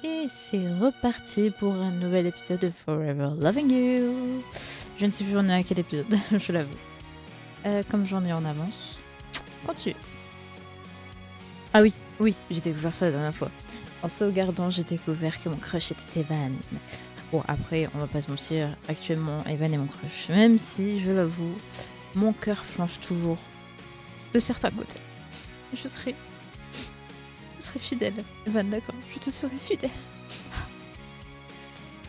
Et c'est reparti pour un nouvel épisode de Forever Loving You. Je ne sais plus on est à quel épisode, je l'avoue. Comme j'en ai en avance, continue. Ah oui, j'ai découvert ça la dernière fois. En sauvegardant, j'ai découvert que mon crush était Evan. Bon, après, on va pas se mentir, actuellement, Evan est mon crush. Même si, je l'avoue, mon cœur flanche toujours de certains côtés. Je serai fidèle. Evan, d'accord, je te serai fidèle.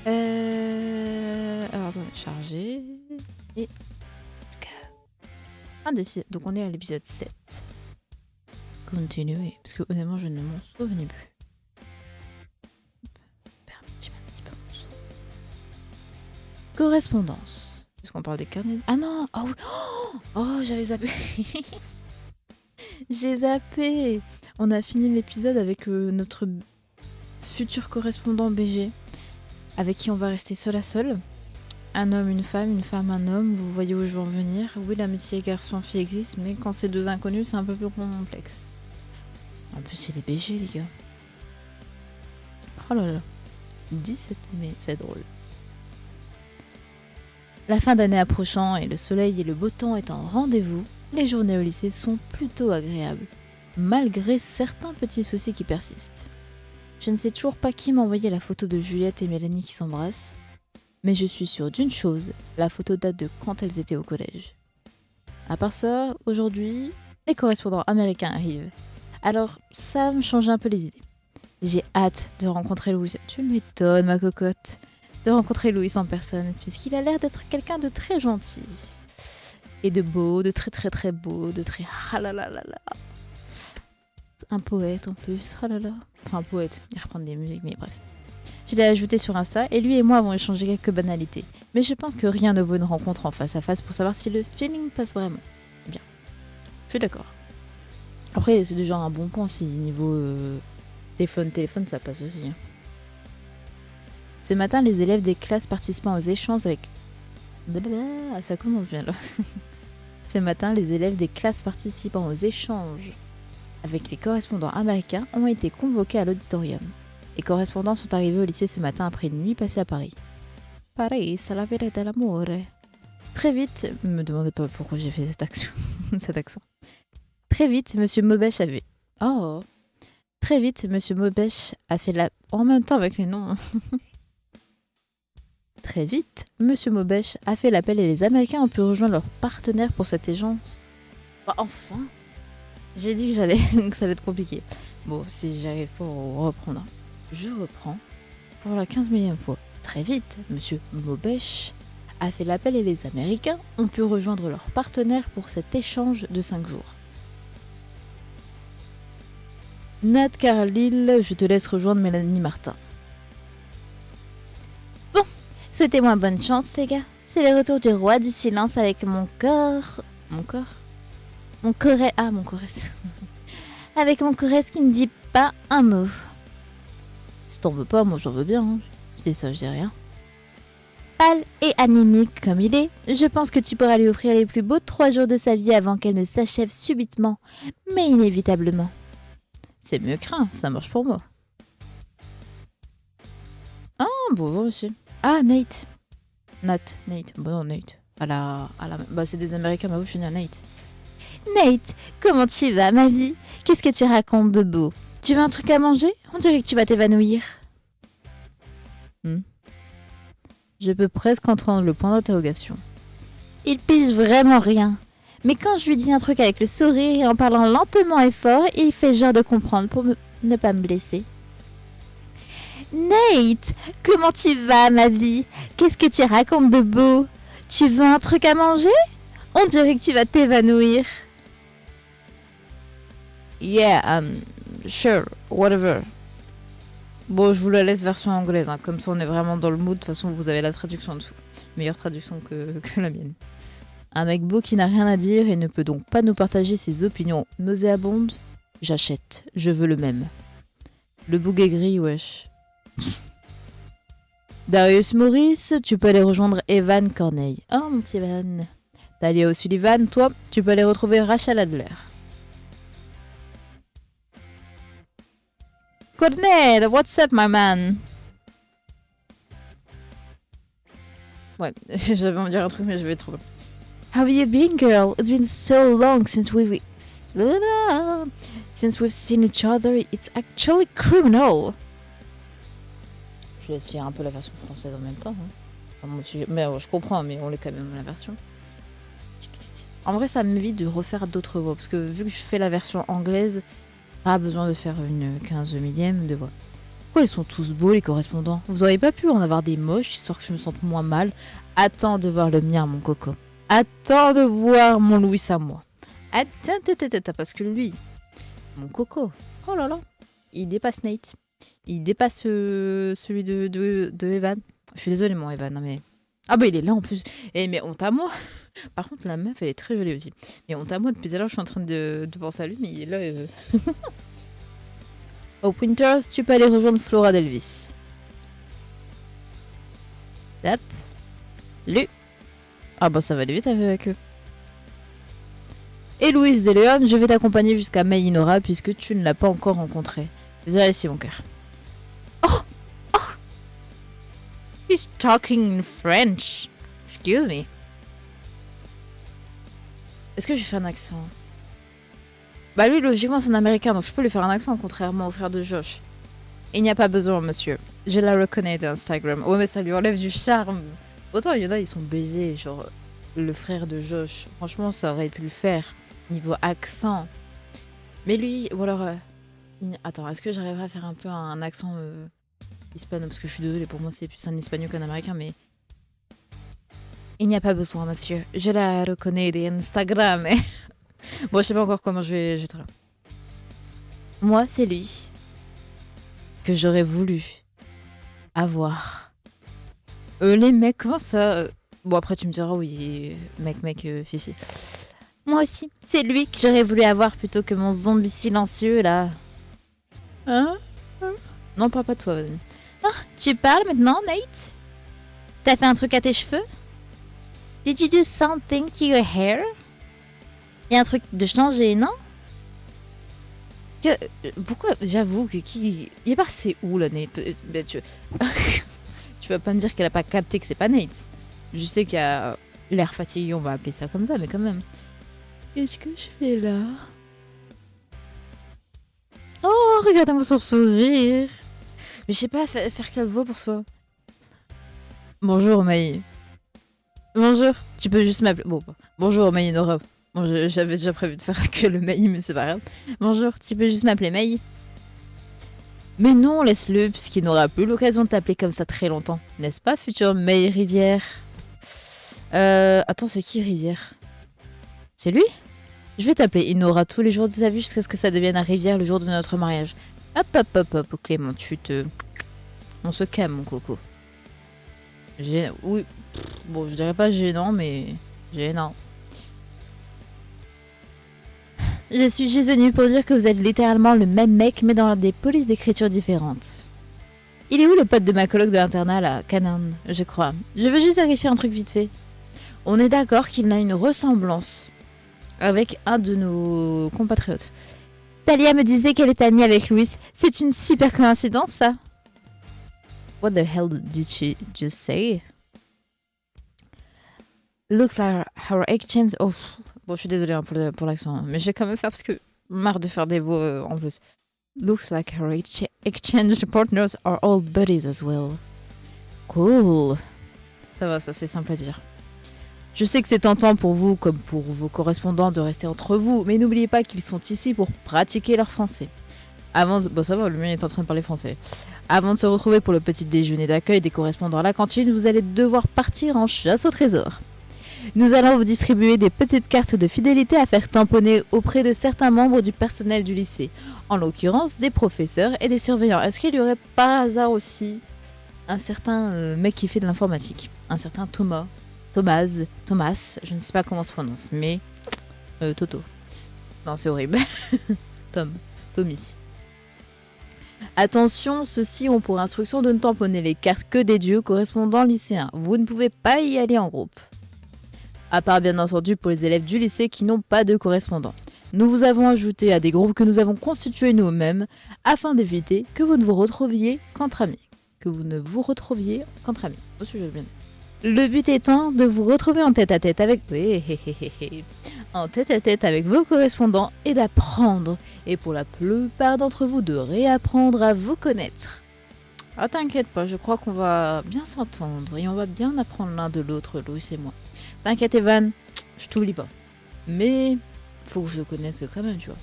Alors, attendez, charger. Et let's go. 1, 2, 6. Donc, on est à l'épisode 7. Continuer. Parce que honnêtement, je ne m'en souvenais plus. J'ai mis un petit peu mon son. Correspondance. Est-ce qu'on parle des carnets? Ah non! Oh, oui. Oh, j'avais zappé. J'ai zappé. On a fini l'épisode avec notre futur correspondant BG. Avec qui on va rester seul à seul. Un homme, une femme, un homme, vous voyez où je veux en venir. Oui, l'amitié garçon-fille existe, mais quand c'est deux inconnus, c'est un peu plus complexe. En plus, c'est les BG, les gars. Oh là là. 17 mai, c'est drôle. La fin d'année approchant et le soleil et le beau temps étant au rendez-vous, les journées au lycée sont plutôt agréables, malgré certains petits soucis qui persistent. Je ne sais toujours pas qui m'a envoyé la photo de Juliette et Mélanie qui s'embrassent, mais je suis sûre d'une chose, la photo date de quand elles étaient au collège. À part ça, aujourd'hui, les correspondants américains arrivent. Alors, ça me change un peu les idées. J'ai hâte de rencontrer Louis. Tu m'étonnes, ma cocotte. De rencontrer Louis en personne, puisqu'il a l'air d'être quelqu'un de très gentil. Et de beau, de très très très beau, de très... Ah là là là là. Un poète en plus, oh là là. Enfin, un poète, il reprend des musiques, mais bref. Je l'ai ajouté sur Insta et lui et moi avons échangé quelques banalités. Mais je pense que rien ne vaut une rencontre en face à face pour savoir si le feeling passe vraiment. Bien. Je suis d'accord. Après, c'est déjà un bon point si niveau téléphone, ça passe aussi. Hein. Ce matin, les élèves des classes participant aux échanges avec... Ah, ça commence bien là. Ce matin, les élèves des classes participant aux échanges avec les correspondants américains ont été convoqués à l'auditorium. Les correspondants sont arrivés au lycée ce matin après une nuit passée à Paris. Paris, c'est la vérité de l'amour. Très vite, ne me demandez pas pourquoi j'ai fait cet accent. Très vite, Monsieur Maubèche avait... Oh. Très vite, Monsieur Maubèche a fait la... En même temps avec les noms. Très vite, Monsieur Maubèche a fait l'appel et les Américains ont pu rejoindre leurs partenaires pour cet échange. Bah, enfin. J'ai dit que que ça va être compliqué. Bon, si j'arrive pas à reprendre, je reprends pour la 15 millième fois. Très vite, Monsieur Maubèche a fait l'appel et les Américains ont pu rejoindre leurs partenaires pour cet échange de 5 jours. Nat Carlyle, je te laisse rejoindre Mélanie Martin. Bon, souhaitez-moi bonne chance, les gars. C'est le retour du roi du silence avec mon corps... Mon corps? Mon corps... Ah, mon corps... avec mon corps qui ne dit pas un mot. Si t'en veux pas, moi j'en veux bien. Hein. Je dis ça, je dis rien. Pâle et anémique comme il est, je pense que tu pourras lui offrir les plus beaux 3 jours de sa vie avant qu'elle ne s'achève subitement, mais inévitablement. C'est mieux craint, ça marche pour moi. Ah, bonjour monsieur. Ah, Nate. Nate. Bon non, Nate. Bah c'est des Américains, bah oui, je suis née à Nate. Nate, comment tu vas, ma vie? Qu'est-ce que tu racontes de beau? Tu veux un truc à manger? On dirait que tu vas t'évanouir. Je peux presque entendre le point d'interrogation. Il pige vraiment rien. Mais quand je lui dis un truc avec le sourire et en parlant lentement et fort, il fait genre de comprendre pour ne pas me blesser. Nate, comment tu vas, ma vie? Qu'est-ce que tu racontes de beau? Tu veux un truc à manger? On dirait que tu vas t'évanouir. Yeah, sure, whatever. Bon, je vous la laisse version anglaise, hein. Comme ça on est vraiment dans le mood. De toute façon, vous avez la traduction en dessous. Meilleure traduction que la mienne. Un mec beau qui n'a rien à dire et ne peut donc pas nous partager ses opinions nauséabondes. J'achète, je veux le même. Le bouguet gris, wesh. Darius Morris, tu peux aller rejoindre Evan Corneille. Oh mon petit Evan. Talia O'Sullivan, toi, tu peux aller retrouver Rachel Adler. Cornel, what's up, my man? Ouais, j'avais envie de dire un truc, mais je vais trop loin. How have you been, girl? It's been so long since we've seen each other. It's actually criminal. Je laisse lire un peu la version française en même temps. Hein. Enfin, mais je comprends, mais on lit quand même la version. En vrai, ça m'évite de refaire d'autres voix, parce que vu que je fais la version anglaise, pas besoin de faire une 15 millième de voix. Pourquoi ils sont tous beaux, les correspondants? Vous auriez pas pu en avoir des moches, histoire que je me sente moins mal? Attends de voir le mien, mon coco. Attends de voir mon Louis à moi. Attends, parce que lui, mon coco, oh là là, il dépasse Nate. Il dépasse celui de Evan. Je suis désolée, mon Evan, mais... Ah bah il est là en plus. Mais honte à moi. Par contre, la meuf, elle est très jolie aussi. Mais honte à moi, depuis tout à l'heure, je suis en train de penser à lui, mais il est là... Au Winters, tu peux aller rejoindre Flora d'Elvis. Hop. Lui. Ah bah ça va aller vite avec eux. Et Louise de Léon, je vais t'accompagner jusqu'à Mayinora puisque tu ne l'as pas encore rencontré. Viens ici, mon cœur. Oh! Oh! He's talking in French. Excuse me. Est-ce que je fais un accent? Bah lui, logiquement, c'est un américain, donc je peux lui faire un accent, contrairement au frère de Josh. Il n'y a pas besoin, monsieur. Je la reconnais d'Instagram. Ouais, mais ça lui enlève du charme. Autant il y en a, ils sont baisés, genre le frère de Josh. Franchement, ça aurait pu le faire, niveau accent. Mais lui, ou alors... Attends, est-ce que j'arriverai à faire un peu un accent hispano? Parce que je suis désolée, pour moi, c'est plus un espagnol qu'un américain, mais... Il n'y a pas besoin, monsieur. Je la reconnais d'Instagram. Bon, je sais pas encore comment je vais te... Moi, c'est lui que j'aurais voulu avoir. Les mecs, comment ça Bon, après, tu me diras, oui, mec, fifi. Moi aussi, c'est lui que j'aurais voulu avoir plutôt que mon zombie silencieux, là. Hein? Non, parle pas de toi, vas-y. Oh, tu parles maintenant, Nate? T'as fait un truc à tes cheveux? Did you do something to your hair? Il y a un truc de changer, non? Pourquoi? J'avoue que qui... Il est passé où, là, Nate? Tu vas pas me dire qu'elle a pas capté que c'est pas Nate. Je sais qu'il y a l'air fatigué, on va appeler ça comme ça, mais quand même. Qu'est-ce que je fais là? Oh, regardez-moi son sourire. Mais je sais pas faire quelle voix pour soi. Bonjour, Maï. Bonjour. Tu peux juste m'appeler... Bon, bonjour, Maï Nora. Bon, j'avais déjà prévu de faire que le Maï, mais c'est pas grave. Bonjour, tu peux juste m'appeler Maï. Mais non, laisse-le, puisqu'il n'aura plus l'occasion de t'appeler comme ça très longtemps. N'est-ce pas, futur Maï Rivière? Attends, c'est qui Rivière? C'est lui? Je vais t'appeler Inora tous les jours de ta vie jusqu'à ce que ça devienne un Rivière le jour de notre mariage. Hop, Clément, on se calme, mon coco. Oui, bon, je dirais pas gênant, mais gênant. Je suis juste venue pour dire que vous êtes littéralement le même mec, mais dans des polices d'écriture différentes. Il est où le pote de ma coloc de l'internat, là? Canon, je crois. Je veux juste vérifier un truc vite fait. On est d'accord qu'il a une ressemblance avec un de nos compatriotes. Talia me disait qu'elle est amie avec Louis. C'est une super coïncidence, ça. What the hell did she just say? Looks like our exchange... Oh, bon, je suis désolée hein, pour l'accent, mais je vais quand même faire parce que marre de faire des voix en plus. Looks like our exchange partners are all buddies as well. Cool. Ça va, ça c'est simple à dire. Je sais que c'est tentant pour vous, comme pour vos correspondants, de rester entre vous, mais n'oubliez pas qu'ils sont ici pour pratiquer leur français. Bon, ça va, le mien est en train de parler français. Avant de se retrouver pour le petit déjeuner d'accueil des correspondants à la cantine, vous allez devoir partir en chasse au trésor. Nous allons vous distribuer des petites cartes de fidélité à faire tamponner auprès de certains membres du personnel du lycée, en l'occurrence des professeurs et des surveillants. Est-ce qu'il y aurait par hasard aussi un certain mec qui fait de l'informatique? Un certain Thomas, je ne sais pas comment on se prononce, mais Toto. Non, c'est horrible. Tommy. Attention, ceux-ci ont pour instruction de ne tamponner les cartes que des dieux correspondants lycéens. Vous ne pouvez pas y aller en groupe. À part bien entendu pour les élèves du lycée qui n'ont pas de correspondant. Nous vous avons ajouté à des groupes que nous avons constitués nous-mêmes afin d'éviter que vous ne vous retrouviez qu'entre amis. Au sujet bien. Le but étant de vous retrouver en tête-à-tête avec... en tête-à-tête avec vos correspondants et d'apprendre, et pour la plupart d'entre vous de réapprendre à vous connaître. Ah t'inquiète pas, je crois qu'on va bien s'entendre et on va bien apprendre l'un de l'autre, Louis et moi. T'inquiète Evan, je t'oublie pas. Mais faut que je connaisse quand même, tu vois.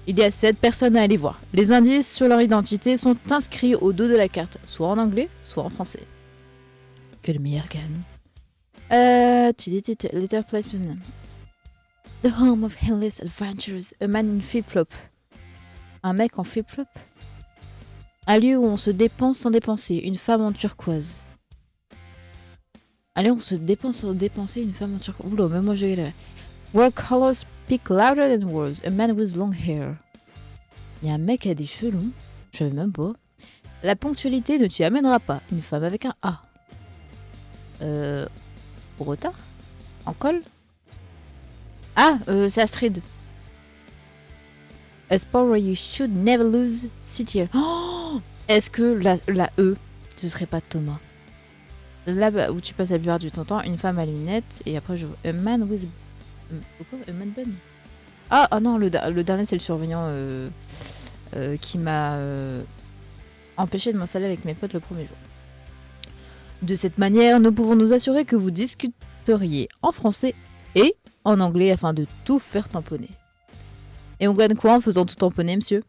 Il y a 7 personnes à aller voir. Les indices sur leur identité sont inscrits au dos de la carte, soit en anglais, soit en français. Que le meilleur gagne. Letter placement. The home of endless adventures. A man in flip-flop. Un mec en flip-flop. Un lieu où on se dépense sans dépenser. Une femme en turquoise. Un lieu où on se dépense sans dépenser. Une femme en turquoise. Oula, même moi j'ai galéré. Where colors speak louder than words. A man with long hair. Il y a un mec qui a des cheveux longs. Je savais même pas. La ponctualité ne t'y amènera pas. Une femme avec un A. Au retard. En col. Ah, c'est Astrid. A sport where you should never lose. Sit here. Oh, est-ce que la E, ce serait pas Thomas? Là où tu passes la plupart du temps, une femme à lunettes, et après je vois a man with... Pourquoi a man bun? Ah non, le dernier c'est le surveillant qui m'a empêché de m'installer avec mes potes le premier jour. De cette manière, nous pouvons nous assurer que vous discuteriez en français et en anglais afin de tout faire tamponner. Et on gagne quoi en faisant tout tamponner, monsieur?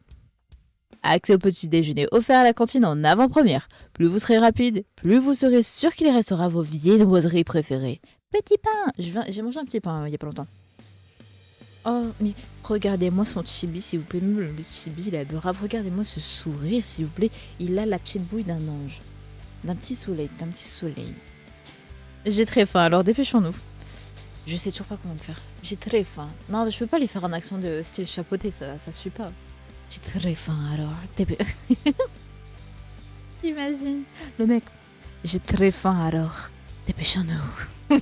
Accès au petit déjeuner offert à la cantine en avant-première. Plus vous serez rapide, plus vous serez sûr qu'il restera vos viennoiseries préférées. Petit pain! J'ai mangé un petit pain il y a pas longtemps. Oh, mais regardez-moi son chibi, s'il vous plaît. Même le chibi, il est adorable. Regardez-moi ce sourire, s'il vous plaît. Il a la petite bouille d'un ange. D'un petit soleil. J'ai très faim, alors dépêchons-nous. Je sais toujours pas comment le faire. J'ai très faim. Non, je peux pas lui faire un accent de style chapeauté, ça suit pas. J'ai très faim, alors T'imagines le mec. J'ai très faim, alors dépêchons-nous.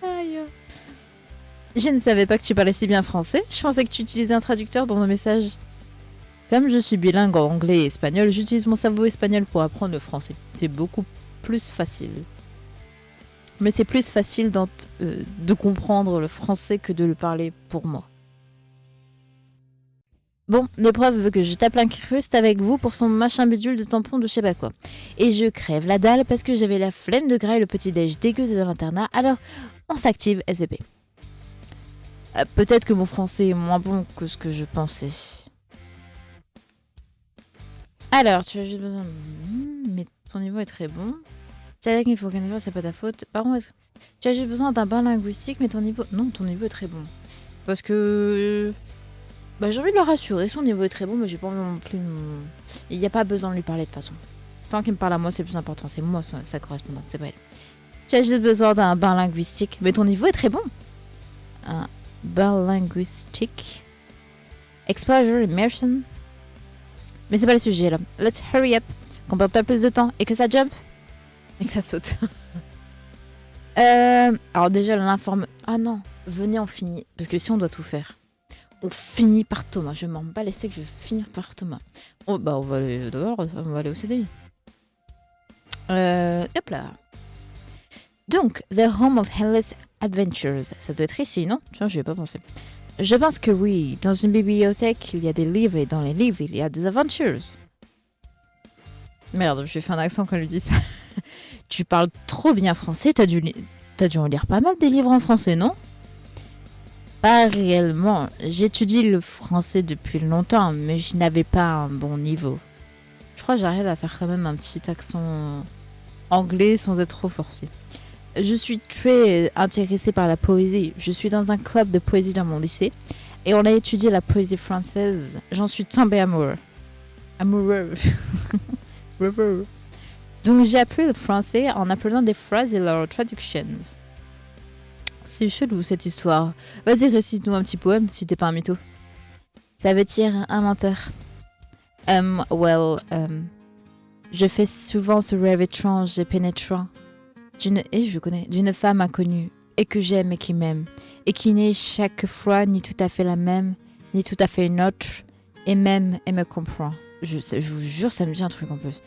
Aïe. Je ne savais pas que tu parlais si bien français. Je pensais que tu utilisais un traducteur dans nos messages. Comme je suis bilingue en anglais et espagnol, j'utilise mon cerveau espagnol pour apprendre le français. C'est beaucoup plus facile. Mais c'est plus facile de comprendre le français que de le parler pour moi. Bon, l'épreuve veut que je tape l'incruste avec vous pour son machin bidule de tampon de je sais pas quoi. Et je crève la dalle parce que j'avais la flemme de grailler le petit déj dégueu de l'internat, alors on s'active SVP. Peut-être que mon français est moins bon que ce que je pensais. Alors, tu as juste besoin de... Mais ton niveau est très bon. C'est-à-dire qu'il faut qu'un effort, c'est pas ta faute. Par contre, tu as juste besoin d'un bain linguistique, mais ton niveau... Non, ton niveau est très bon. Parce que... j'ai envie de le rassurer, son niveau est très bon, mais j'ai pas envie non plus... Il n'y a pas besoin de lui parler de toute façon. Tant qu'il me parle à moi, c'est le plus important. C'est moi, sa correspondante, c'est pas elle. Tu as juste besoin d'un bain linguistique, mais ton niveau est très bon. Un bain linguistique. Exposure, immersion... Mais c'est pas le sujet là. Let's hurry up. Qu'on perde pas plus de temps et que ça jump. Et que ça saute. Alors déjà l'informe... Ah non, venez on finit. Parce que si on doit tout faire. On finit par Thomas. Je m'en bats les steaks, je vais finir par Thomas. On va aller dehors, on va aller au CDI. Hop là. Donc, The Home of Endless Adventures. Ça doit être ici, non? Tiens, j'y ai pas pensé. Je pense que oui. Dans une bibliothèque, il y a des livres et dans les livres, il y a des aventures. Merde, j'ai fait un accent quand elle lui dit ça. Tu parles trop bien français, t'as dû en lire pas mal des livres en français, non? Pas réellement. J'étudie le français depuis longtemps, mais je n'avais pas un bon niveau. Je crois que j'arrive à faire quand même un petit accent anglais sans être trop forcé. Je suis très intéressée par la poésie. Je suis dans un club de poésie dans mon lycée et on a étudié la poésie française. J'en suis tombée amoureux. Donc j'ai appris le français en apprenant des phrases et leurs traductions. C'est chelou cette histoire. Vas-y, récite-nous un petit poème si t'es pas un mytho. Ça veut dire un menteur. Je fais souvent ce rêve étrange et pénétrant. D'une femme inconnue. et que j'aime et qui m'aime, et qui n'est chaque fois ni tout à fait la même, ni tout à fait une autre, et même et me comprend. Je vous jure, ça me dit un truc en plus.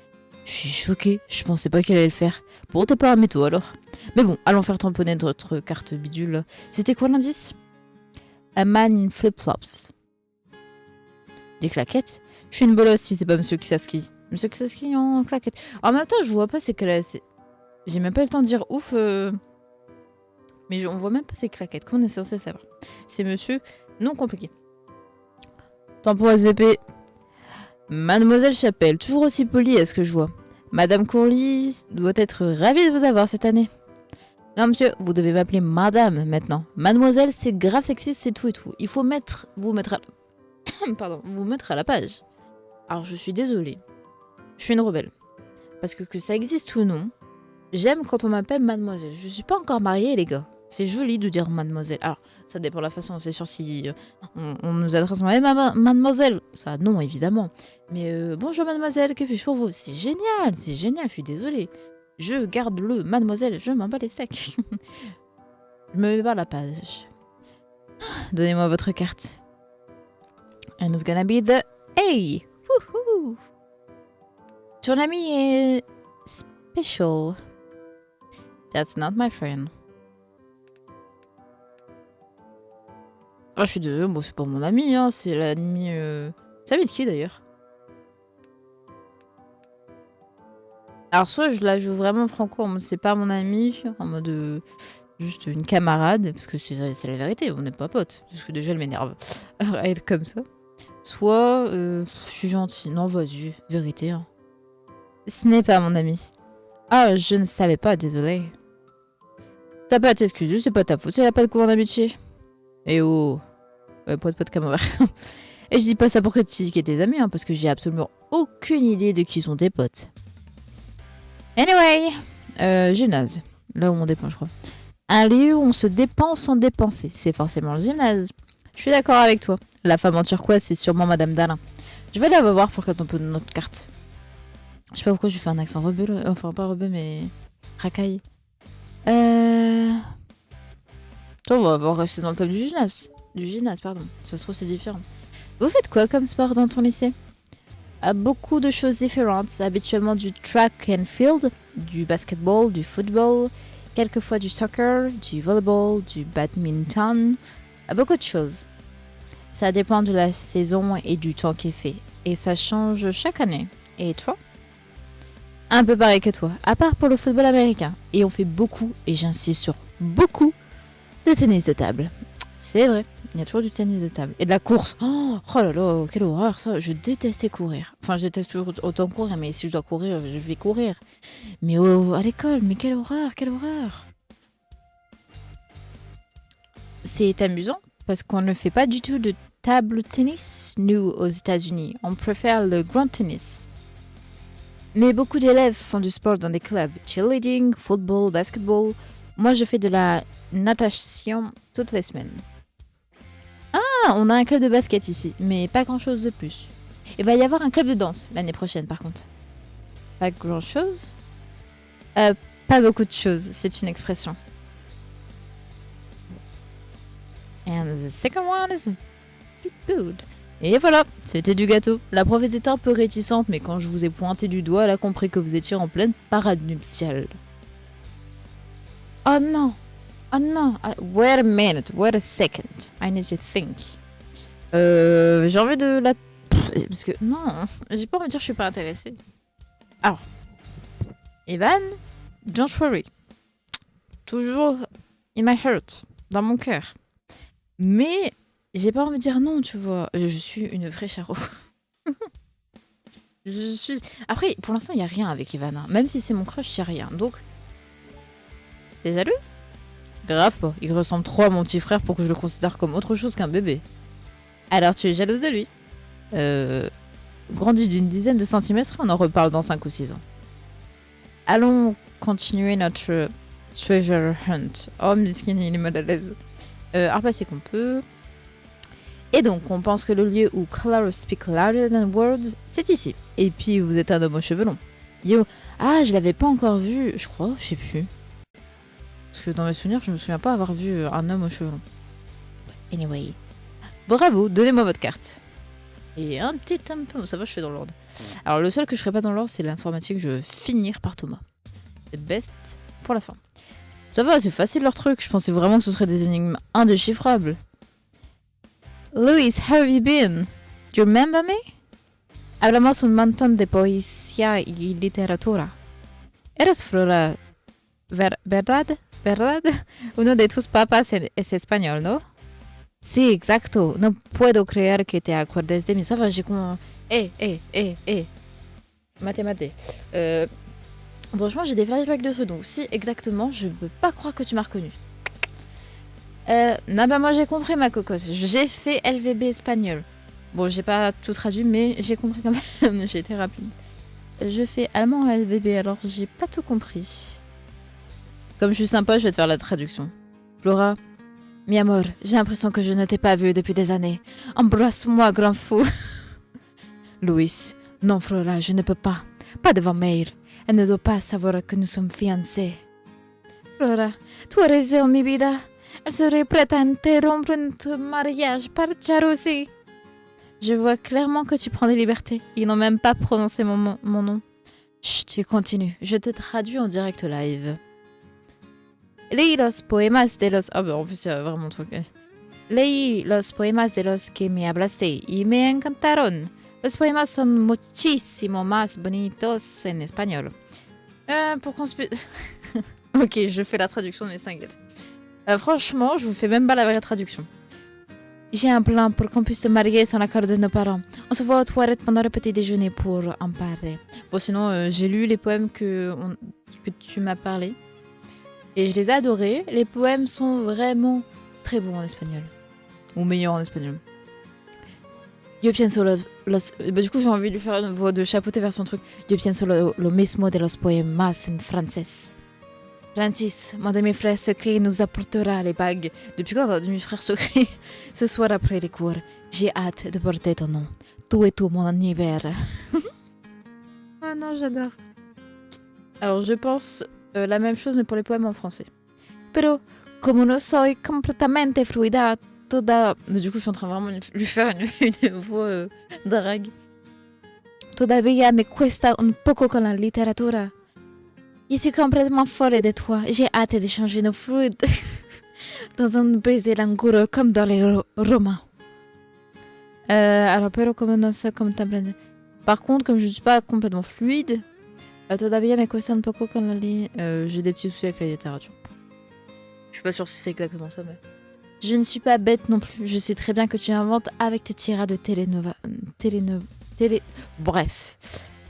Je suis choquée, je pensais pas qu'elle allait le faire. Bon, t'es pas un mytho alors. Mais bon, allons faire tamponner notre carte bidule. C'était quoi l'indice? A man in flip-flops. Des claquettes? Je suis une bolosse si c'est pas Monsieur Kisaski. Monsieur Kisaski en claquettes. En même temps, je vois pas c'est qu'elle a... J'ai même pas le temps de dire ouf. Mais on voit même pas ses claquettes. Comment on est censé savoir? C'est monsieur non compliqué. Temps pour SVP. Mademoiselle Chapelle, toujours aussi polie à ce que je vois. Madame Courlis doit être ravie de vous avoir cette année. Non monsieur, vous devez m'appeler madame maintenant. Mademoiselle, c'est grave sexiste, c'est tout et tout. Il faut vous mettre à la page. Alors je suis désolée. Je suis une rebelle. Parce que ça existe ou non, j'aime quand on m'appelle mademoiselle. Je suis pas encore mariée les gars. C'est joli de dire mademoiselle. Alors, ça dépend de la façon. C'est sûr si on nous adresse mademoiselle. Ça, non, évidemment. Mais bonjour mademoiselle, que puis-je pour vous? C'est génial, je suis désolée. Je garde le mademoiselle, je m'en bats les steaks. Je me mets pas à la page. Donnez-moi votre carte. And it's gonna be the A. Woohoo! Ton ami est special. That's not my friend. Ah, je suis désolée, bon, c'est pas mon ami, hein, c'est l'ami... C'est l'ami de qui, d'ailleurs? Alors, soit je la joue vraiment franco, en mode c'est pas mon ami, en mode juste une camarade, parce que c'est la vérité, on n'est pas potes, parce que déjà, elle m'énerve à être comme ça. Soit, je suis gentille. Non, vas-y, vérité. Hein. Ce n'est pas mon ami. Ah, je ne savais pas, désolé. T'as pas à t'excuser, c'est pas ta faute, elle a pas de cours d'amitié. Eh oh, pas de camarade. Et je dis pas ça pour critiquer tes amis, hein, parce que j'ai absolument aucune idée de qui sont tes potes. Anyway, gymnase. Là où on dépense, je crois. Un lieu où on se dépense sans dépenser. C'est forcément le gymnase. Je suis d'accord avec toi. La femme en turquoise, c'est sûrement Madame Dalin. Je vais aller la voir pour quand on peut notre carte. Je sais pas pourquoi je fais un accent rebeu. Enfin, pas rebeu, mais racaille. On va rester dans le thème du gymnase. Pardon. Ça se trouve, c'est différent. Vous faites quoi comme sport dans ton lycée? Beaucoup de choses différentes. Habituellement du track and field, du basketball, du football, quelquefois du soccer, du volleyball, du badminton. Beaucoup de choses. Ça dépend de la saison et du temps qu'il fait. Et ça change chaque année. Et toi? Un peu pareil que toi, à part pour le football américain. Et on fait beaucoup, et j'insiste sur beaucoup, de tennis de table. C'est vrai, il y a toujours du tennis de table. Et de la course. Oh là là, quelle horreur ça. Je détestais courir. Enfin, je déteste toujours autant courir, mais si je dois courir, je vais courir. Mais à l'école, mais quelle horreur. C'est amusant, parce qu'on ne fait pas du tout de table tennis, nous, aux États-Unis. On préfère le grand tennis. Mais beaucoup d'élèves font du sport dans des clubs. Cheerleading, football, basketball. Moi, je fais de la natation toutes les semaines. Ah, on a un club de basket ici, mais pas grand-chose de plus. Il va y avoir un club de danse l'année prochaine, par contre. Pas grand-chose? Pas beaucoup de choses, c'est une expression. And the second one is good. Et voilà, c'était du gâteau. La prof était un peu réticente, mais quand je vous ai pointé du doigt, elle a compris que vous étiez en pleine parade nuptiale. Oh non! Wait a minute, wait a second. I need to think. J'ai envie de la... Parce que, non, j'ai pas envie de dire que je suis pas intéressée. Alors, Evan, don't worry. Toujours in my heart, dans mon cœur. Mais j'ai pas envie de dire non, tu vois. Je suis une vraie charo. Après, pour l'instant, il n'y a rien avec Evan. Hein. Même si c'est mon crush, il n'y a rien. Donc, t'es jalouse? Grave pas. Il ressemble trop à mon petit frère pour que je le considère comme autre chose qu'un bébé. Alors, tu es jalouse de lui? Grandi d'une dizaine de centimètres, on en reparle dans 5 ou 6 ans. Allons continuer notre treasure hunt. Oh, Miskin, il est mal à l'aise. Art plastique, on peut. Et donc, on pense que le lieu où colors speak louder than words, c'est ici. Et puis, vous êtes un homme aux cheveux longs. Yo, ah, je l'avais pas encore vu, je crois, je sais plus. Parce que dans mes souvenirs, je me souviens pas avoir vu un homme aux cheveux longs. Anyway. Bravo, donnez-moi votre carte. Et un petit peu... Ça va, je fais dans l'ordre. Alors, le seul que je ferai pas dans l'ordre, c'est l'informatique. Je veux finir par Thomas. C'est best pour la fin. Ça va, c'est facile leur truc. Je pensais vraiment que ce serait des énigmes indéchiffrables. Louis, how have you been? Do you remember me? Hablamos un montón de poesía y literatura. Eres Flora, ¿verdad? ¿Verdad? Uno de tus papás es español, ¿no? Sí, exacto. No puedo creer que te acuerdes de mí. Ça va, j'ai con... Maté. Franchement, j'ai des flashbacks de ce donc. Si, exactement, je peux pas croire que tu m'as reconnu. Non, bah moi j'ai compris ma cocotte. J'ai fait LVB espagnol. Bon, j'ai pas tout traduit, mais j'ai compris quand même. J'ai été rapide. Je fais allemand LVB, alors j'ai pas tout compris. Comme je suis sympa, je vais te faire la traduction. Flora, mi amor, j'ai l'impression que je ne t'ai pas vu depuis des années. Embrasse-moi, grand fou. Louis, non Flora, je ne peux pas. Pas devant Mail. Elle ne doit pas savoir que nous sommes fiancés. Flora, tu as raison, mi vida. Elle serait prête à interrompre notre mariage par jalousie. Je vois clairement que tu prends des libertés. Ils n'ont même pas prononcé mon nom. Chut, tu continues. Je te traduis en direct live. Leí los poemas de los... Ah bah en plus il y a vraiment un truc. Leí los poemas de los que me hablaste y me encantaron. Los poemas son muchísimo más bonitos en espagnol. Pour qu'on se... Ok, je fais la traduction de mes cinguettes. Franchement, je vous fais même pas la vraie traduction. J'ai un plan pour qu'on puisse se marier sans l'accord de nos parents. On se voit aux toilettes pendant le petit déjeuner pour en parler. Bon, sinon, j'ai lu les poèmes que tu m'as parlé. Et je les ai adorés. Les poèmes sont vraiment très bons en espagnol. Ou meilleurs en espagnol. Yo pienso los... Bah, du coup, j'ai envie de lui faire une voix de chapeauter vers son truc. Yo pienso lo mismo de los poemas en francés. Francis, mon demi-frère secret nous apportera les bagues. Depuis quand t'as un demi-frère secret? Ce soir après les cours, j'ai hâte de porter ton nom. Tout et tout mon univers. Oh non, j'adore. Alors je pense la même chose mais pour les poèmes en français. Pero, como no soy completamente fluida, toda... Du coup, je suis en train vraiment de lui faire une voix drague. Todavía me cuesta un poco con la literatura. Je suis complètement folle de toi. J'ai hâte d'échanger nos fluides dans un baiser langoureux comme dans les romans. Alors, pero como no soy completamente... Par contre, comme je ne suis pas complètement fluide, todavía me cuesta un poco con la j'ai des petits soucis avec la littérature. Je suis pas sûre si c'est exactement ça, mais... Je ne suis pas bête non plus. Je sais très bien que tu inventes avec tes tirades de Bref.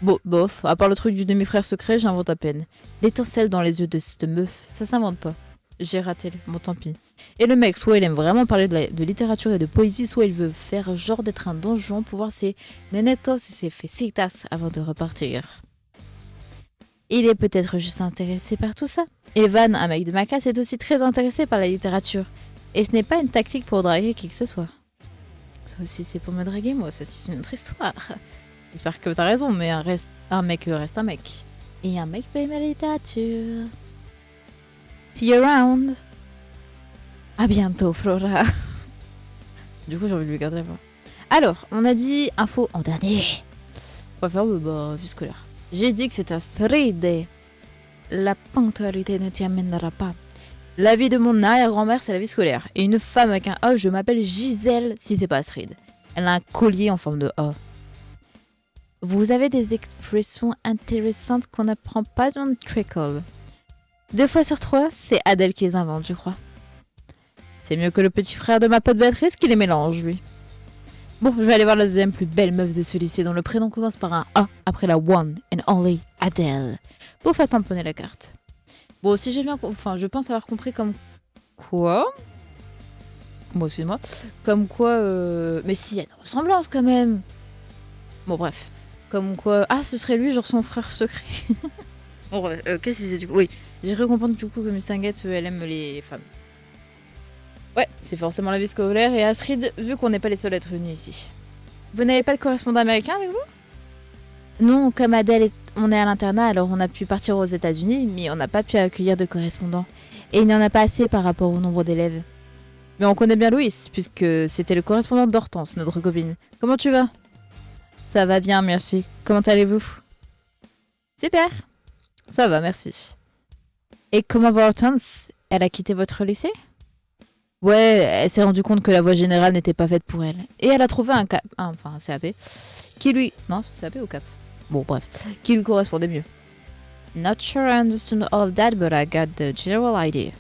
Bon, bof, à part le truc du demi-frère secret, j'invente à peine. L'étincelle dans les yeux de cette meuf, ça s'invente pas. J'ai raté, bon tant pis. Et le mec, soit il aime vraiment parler de littérature et de poésie, soit il veut faire genre d'être un donjon pour voir ses nenetos et ses fesitas avant de repartir. Il est peut-être juste intéressé par tout ça. Evan, un mec de ma classe, est aussi très intéressé par la littérature. Et ce n'est pas une tactique pour draguer qui que ce soit. Ça aussi c'est pour me draguer moi, ça c'est une autre histoire. J'espère que t'as raison, mais un mec reste un mec. Et un mec peut aimer la littérature. See you around. À bientôt, Flora. Du coup, j'ai envie de lui garder la voix. Alors, on a dit info en dernier. On va faire vie scolaire. J'ai dit que c'était Astrid. La ponctualité ne t'y amènera pas. La vie de mon arrière-grand-mère, c'est la vie scolaire. Et une femme avec un A, je m'appelle Gisèle si c'est pas Astrid. Elle a un collier en forme de A. Vous avez des expressions intéressantes qu'on n'apprend pas dans le Trickle. 2 fois sur 3, c'est Adèle qui les invente, je crois. C'est mieux que le petit frère de ma pote Béatrice qui les mélange, lui. Bon, je vais aller voir la deuxième plus belle meuf de ce lycée dont le prénom commence par un A après la one and only Adèle. Pour faire tamponner la carte. Bon, si j'ai bien... Enfin, je pense avoir compris comme quoi... Bon, excuse-moi. Comme quoi... Mais si, il y a une ressemblance quand même. Bon, bref. Comme quoi... Ah, ce serait lui, genre son frère secret. Bon, bref. Qu'est-ce que c'est du coup? Oui, j'ai cru comprendre du coup que Miss Tinguette, elle aime les femmes. Ouais, c'est forcément la vie scolaire. Et Astrid, vu qu'on n'est pas les seuls à être venus ici. Vous n'avez pas de correspondant américain avec vous? Non, comme Adèle, on est à l'internat, alors on a pu partir aux États-Unis, mais on n'a pas pu accueillir de correspondants. Et il n'y en a pas assez par rapport au nombre d'élèves. Mais on connaît bien Louis, puisque c'était le correspondant d'Hortense, notre copine. Comment tu vas? Ça va bien, merci. Comment allez-vous? Super. Ça va, merci. Et comment va Hortense? Elle a quitté votre lycée? Ouais, elle s'est rendue compte que la voie générale n'était pas faite pour elle. Et elle a trouvé un cap... enfin, un CAP. Qui lui... Non, CAP ou cap? Bon, bref. Qui lui correspondait mieux. Not sure I understood all of that, but I got the general idea.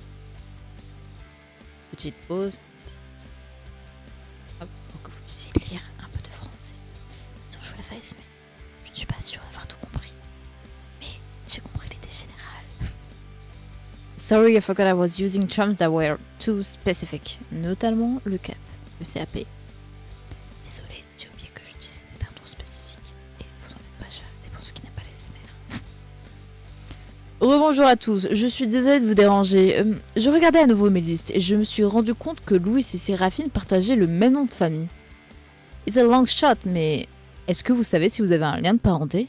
Petite pause. Hop, pour que vous puissiez lire un peu de français. Ils ont joué la phase, mais je ne suis pas sûre d'avoir tout compris. Mais j'ai compris l'idée générale. Sorry, I forgot I was using terms that were too specific. Notamment le CAP, le CAP. Désolée, j'ai oublié que j'utilisais des termes trop spécifiques. Et vous en faites pas, c'est pour ceux qui n'aiment pas les SMR. Rebonjour à tous, je suis désolée de vous déranger. Je regardais à nouveau mes listes et je me suis rendu compte que Louis et Séraphine partageaient le même nom de famille. It's a long shot, mais est-ce que vous savez si vous avez un lien de parenté?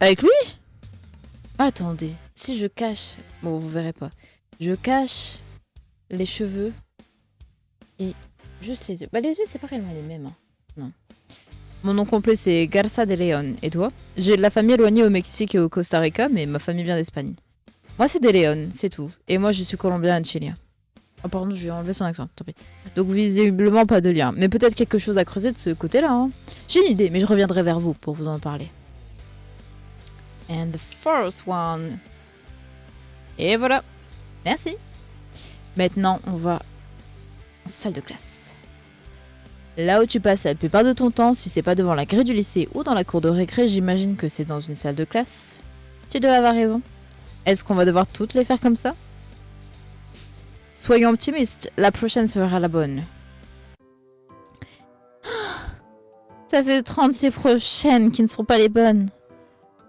Avec lui? Attendez, si je cache... Bon, vous verrez pas. Je cache les cheveux et juste les yeux. Bah les yeux, c'est pas réellement les mêmes. Hein. Non. Mon nom complet, c'est Garza de Leon. Et toi? J'ai de la famille éloignée au Mexique et au Costa Rica, mais ma famille vient d'Espagne. Moi, c'est de Leon, c'est tout. Et moi, je suis colombien et chilien. Oh, pardon, je vais enlever son accent, tant pis. Donc, visiblement, pas de lien. Mais peut-être quelque chose à creuser de ce côté-là. Hein. J'ai une idée, mais je reviendrai vers vous pour vous en parler. And the first one. Et voilà. Merci. Maintenant, on va en salle de classe. Là où tu passes la plupart de ton temps, si c'est pas devant la grille du lycée ou dans la cour de récré, j'imagine que c'est dans une salle de classe. Tu dois avoir raison. Est-ce qu'on va devoir toutes les faire comme ça? Soyons optimistes, la prochaine sera la bonne. Ça fait 36 prochaines qui ne seront pas les bonnes.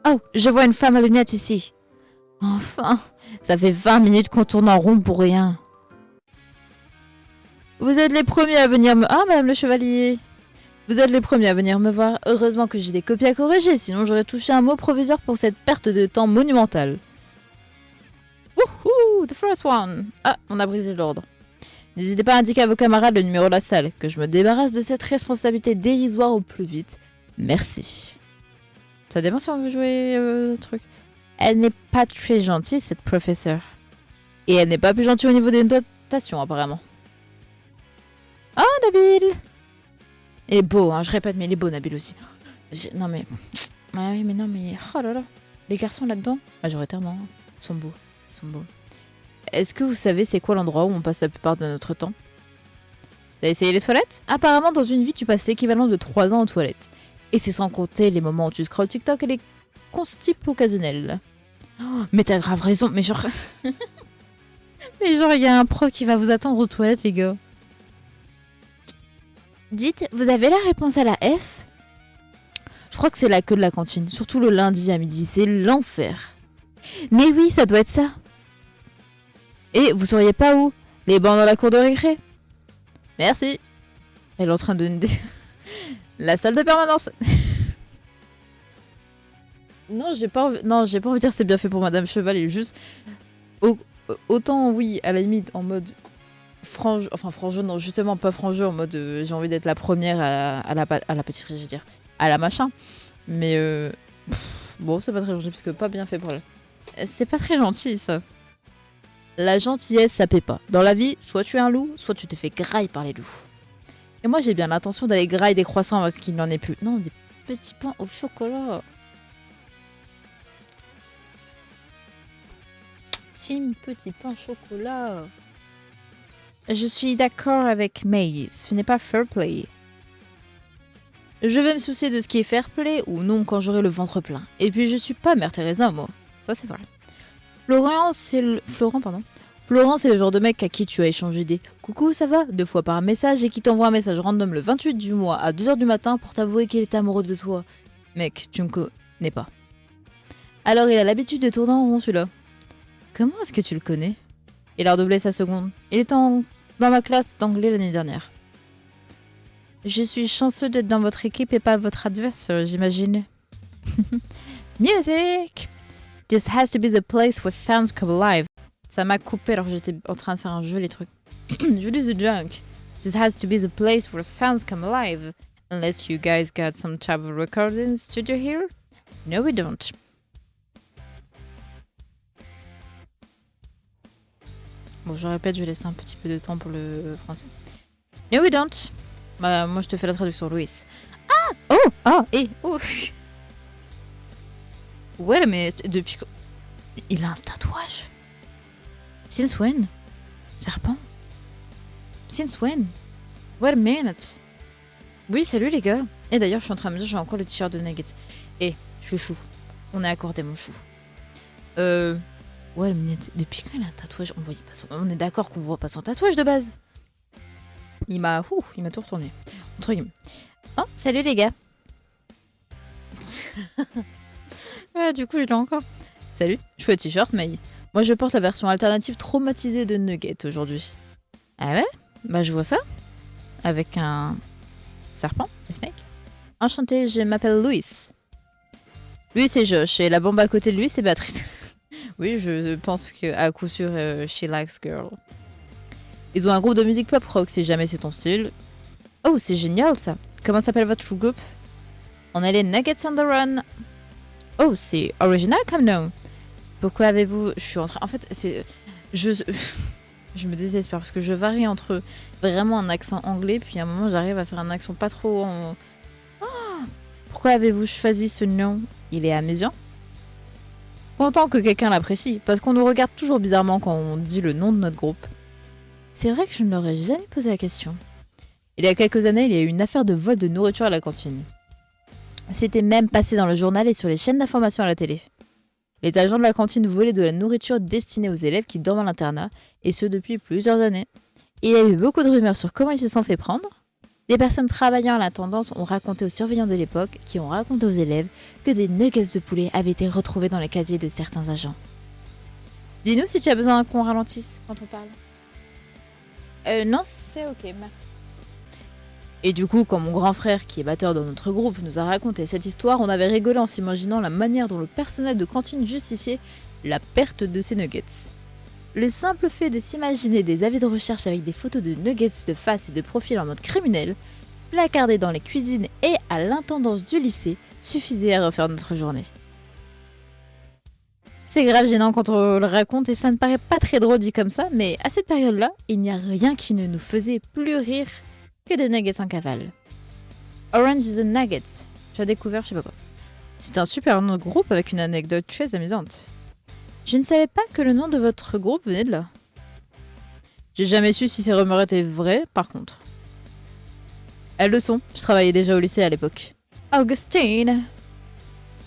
Oh, je vois une femme à lunettes ici. Enfin, ça fait 20 minutes qu'on tourne en rond pour rien. Vous êtes les premiers à venir me... Ah, madame le chevalier. Vous êtes les premiers à venir me voir. Heureusement que j'ai des copies à corriger, sinon j'aurais touché un mot proviseur pour cette perte de temps monumentale. Wouhou, the first one. Ah, on a brisé l'ordre. N'hésitez pas à indiquer à vos camarades le numéro de la salle, que je me débarrasse de cette responsabilité dérisoire au plus vite. Merci. Ça dépend si on veut jouer le truc. Elle n'est pas très gentille, cette professeure. Et elle n'est pas plus gentille au niveau des notations, apparemment. Oh, Nabil! Il est beau, hein, je répète, mais il est beau, Nabil aussi. Non, mais... Ah oui, mais non, mais... Oh là là. Les garçons là-dedans, majoritairement, sont beaux. Ils sont beaux. Est-ce que vous savez c'est quoi l'endroit où on passe la plupart de notre temps? T'as essayé les toilettes? Apparemment, dans une vie, tu passes l'équivalent de 3 ans aux toilettes. Et c'est sans compter les moments où tu scrolles TikTok et les constipes occasionnels. Oh, mais t'as grave raison, mais genre... mais genre, il y a un pro qui va vous attendre aux toilettes, les gars. Dites, vous avez la réponse à la F? Je crois que c'est la queue de la cantine, surtout le lundi à midi, c'est l'enfer. Mais oui, ça doit être ça. Et vous sauriez pas où? Les bancs dans la cour de récré. Merci. Elle est en train de... la salle de permanence. Non, j'ai pas envie de dire c'est bien fait pour Madame Cheval, juste... Autant, oui, à la limite, en mode... frange, non, justement pas frange, en mode j'ai envie d'être la première à la pâtisserie, je veux dire, à la machin. Mais bon, c'est pas très gentil, parce que pas bien fait pour elle. C'est pas très gentil, ça. La gentillesse, ça paie pas. Dans la vie, soit tu es un loup, soit tu te fais graille par les loups. Et moi, j'ai bien l'intention d'aller graille des croissants avant qu'il n'en ait plus. Non, des petits pains au chocolat. Team petit pain au chocolat. Je suis d'accord avec May, ce n'est pas fair play. Je vais me soucier de ce qui est fair play ou non quand j'aurai le ventre plein. Et puis je suis pas Mère Teresa, moi. Ça c'est vrai. Florent, c'est le genre de mec à qui tu as échangé des « Coucou, ça va ?» 2 fois par message et qui t'envoie un message random le 28 du mois à 2h du matin pour t'avouer qu'il est amoureux de toi. Mec, tu me connais pas. Alors il a l'habitude de tourner en rond celui-là. Comment est-ce que tu le connais? Il a redoublé sa seconde. Il était dans ma classe d'anglais l'année dernière. Je suis chanceux d'être dans votre équipe et pas votre adversaire, j'imagine. Music! This has to be the place where sounds come alive. Ça m'a coupé alors que j'étais en train de faire un jeu, les trucs. Judy the Junk. This has to be the place where sounds come alive. Unless you guys got some type of recording studio here? No, we don't. Bon, je répète, je vais laisser un petit peu de temps pour le français. No, we don't. Bah, moi, je te fais la traduction, Louis. Ah! Oh! Ah! Et! Oh! Wait a minute. Depuis quand... Il a un tatouage. Since when? Serpent? Since when? Wait a minute. Oui, salut les gars. Et d'ailleurs, je suis en train de me dire, j'ai encore le t-shirt de Nuggets. Et, chouchou. On est accordé, mon chou. Ouais, mais depuis quand il a un tatouage, on voyait pas son... On est d'accord qu'on voit pas son tatouage de base. Il m'a tout retourné. Entre guillemets. Oh, salut les gars. Ouais, du coup, je l'ai encore. Salut, je fais le t-shirt, mais moi je porte la version alternative traumatisée de Nugget aujourd'hui. Ah ouais? Bah je vois ça. Avec un serpent, un snake. Enchanté, je m'appelle Louis. Lui c'est Josh, et la bombe à côté de lui c'est Béatrice. Oui, je pense qu'à coup sûr, she likes girl. Ils ont un groupe de musique pop rock si jamais c'est ton style. Oh, c'est génial ça. Comment s'appelle votre groupe? On est les Nuggets on the Run. Oh, c'est original comme nom. Pourquoi avez-vous... Je suis en train... En fait, c'est... Je me désespère parce que je varie entre vraiment un accent anglais, puis à un moment j'arrive à faire un accent pas trop... Oh, pourquoi avez-vous choisi ce nom? Il est amusant. Content que quelqu'un l'apprécie, parce qu'on nous regarde toujours bizarrement quand on dit le nom de notre groupe. C'est vrai que je ne l'aurais jamais posé la question. Il y a quelques années, il y a eu une affaire de vol de nourriture à la cantine. C'était même passé dans le journal et sur les chaînes d'information à la télé. Les agents de la cantine volaient de la nourriture destinée aux élèves qui dorment à l'internat, et ce depuis plusieurs années. Il y a eu beaucoup de rumeurs sur comment ils se sont fait prendre. Des personnes travaillant à l'intendance ont raconté aux surveillants de l'époque, qui ont raconté aux élèves, que des nuggets de poulet avaient été retrouvés dans les casiers de certains agents. Dis-nous si tu as besoin qu'on ralentisse quand on parle. Non, c'est ok, merci. Et du coup, quand mon grand frère, qui est batteur dans notre groupe, nous a raconté cette histoire, on avait rigolé en s'imaginant la manière dont le personnel de cantine justifiait la perte de ces nuggets. Le simple fait de s'imaginer des avis de recherche avec des photos de nuggets de face et de profil en mode criminel, placardés dans les cuisines et à l'intendance du lycée, suffisait à refaire notre journée. C'est grave gênant quand on le raconte et ça ne paraît pas très drôle dit comme ça, mais à cette période-là, il n'y a rien qui ne nous faisait plus rire que des nuggets en cavale. Orange is a Nuggets. Tu as découvert je sais pas quoi. C'est un super nom de groupe avec une anecdote très amusante. Je ne savais pas que le nom de votre groupe venait de là. J'ai jamais su si ces rumeurs étaient vraies, par contre. Elles le sont, je travaillais déjà au lycée à l'époque. Augustine!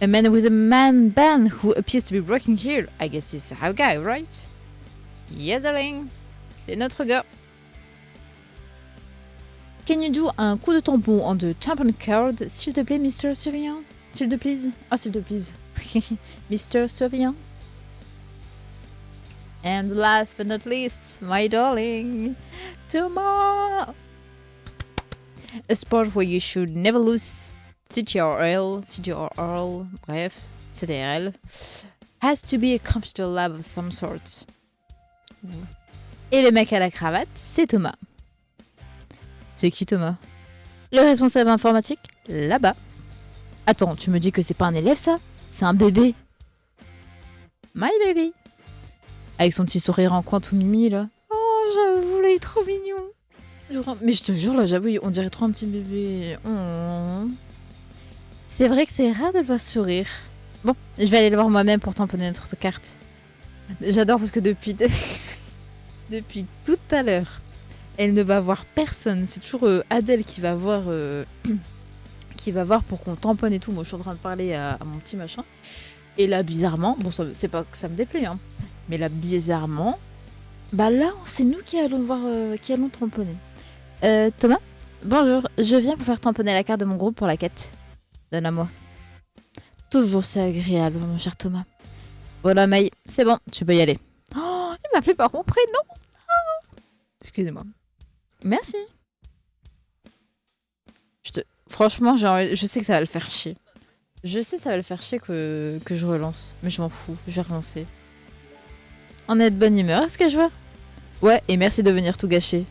A man with a man band who appears to be working here. I guess it's our guy, right? Yes, darling. C'est notre gars. Can you do un coup de tampon on the tampon card, s'il te plaît, Mr. Surveillant? S'il te plaise? Ah, s'il te plaise. Mr. Surveillant. And last but not least, my darling, Thomas. A sport where you should never lose CTRL, bref, CTRL, has to be a computer lab of some sort. Et le mec à la cravate, c'est Thomas. C'est qui Thomas? Le responsable informatique, là-bas. Attends, tu me dis que c'est pas un élève ça? C'est un bébé. My baby. Avec son petit sourire en coin tout mimi là. Oh, j'avoue, là il est trop mignon. Mais je te jure là, j'avoue, on dirait trop un petit bébé. Oh. C'est vrai que c'est rare de le voir sourire. Bon, je vais aller le voir moi-même pour tamponner notre carte. J'adore parce que depuis tout à l'heure, elle ne va voir personne. C'est toujours Adèle qui va voir pour qu'on tamponne et tout. Moi, je suis en train de parler à mon petit machin. Et là, bizarrement, bon, c'est pas que ça me déplaît, hein, mais là, bizarrement, bah là, c'est nous qui allons voir, qui allons tamponner. Thomas, bonjour, je viens pour faire tamponner la carte de mon groupe pour la quête. Donne-la-moi. Toujours c'est agréable, mon cher Thomas. Voilà, Maï, c'est bon, tu peux y aller. Oh, il m'a appelé par mon prénom. Oh. Excusez-moi. Merci. Franchement, je sais que ça va le faire chier. Je sais que ça va le faire chier que je relance. Mais je m'en fous, je vais relancer. On est de bonne humeur, est-ce que je vois? Ouais, et merci de venir tout gâcher.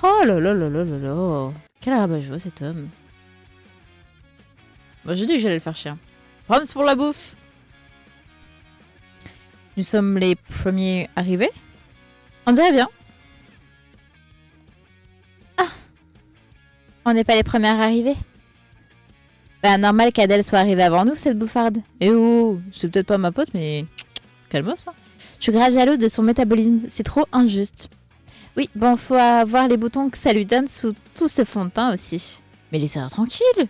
Oh là là là là là là. Quel rabat-joie cet homme. Bon, j'ai dit que j'allais le faire chier. Rams pour la bouffe. Nous sommes les premiers arrivés. On dirait bien. Ah, on n'est pas les premières arrivées. Bah normal qu'Adèle soit arrivée avant nous, cette bouffarde. Et oh, c'est peut-être pas ma pote, mais calme ça. Je suis grave jalouse de son métabolisme, c'est trop injuste. Oui, bon, faut avoir les boutons que ça lui donne sous tout ce fond de teint aussi. Mais laissez-la tranquille.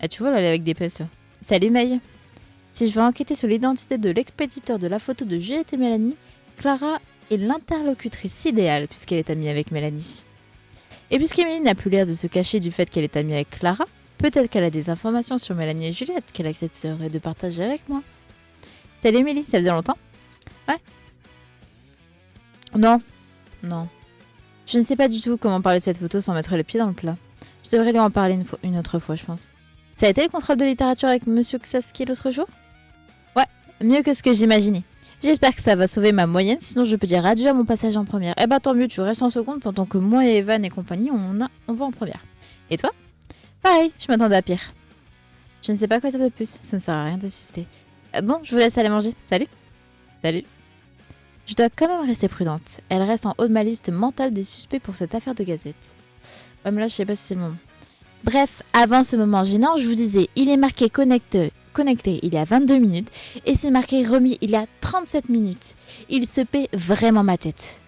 Ah, tu vois, là, elle est avec des pinces, là. Salut, May. Si je veux enquêter sur l'identité de l'expéditeur de la photo de Juliette et Mélanie, Clara est l'interlocutrice idéale puisqu'elle est amie avec Mélanie. Et puisqu'Émilie n'a plus l'air de se cacher du fait qu'elle est amie avec Clara, peut-être qu'elle a des informations sur Mélanie et Juliette qu'elle accepterait de partager avec moi. Salut, Émilie, ça faisait longtemps? Ouais. Non. Non. Je ne sais pas du tout comment parler de cette photo sans mettre les pieds dans le plat. Je devrais lui en parler une autre fois, je pense. Ça a été le contrôle de littérature avec Monsieur Ksaski l'autre jour? Ouais, mieux que ce que j'imaginais. J'espère que ça va sauver ma moyenne, sinon je peux dire adieu à mon passage en première. Eh ben tant mieux, tu restes en seconde pendant que moi et Evan et compagnie, on va en première. Et toi? Pareil, je m'attendais à pire. Je ne sais pas quoi dire de plus, ça ne sert à rien d'assister. Bon, je vous laisse aller manger. Salut. Salut. Je dois quand même rester prudente. Elle reste en haut de ma liste mentale des suspects pour cette affaire de gazette. Ouais, mais là, je sais pas si c'est le moment. Bref, avant ce moment gênant, je vous disais, il est marqué connecté il y a 22 minutes et c'est marqué remis il y a 37 minutes. Il se paie vraiment ma tête.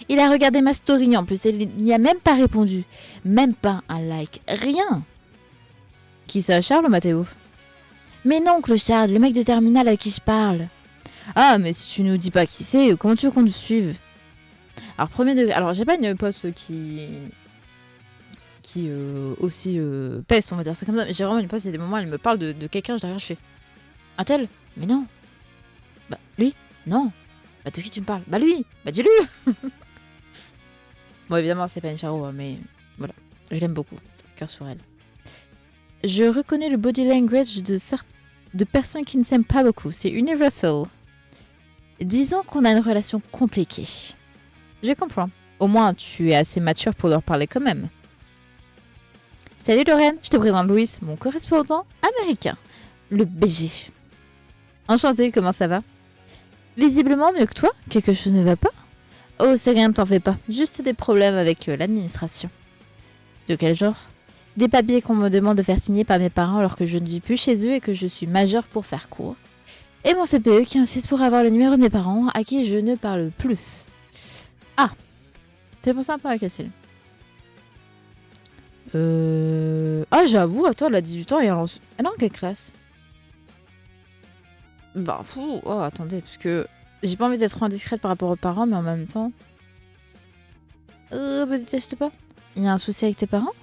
Il a regardé ma story en plus et il n'y a même pas répondu. Même pas un like, rien. Qui ça, Charles ou Mathéo? Mais non, Clochard, le mec de Terminal à qui je parle. Ah, mais si tu nous dis pas qui c'est, comment tu veux qu'on nous suive? Alors, premier degré. Alors, j'ai pas une pote qui aussi peste, on va dire ça comme ça. Mais j'ai vraiment une pote, il y a des moments, elle me parle de quelqu'un, je derrière, je fais un tel? Mais non. Bah, lui? Non. Bah, de qui tu me parles? Bah, lui. Bah, dis-lui. Bon, évidemment, c'est pas une charo, mais voilà. Je l'aime beaucoup. Cœur sur elle. Je reconnais le body language de personnes qui ne s'aiment pas beaucoup. C'est universal. Disons qu'on a une relation compliquée. Je comprends. Au moins, tu es assez mature pour leur parler quand même. Salut Lorraine, je te présente Louis, mon correspondant américain. Le BG. Enchanté, comment ça va? Visiblement mieux que toi, quelque chose ne va pas? Oh, c'est rien, ne t'en fais pas. Juste des problèmes avec l'administration. De quel genre? Des papiers qu'on me demande de faire signer par mes parents alors que je ne vis plus chez eux et que je suis majeure pour faire court. Et mon CPE qui insiste pour avoir le numéro de mes parents à qui je ne parle plus. Ah, c'est pour ça un peu à casser. Ah, j'avoue, attends, elle a 18 ans et elle est en quelle classe? Bah, fou. Oh, attendez, parce que j'ai pas envie d'être trop indiscrète par rapport aux parents, mais en même temps. Me déteste pas. Il y a un souci avec tes parents?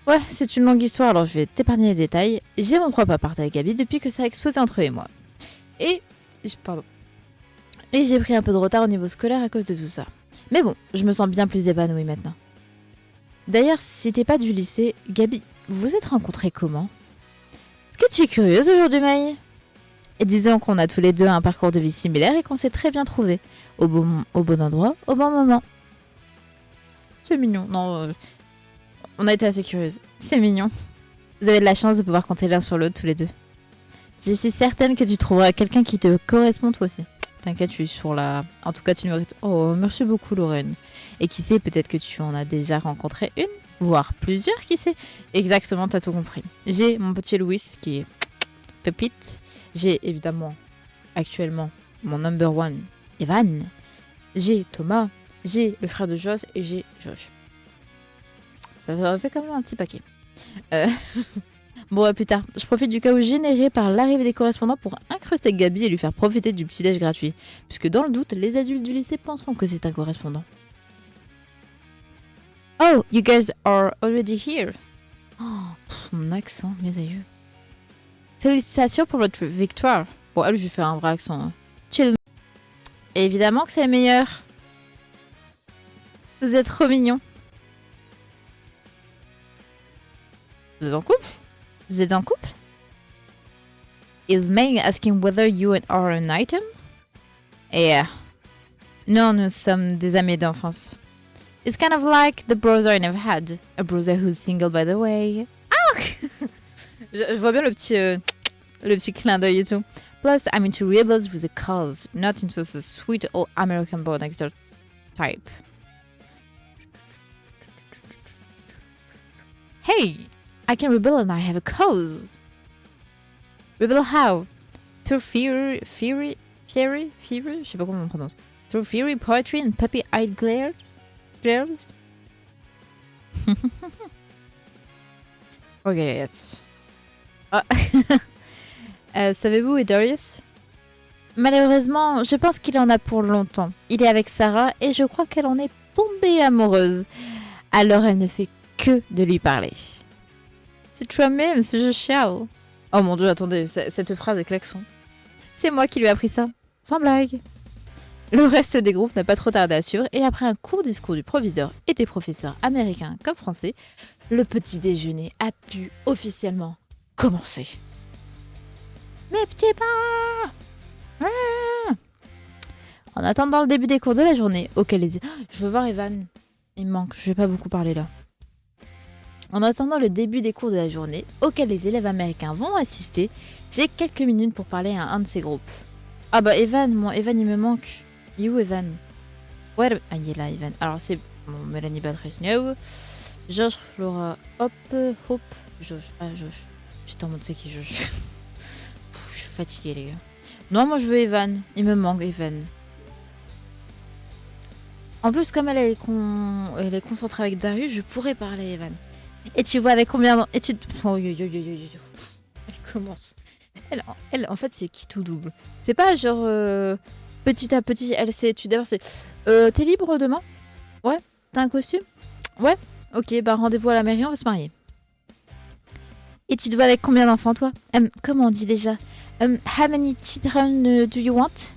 Ouais, c'est une longue histoire, alors je vais t'épargner les détails. J'ai mon propre appart avec Gabi depuis que ça a explosé entre eux et moi. Pardon. Et j'ai pris un peu de retard au niveau scolaire à cause de tout ça. Mais bon, je me sens bien plus épanouie maintenant. D'ailleurs, si t'es pas du lycée, Gabi, vous vous êtes rencontrés comment? Est-ce que tu es curieuse aujourd'hui, Maï? Et disons qu'on a tous les deux un parcours de vie similaire et qu'on s'est très bien trouvés. Au bon endroit, au bon moment. C'est mignon. Non, on a été assez curieuses. C'est mignon. Vous avez de la chance de pouvoir compter l'un sur l'autre tous les deux. Je suis certaine que tu trouveras quelqu'un qui te correspond toi aussi. T'inquiète, je suis sur la... En tout cas, tu mérites... Oh, merci beaucoup, Lorraine. Et qui sait, peut-être que tu en as déjà rencontré une, voire plusieurs, qui sait. Exactement, t'as tout compris. J'ai mon petit Louis, qui est pépite. J'ai évidemment, actuellement, mon number one, Evan. J'ai Thomas. J'ai le frère de Joss. Et j'ai Josh. Ça fait quand même un petit paquet. Bon, à plus tard. Je profite du chaos généré par l'arrivée des correspondants pour incruster Gabi et lui faire profiter du petit-déj gratuit. Puisque dans le doute, les adultes du lycée penseront que c'est un correspondant. Oh, you guys are already here. Oh, mon accent, mes aïeux. Félicitations pour votre victoire. Bon, elle, je lui fais un vrai accent. Chill. Et évidemment que c'est le meilleur. Vous êtes trop mignons. Vous êtes en couple? Vous êtes en couple? Is May asking whether you are an item? Yeah. Non, nous sommes des amis d'enfance. It's kind of like the brother I never had. A brother who's single by the way. Ah je vois bien le petit clin d'œil et tout. Plus, I'm into rebels with a cause, not into the sweet old American boy next door type. Hey, I can rebel and I have a cause. Rebel how? Through fury, je sais pas comment on prononce. Through fury, poetry and puppy-eyed glares? Forget it. Ah. Savez-vous, Darius? Malheureusement, je pense qu'il en a pour longtemps. Il est avec Sarah et je crois qu'elle en est tombée amoureuse. Alors elle ne fait que de lui parler. C'est toi-même, c'est je chiale. Oh mon dieu, attendez, cette phrase est klaxon. C'est moi qui lui ai appris ça, sans blague. Le reste des groupes n'a pas trop tardé à suivre et après un court discours du proviseur et des professeurs américains comme français, le petit déjeuner a pu officiellement commencer. Mes petits pains! En attendant le début des cours de la journée, auquel les... Je veux voir Evan. Il me manque, je vais pas beaucoup parler là. En attendant le début des cours de la journée, auquel les élèves américains vont assister, j'ai quelques minutes pour parler à un de ces groupes. Ah bah Evan, Evan il me manque. Il est où Evan? Ouais, ah il est là Evan. Alors c'est bon, Mélanie Patrice, no. Josh, Flora, Hope, Josh. Ah Josh. Putain, mon c'est qui Josh? Je suis fatiguée les gars. Non, moi je veux Evan. Il me manque Evan. En plus, comme elle est concentrée avec Darius, je pourrais parler Evan. Et tu vois avec combien... Et tu... Oh, elle commence. Elle, en fait, c'est qui tout double. C'est pas genre... petit à petit, elle sait... D'abord, c'est... T'es libre demain? Ouais. T'as un costume? Ouais. Ok, bah rendez-vous à la mairie, on va se marier. Et tu te vois avec combien d'enfants, toi? Comment on dit déjà? How many children do you want?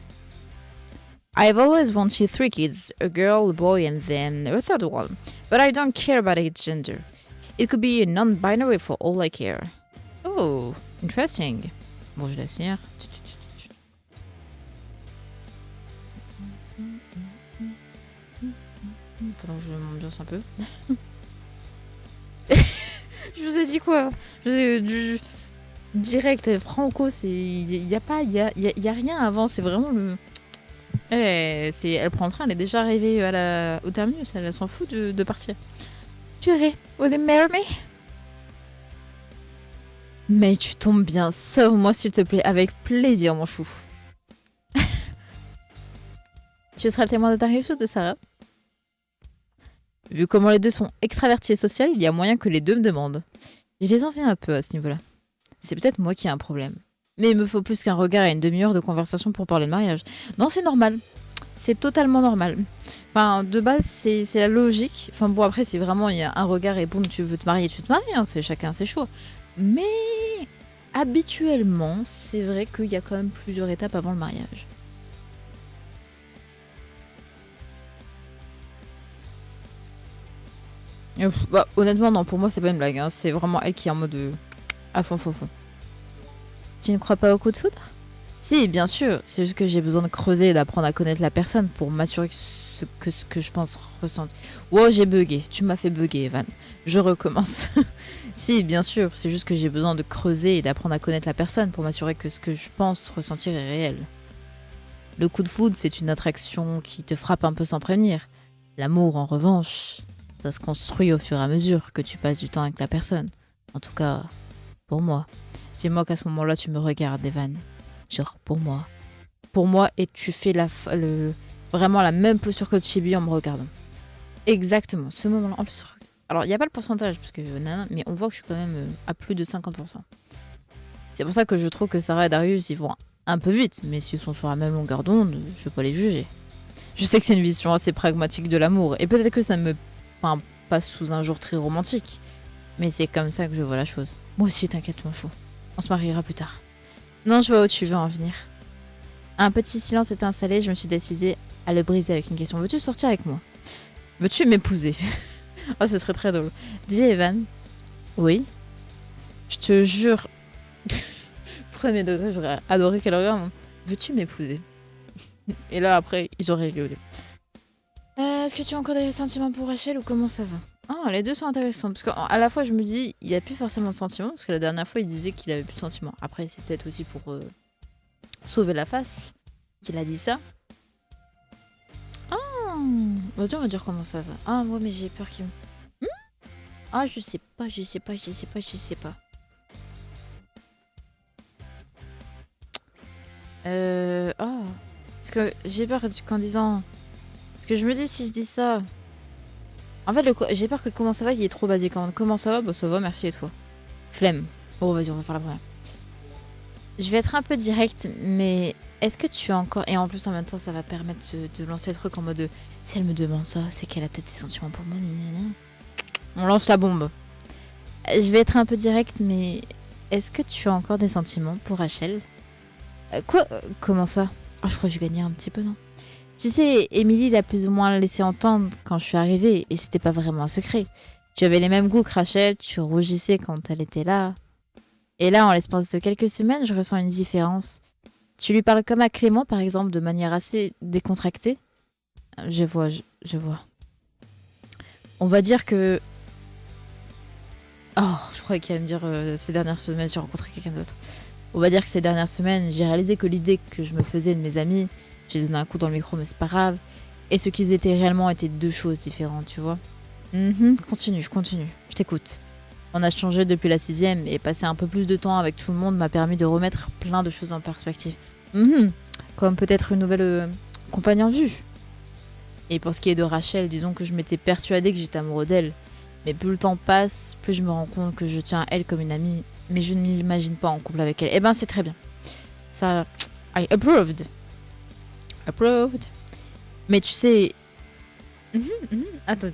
I've always wanted 3 kids, a girl, a boy, and then a third one. But I don't care about its gender. It could be non-binary for all I care. Oh, interesting. Bon, je laisse lire. Pendant que je m'ambiance un peu. Je vous ai dit quoi? Du direct, franco, c'est... Il y a rien avant, c'est vraiment le... Elle prend le train, elle est déjà arrivée au terminus, elle s'en fout de partir. Purée, would you marry me? Mais tu tombes bien, sauve-moi s'il te plaît, avec plaisir mon chou. Tu seras le témoin de Darius ou de Sarah? Vu comment les deux sont extravertis et sociaux, il y a moyen que les deux me demandent. Je les envie un peu à ce niveau-là. C'est peut-être moi qui ai un problème. Mais il me faut plus qu'un regard et une demi-heure de conversation pour parler de mariage. Non, c'est normal. C'est totalement normal. Enfin, de base, c'est la logique. Enfin bon, après, si vraiment il y a un regard et boum, tu veux te marier, tu te maries. Hein, c'est chacun ses choix. Mais habituellement, c'est vrai qu'il y a quand même plusieurs étapes avant le mariage. Bah, honnêtement, non, pour moi, c'est pas une blague. Hein. C'est vraiment elle qui est en mode à fond. Tu ne crois pas au coup de foudre? Si, bien sûr. C'est juste que j'ai besoin de creuser et d'apprendre à connaître la personne pour m'assurer que ce que je pense ressentir. Wow, j'ai bugué. Tu m'as fait bugger, Evan. Je recommence. Si, bien sûr. C'est juste que j'ai besoin de creuser et d'apprendre à connaître la personne pour m'assurer que ce que je pense ressentir est réel. Le coup de foudre, c'est une attraction qui te frappe un peu sans prévenir. L'amour, en revanche, ça se construit au fur et à mesure que tu passes du temps avec la personne. En tout cas, pour moi. Dis-moi qu'à ce moment-là, tu me regardes, Evan. Genre, pour moi. Pour moi, et tu fais vraiment la même posture que Chibi en me regardant. Exactement, ce moment-là. En plus, alors, il n'y a pas le pourcentage, parce que mais on voit que je suis quand même à plus de 50%. C'est pour ça que je trouve que Sarah et Darius, ils vont un peu vite. Mais s'ils sont sur la même longueur d'onde, je peux pas les juger. Je sais que c'est une vision assez pragmatique de l'amour. Et peut-être que ça me passe sous un jour très romantique. Mais c'est comme ça que je vois la chose. Moi aussi, t'inquiète, mon fou. On se mariera plus tard. Non, je vois où tu veux en venir. Un petit silence s'est installé, je me suis décidée à le briser avec une question. Veux-tu sortir avec moi? Veux-tu m'épouser? Oh, ce serait très drôle. Dis, Evan. Oui. Je te jure. Premier degré, j'aurais adoré qu'elle regarde. Veux-tu m'épouser? Et là, après, ils auraient rigolé. Est-ce que tu as encore des sentiments pour Rachel ou comment ça va? Ah, les deux sont intéressantes. Parce qu'à la fois, je me dis, il n'y a plus forcément de sentiments. Parce que la dernière fois, il disait qu'il avait plus de sentiments. Après, c'est peut-être aussi pour sauver la face qu'il a dit ça. Ah, vas-y, on va dire comment ça va. Ah, ouais, mais j'ai peur qu'il me... Ah, je sais pas. Ah. Parce que j'ai peur qu'en disant... Parce que je me dis, si je dis ça... En fait, j'ai peur que le comment ça va, il est trop basique. Comment ça va? Bah ça va, merci et toi. Flemme. Bon, vas-y, on va faire la première. Je vais être un peu directe, mais est-ce que tu as encore... Et en plus, en même temps, ça va permettre de lancer le truc en mode... Si elle me demande ça, c'est qu'elle a peut-être des sentiments pour moi. On lance la bombe. Je vais être un peu directe, mais... Est-ce que tu as encore des sentiments pour Rachel? Quoi? Comment ça? Ah, je crois que j'ai gagné un petit peu, non? Tu sais, Émilie l'a plus ou moins laissé entendre quand je suis arrivée, et c'était pas vraiment un secret. Tu avais les mêmes goûts que Rachel, tu rougissais quand elle était là. Et là, en l'espace de quelques semaines, je ressens une différence. Tu lui parles comme à Clément, par exemple, de manière assez décontractée. Je vois. On va dire que... Oh, je croyais qu'elle allait me dire ces dernières semaines, j'ai rencontré quelqu'un d'autre. On va dire que ces dernières semaines, j'ai réalisé que l'idée que je me faisais de mes amis, j'ai donné un coup dans le micro, mais c'est pas grave, et ce qu'ils étaient réellement étaient deux choses différentes, tu vois. Continue, je t'écoute. On a changé depuis la 6e et passer un peu plus de temps avec tout le monde m'a permis de remettre plein de choses en perspective. Comme peut-être une nouvelle compagne en vue. Et pour ce qui est de Rachel, disons que je m'étais persuadée que j'étais amoureux d'elle. Mais plus le temps passe, plus je me rends compte que je tiens à elle comme une amie, mais je ne m'imagine pas en couple avec elle. Eh ben c'est très bien. Ça, I approved. Mais tu sais... Attends,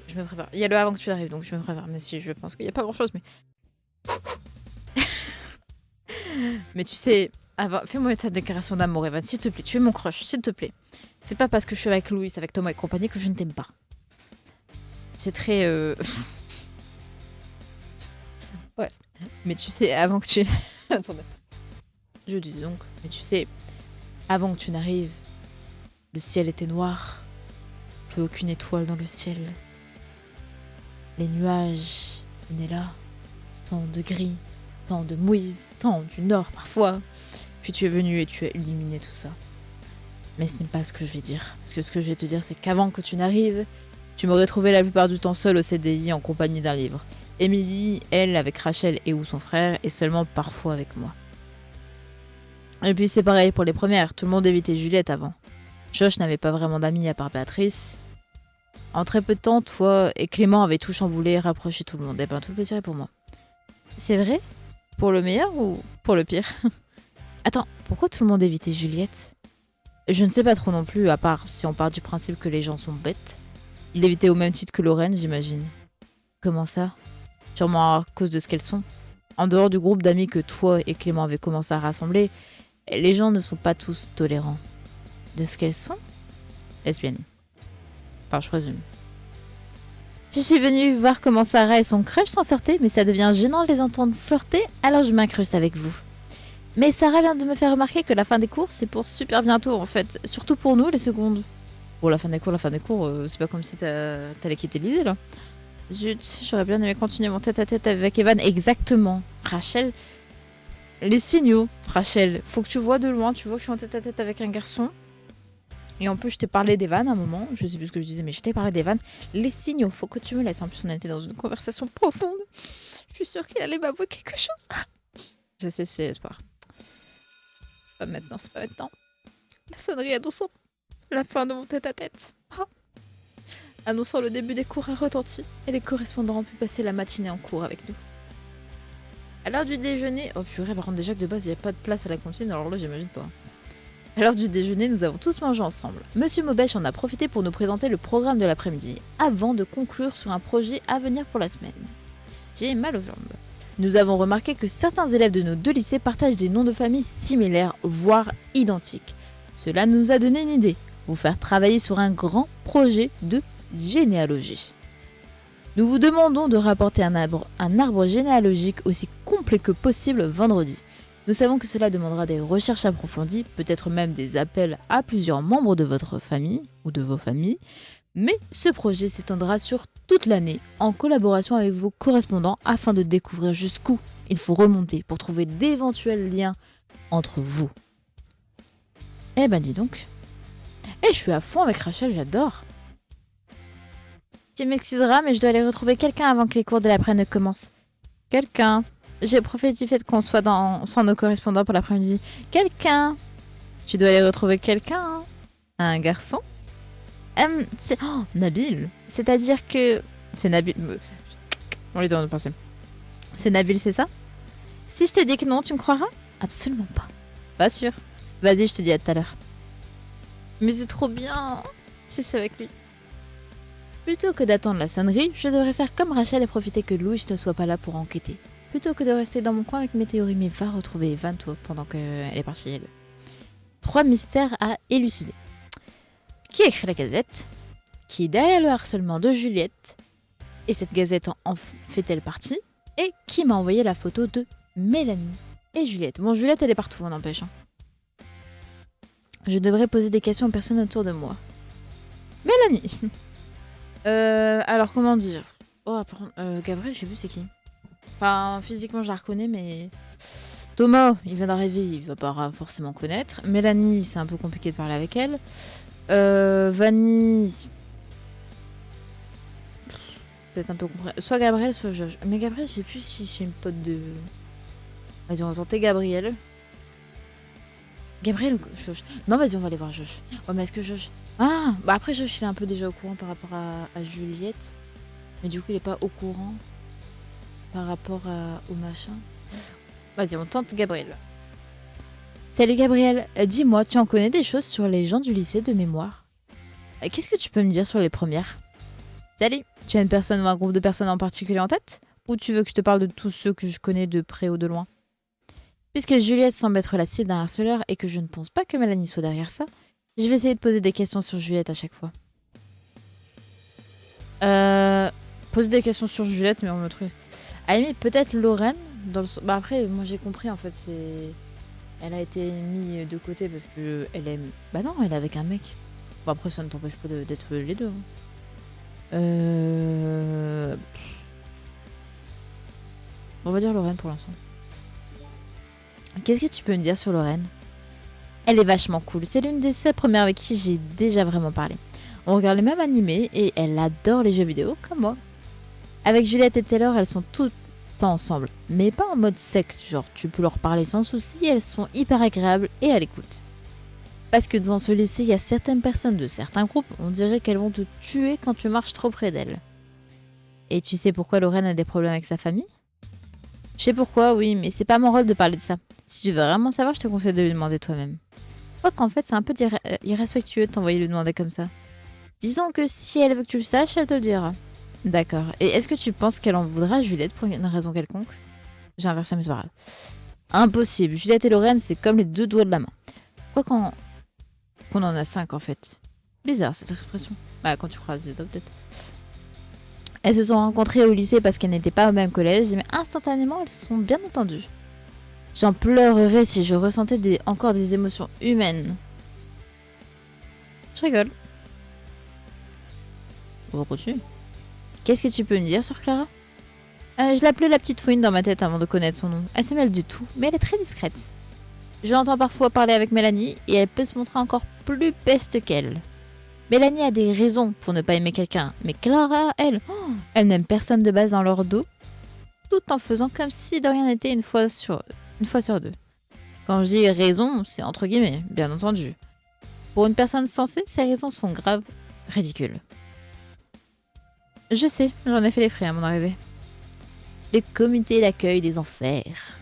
je me prépare. Il y a le avant que tu arrives, donc je me prépare. Mais si, je pense qu'il n'y a pas grand-chose, mais... Mais tu sais, fais-moi ta déclaration d'amour, Evan, s'il te plaît. Tu es mon crush, s'il te plaît. C'est pas parce que je suis avec Louis, avec Thomas et compagnie que je ne t'aime pas. C'est très... Ouais. Mais tu sais, avant que tu... Attendez. Je dis donc, mais tu sais, avant que tu n'arrives, le ciel était noir. Plus aucune étoile dans le ciel. Les nuages venaient là. Tant de gris, tant de mouise, tant du nord parfois. Puis tu es venu et tu as illuminé tout ça. Mais ce n'est pas ce que je vais dire. Parce que ce que je vais te dire, c'est qu'avant que tu n'arrives, tu m'aurais trouvé la plupart du temps seule au CDI en compagnie d'un livre. Émilie, elle, avec Rachel et ou son frère, et seulement parfois avec moi. Et puis c'est pareil pour les premières, tout le monde évitait Juliette avant. Josh n'avait pas vraiment d'amis à part Béatrice. En très peu de temps, toi et Clément avaient tout chamboulé et rapproché tout le monde. Et ben tout le plaisir est pour moi. C'est vrai? Pour le meilleur ou pour le pire? Attends, pourquoi tout le monde évitait Juliette? Je ne sais pas trop non plus, à part si on part du principe que les gens sont bêtes. Il évitait au même titre que Lorraine, j'imagine. Comment ça? Sûrement à cause de ce qu'elles sont. En dehors du groupe d'amis que toi et Clément avaient commencé à rassembler, les gens ne sont pas tous tolérants. De ce qu'elles sont? Lesbiennes. Enfin, je présume. Je suis venue voir comment Sarah et son crush s'en sortaient, mais ça devient gênant de les entendre flirter, alors je m'incruste avec vous. Mais Sarah vient de me faire remarquer que la fin des cours, c'est pour super bientôt en fait. Surtout pour nous, les secondes. Bon, la fin des cours, c'est pas comme si t'allais quitter l'idée là. Zut, j'aurais bien aimé continuer mon tête-à-tête avec Evan. Exactement. Rachel, les signaux. Rachel, faut que tu vois de loin, tu vois que je suis en tête-à-tête avec un garçon. Et en plus, je t'ai parlé d'Evan à un moment. Je sais plus ce que je disais, mais je t'ai parlé d'Evan. Les signaux, faut que tu me laisses. En plus, on était dans une conversation profonde. Je suis sûre qu'il allait m'avouer quelque chose. Je sais, c'est espoir. Pas maintenant, c'est pas maintenant. La sonnerie annonçant la fin de mon tête-à-tête. Annonçant le début des cours a retenti et les correspondants ont pu passer la matinée en cours avec nous. À l'heure du déjeuner... Oh purée, par contre déjà que de base il n'y avait pas de place à la cantine, alors là j'imagine pas. À l'heure du déjeuner, nous avons tous mangé ensemble. Monsieur Maubèche en a profité pour nous présenter le programme de l'après-midi, avant de conclure sur un projet à venir pour la semaine. J'ai mal aux jambes. Nous avons remarqué que certains élèves de nos deux lycées partagent des noms de famille similaires, voire identiques. Cela nous a donné une idée, vous faire travailler sur un grand projet de généalogie. Nous vous demandons de rapporter un arbre généalogique aussi complet que possible vendredi. Nous savons que cela demandera des recherches approfondies, peut-être même des appels à plusieurs membres de votre famille ou de vos familles, mais ce projet s'étendra sur toute l'année en collaboration avec vos correspondants afin de découvrir jusqu'où il faut remonter pour trouver d'éventuels liens entre vous. Eh ben dis donc. Je suis à fond avec Rachel, j'adore. Tu m'excuseras, mais je dois aller retrouver quelqu'un avant que les cours de l'après ne commencent. Quelqu'un. J'ai profité du fait qu'on soit sans nos correspondants pour l'après-midi. Quelqu'un. Tu dois aller retrouver quelqu'un, hein. Un garçon. Nabil. C'est-à-dire que... C'est Nabil. On les doit penser. C'est Nabil, c'est ça? Si je te dis que non, tu me croiras? Absolument pas. Pas sûr. Vas-y, je te dis à tout à l'heure. Mais c'est trop bien si c'est avec lui. Plutôt que d'attendre la sonnerie, je devrais faire comme Rachel et profiter que Louis ne soit pas là pour enquêter. Plutôt que de rester dans mon coin avec mes théories, mais va retrouver Evan toi pendant qu'elle est partie elle. 3 mystères à élucider. Qui écrit la gazette? Qui est derrière le harcèlement de Juliette? Et cette gazette en fait-elle partie? Et qui m'a envoyé la photo de Mélanie et Juliette? Bon, Juliette, elle est partout, on n'empêche. Je devrais poser des questions aux personnes autour de moi. Mélanie. Alors, comment dire? Gabriel, je sais plus c'est qui. Enfin, physiquement, je la reconnais, mais... Thomas, il vient d'arriver, il va pas forcément connaître. Mélanie, c'est un peu compliqué de parler avec elle. Vanny... Peut-être un peu compris. Soit Gabriel, soit Josh. Mais Gabriel, je sais plus si c'est une pote de... Vas-y, on va tenter Gabriel. Gabriel ou Josh? Non, vas-y, on va aller voir Josh. Ouais, mais est-ce que Josh... Ah, bah après, Josh, il est un peu déjà au courant par rapport à Juliette. Mais du coup, il est pas au courant par rapport au machin. Vas-y, on tente Gabriel. Salut Gabriel, dis-moi, tu en connais des choses sur les gens du lycée de mémoire? Qu'est-ce que tu peux me dire sur les premières? Salut, tu as une personne ou un groupe de personnes en particulier en tête? Ou tu veux que je te parle de tous ceux que je connais de près ou de loin? Puisque Juliette semble être la cible d'un harceleur et que je ne pense pas que Mélanie soit derrière ça, je vais essayer de poser des questions sur Juliette à chaque fois. Poser des questions sur Juliette, mais on me trouve... À la limite, peut-être Lorraine. Bah après, moi j'ai compris en fait, c'est... Elle a été mise de côté parce que elle aime... Bah non, elle est avec un mec. Bon après, ça ne t'empêche pas d'être les deux. On va dire Lorraine pour l'instant. Qu'est-ce que tu peux me dire sur Lorraine? Elle est vachement cool. C'est l'une des seules premières avec qui j'ai déjà vraiment parlé. On regarde les mêmes animés et elle adore les jeux vidéo comme moi. Avec Juliette et Taylor, elles sont tout le temps ensemble. Mais pas en mode secte, genre tu peux leur parler sans souci, elles sont hyper agréables et à l'écoute. Parce que dans ce lycée, il y a certaines personnes de certains groupes, on dirait qu'elles vont te tuer quand tu marches trop près d'elles. Et tu sais pourquoi Lorraine a des problèmes avec sa famille? Je sais pourquoi, oui, mais c'est pas mon rôle de parler de ça. Si tu veux vraiment savoir, je te conseille de lui demander toi-même. Quoique qu'en fait, c'est un peu irrespectueux de t'envoyer lui demander comme ça. Disons que si elle veut que tu le saches, elle te le dira. D'accord. Et est-ce que tu penses qu'elle en voudra à Juliette pour une raison quelconque? J'ai inversé, mais c'est pas grave. Impossible. Juliette et Lorraine, c'est comme les deux doigts de la main. Quoi qu'on en a 5 en fait. Bizarre cette expression. Bah, quand tu croises les doigts, peut-être. Elles se sont rencontrées au lycée parce qu'elles n'étaient pas au même collège, mais instantanément, elles se sont bien entendues. J'en pleurerais si je ressentais encore des émotions humaines. Je rigole. On va continuer. Qu'est-ce que tu peux me dire sur Clara? Je l'appelais la petite fouine dans ma tête avant de connaître son nom. Elle se mêle du tout, mais elle est très discrète. Je l'entends parfois parler avec Mélanie et elle peut se montrer encore plus peste qu'elle. Mélanie a des raisons pour ne pas aimer quelqu'un, mais Clara, elle n'aime personne de base dans leur dos, tout en faisant comme si de rien n'était une fois sur deux. Quand je dis raison, c'est entre guillemets, bien entendu. Pour une personne sensée, ces raisons sont graves, ridicules. Je sais, j'en ai fait les frais à mon arrivée. Le comité d'accueil des enfers.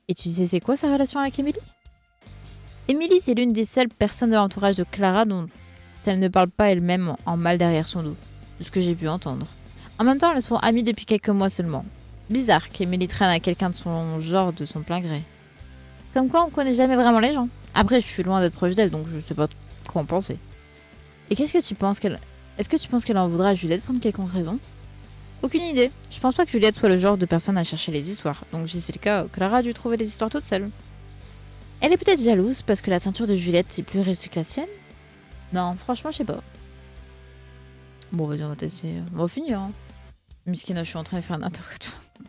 Et tu sais c'est quoi sa relation avec Émilie? Émilie, c'est l'une des seules personnes de l'entourage de Clara dont elle ne parle pas elle-même en mal derrière son dos, de ce que j'ai pu entendre. En même temps, elles sont amies depuis quelques mois seulement. Bizarre qu'Émilie traîne à quelqu'un de son genre de son plein gré. Comme quoi, on connaît jamais vraiment les gens. Après, je suis loin d'être proche d'elle, donc je sais pas quoi en penser. Et qu'est-ce que tu penses qu'elle... Est-ce que tu penses qu'elle en voudra à Juliette pour une quelconque raison? Aucune idée. Je pense pas que Juliette soit le genre de personne à chercher les histoires. Donc si c'est le cas, Clara a dû trouver les histoires toute seule. Elle est peut-être jalouse parce que la teinture de Juliette est plus réussie que la sienne. Non, franchement, je sais pas. Bon, vas-y, on va tester. On va finir. Hein. Miskina, je suis en train de faire n'importe quoi.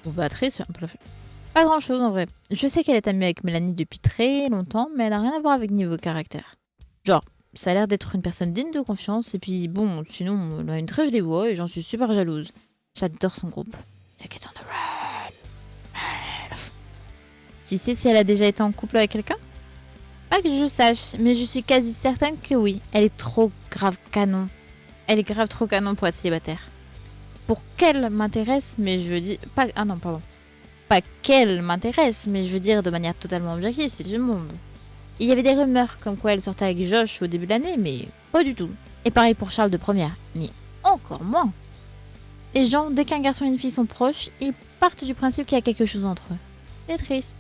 Bon, Béatrice, on peut la faire. Pas grand-chose en vrai. Je sais qu'elle est amie avec Mélanie depuis très longtemps, mais elle n'a rien à voir avec niveau caractère. Genre, ça a l'air d'être une personne digne de confiance, et puis bon, sinon, elle a une très jolie voix et j'en suis super jalouse. J'adore son groupe. Look it on the road. Tu sais si elle a déjà été en couple avec quelqu'un? Pas que je sache, mais je suis quasi certaine que oui. Elle est trop grave canon. Elle est grave trop canon pour être célibataire. Pour qu'elle m'intéresse, mais je veux dire... Pas... Ah non, pardon. Pas qu'elle m'intéresse, mais je veux dire de manière totalement objective, c'est tout le monde. Il y avait des rumeurs comme quoi elle sortait avec Josh au début de l'année, mais pas du tout. Et pareil pour Charles de première, mais encore moins. Les gens, dès qu'un garçon et une fille sont proches, ils partent du principe qu'il y a quelque chose entre eux. C'est triste.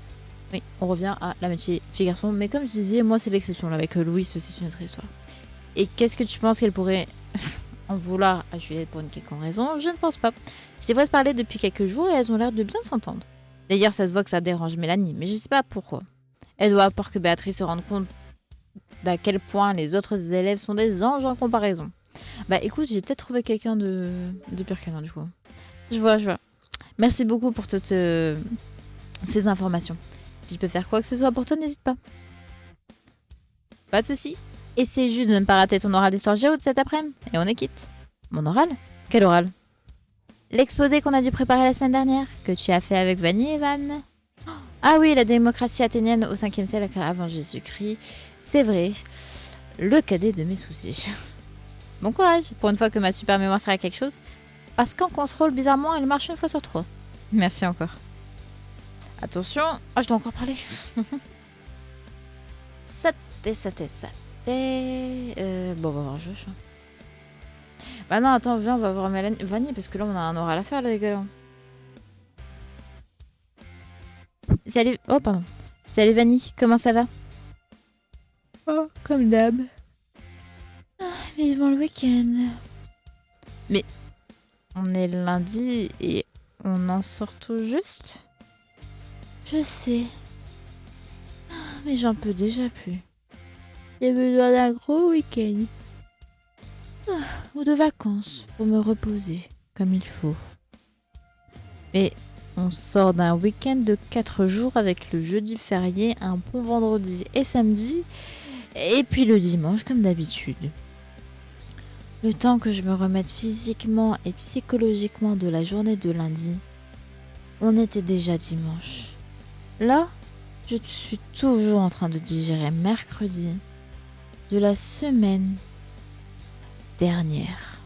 Oui, on revient à l'amitié fille-garçon, mais comme je disais, moi c'est l'exception, là, avec Louis, c'est une autre histoire. Et qu'est-ce que tu penses qu'elle pourrait en vouloir à Juliette pour une quelconque raison? Je ne pense pas. Je les vois se parler depuis quelques jours et elles ont l'air de bien s'entendre. D'ailleurs, ça se voit que ça dérange Mélanie, mais je sais pas pourquoi. Elle doit avoir que Béatrice se rende compte d'à quel point les autres élèves sont des anges en comparaison. Bah écoute, j'ai peut-être trouvé quelqu'un de pire qu'elle, du coup. Je vois. Merci beaucoup pour toutes ces informations. Si je peux faire quoi que ce soit pour toi, n'hésite pas. Pas de soucis. Essaye juste de ne pas rater ton oral d'histoire géo de cet après-midi. Et on est quitte. Mon oral? Quel oral? L'exposé qu'on a dû préparer la semaine dernière, que tu as fait avec Vanny et Van. Ah oui, la démocratie athénienne au 5e siècle avant Jésus-Christ. C'est vrai. Le cadet de mes soucis. Bon courage, pour une fois que ma super mémoire sert à quelque chose. Parce qu'en contrôle, bizarrement, elle marche une fois sur 3. Merci encore. Attention. Oh, je dois encore parler. Bon, on va voir Josh. Bah non, attends, viens, on va voir Vanny, parce que là, on a un oral à faire, là, les gars. Salut. Oh, pardon. Salut, Vanny, comment ça va? Oh, comme d'hab. Ah, vivement le week-end. Mais, on est lundi et on en sort tout juste? Je sais. Mais j'en peux déjà plus. J'ai besoin d'un gros week-end. Ou de vacances pour me reposer comme il faut. Mais on sort d'un week-end de 4 jours avec le jeudi férié, un bon vendredi et samedi, et puis le dimanche comme d'habitude. Le temps que je me remette physiquement et psychologiquement de la journée de lundi, on était déjà dimanche. Là, je suis toujours en train de digérer mercredi de la semaine dernière.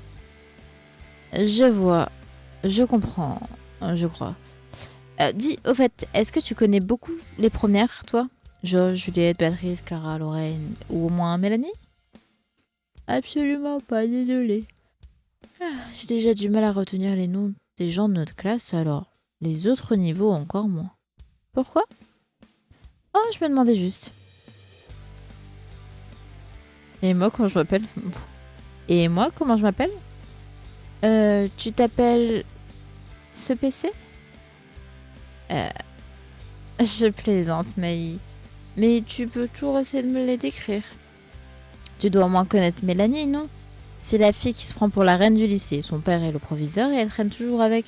Je vois, je comprends, je crois. Dis, au fait, est-ce que tu connais beaucoup les premières, toi? Josh, Juliette, Béatrice, Clara, Lorraine, ou au moins Mélanie? Absolument pas, désolée. J'ai déjà du mal à retenir les noms des gens de notre classe, alors les autres niveaux encore moins. Pourquoi? Oh, je me demandais juste. Et moi, comment je m'appelle? Et moi, comment je m'appelle? Tu t'appelles ce PC? Je plaisante, mais tu peux toujours essayer de me les décrire. Tu dois au moins connaître Mélanie, non? C'est la fille qui se prend pour la reine du lycée. Son père est le proviseur et elle traîne toujours avec.